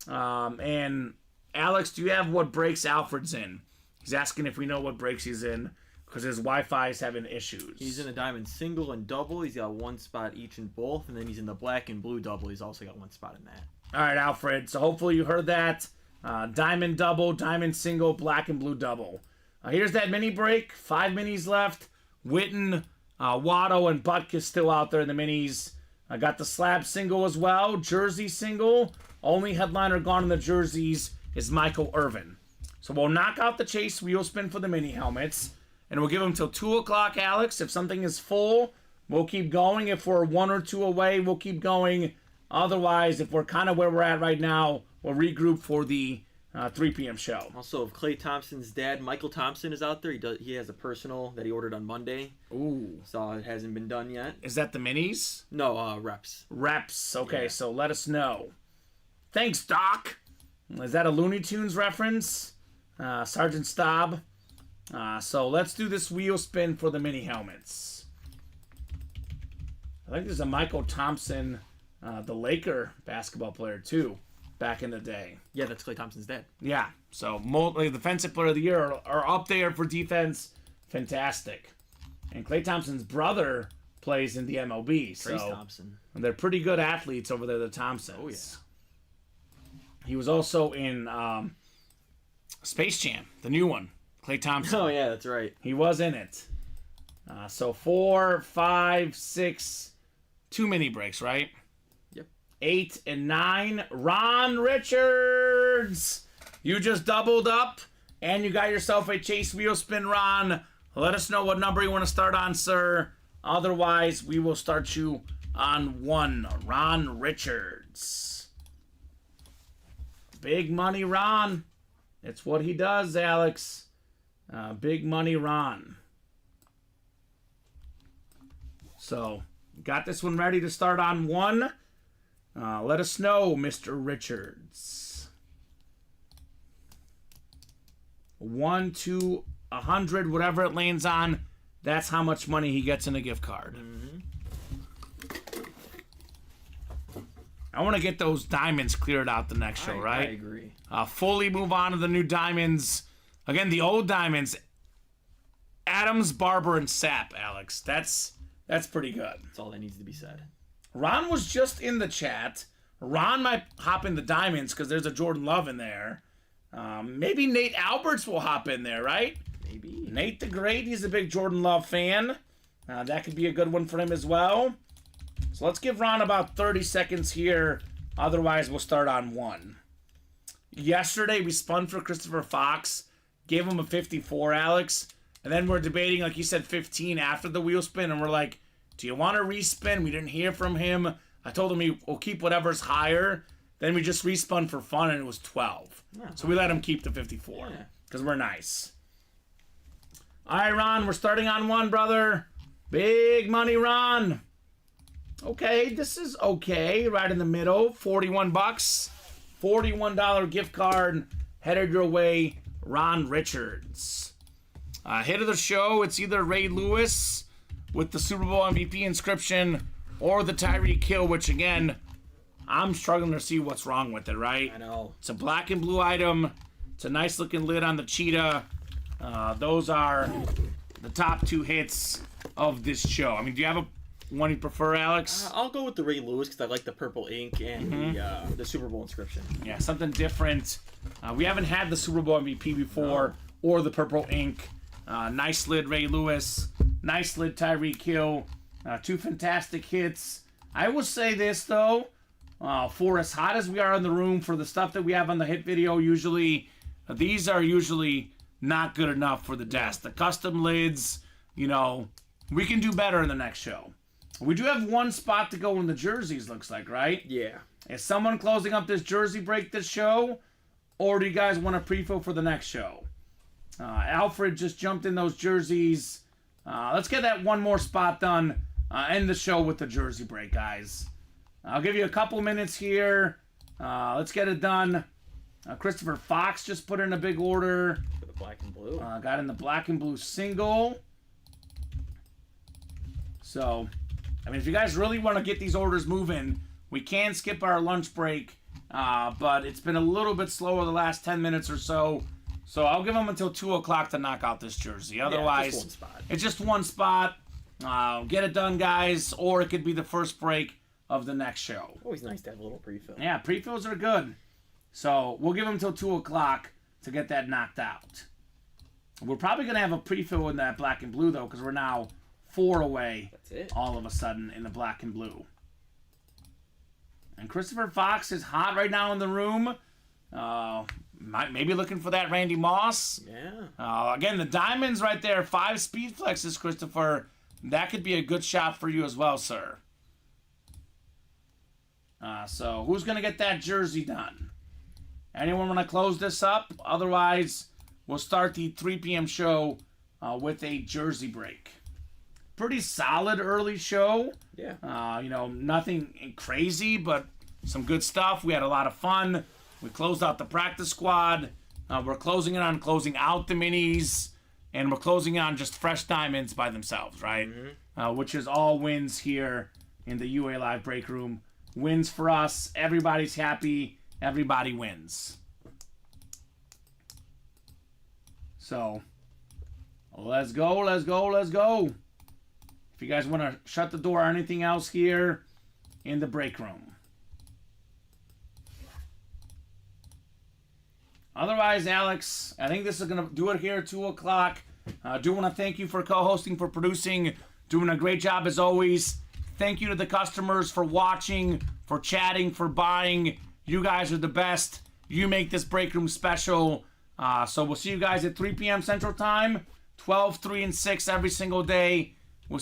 And Alex, do you have what breaks Alfred's in? He's asking if we know what breaks he's in because his Wi-Fi is having issues. He's in a diamond single and double. He's got 1 spot each in both. And then he's in the black and blue double. He's also got 1 spot in that. All right, Alfred. So hopefully you heard that. Diamond double, diamond single, black and blue double. Here's that mini break. 5 minis left. Witten, Waddle, and Butkus still out there in the minis. I got the slab single as well. Jersey single. Only headliner gone in the jerseys is Michael Irvin. So we'll knock out the chase wheel spin for the mini helmets. And we'll give them till 2 o'clock, Alex. If something is full, we'll keep going. If we're 1 or 2 away, we'll keep going. Otherwise, if we're kind of where we're at right now, we'll regroup for the 3 p.m. show. Also, if Klay Thompson's dad, Michael Thompson, is out there, he has a personal that he ordered on Monday. Ooh. So it hasn't been done yet. Is that the minis? No, reps. Reps. Okay, Yeah. so let us know. Thanks, Doc. Is that a Looney Tunes reference? Sergeant Staub. So let's do this wheel spin for the mini helmets. I think there's a Michael Thompson, the Laker basketball player, too, back in the day. Yeah, that's Klay Thompson's dad. Yeah, so the defensive player of the year are up there for defense. Fantastic. And Klay Thompson's brother plays in the MLB. So Trace Thompson. and they're pretty good athletes over there, the Thompsons. Oh, yeah. He was also in Space Jam, the new one. Klay Thompson. Oh, yeah, that's right. He was in it. So 4, 5, 6, 2 mini breaks, right? Yep. 8 and 9. Ron Richards! You just doubled up, and you got yourself a chase wheel spin, Ron. Let us know what number you want to start on, sir. Otherwise, we will start you on 1. Ron Richards. Big money, Ron. It's what he does, Alex. Big money Ron. So, got this one ready to start on 1. Let us know, Mr. Richards. 1 to 100, whatever it lands on, that's how much money he gets in a gift card. I want to get those diamonds cleared out the next show, right? I agree. Fully move on to the new diamonds. Again, the old diamonds. Adams, Barber, and Sapp, Alex. That's pretty good. That's all that needs to be said. Ron was just in the chat. Ron might hop in the diamonds because there's a Jordan Love in there. Maybe Nate Alberts will hop in there, right? Maybe. Nate the Great, he's a big Jordan Love fan. That could be a good one for him as well. So let's give Ron about 30 seconds here. Otherwise, we'll start on 1. Yesterday, we spun for Christopher Fox. Gave him a 54, Alex. And then we're debating, like you said, 15 after the wheel spin. And we're like, do you want to respin? We didn't hear from him. I told him we'll keep whatever's higher. Then we just respun for fun, and it was 12. So we let him keep the 54 because we're nice. All right, Ron, we're starting on 1, brother. Big money, Ron. Okay, this is okay. Right in the middle, 41 bucks. $41 gift card headed your way, Ron Richards. Hit of the show, it's either Ray Lewis with the Super Bowl MVP inscription or the Tyreek Hill, which again, I'm struggling to see what's wrong with it, right? I know. It's a black and blue item. It's a nice looking lid on the cheetah. Those are the top 2 hits of this show. I mean, do you have a one you prefer, Alex? I'll go with the Ray Lewis because I like the purple ink and the Super Bowl inscription. Yeah, something different. We haven't had the Super Bowl MVP before or the purple ink. Nice lid, Ray Lewis. Nice lid, Tyreek Hill. 2 fantastic hits. I will say this, though. For as hot as we are in the room, for the stuff that we have on the hit video, usually, these are usually not good enough for the desk. The custom lids, you know, we can do better in the next show. We do have 1 spot to go in the jerseys, looks like, right? Yeah. Is someone closing up this jersey break this show? Or do you guys want a pre-fill for the next show? Alfred just jumped in those jerseys. Let's get that 1 more spot done. End the show with the jersey break, guys. I'll give you a couple minutes here. Let's get it done. Christopher Fox just put in a big order. For the black and blue. Got in the black and blue single. So, I mean, if you guys really want to get these orders moving, we can skip our lunch break. But it's been a little bit slower the last 10 minutes or so. So I'll give them until 2 o'clock to knock out this jersey. Otherwise, just 1 spot. It's just 1 spot. Get it done, guys. Or it could be the first break of the next show. Always nice to have a little pre-fill. Yeah, pre-fills are good. So we'll give them until 2 o'clock to get that knocked out. We're probably going to have a pre-fill in that black and blue, though, because we're now 4 away. That's it. All of a sudden in the black and blue. And Christopher Fox is hot right now in the room. Maybe looking for that Randy Moss. Yeah. Again, the diamonds right there. 5 speed flexes, Christopher. That could be a good shot for you as well, sir. So who's going to get that jersey done? Anyone want to close this up? Otherwise, we'll start the 3 p.m. show with a jersey break. Pretty solid early show. Yeah. You know, nothing crazy, but some good stuff. We had a lot of fun. We closed out the practice squad. We're closing it on closing out the minis. And we're closing on just fresh diamonds by themselves, right? Which is all wins here in the UA Live break room. Wins for us. Everybody's happy. Everybody wins. So, let's go, let's go, let's go. If you guys want to shut the door or anything else here in the break room. Otherwise, Alex, I think this is going to do it here at 2 o'clock. I do want to thank you for co-hosting, for producing, doing a great job as always. Thank you to the customers for watching, for chatting, for buying. You guys are the best. You make this break room special. So we'll see you guys at 3 p.m. Central Time, 12, 3, and 6 every single day.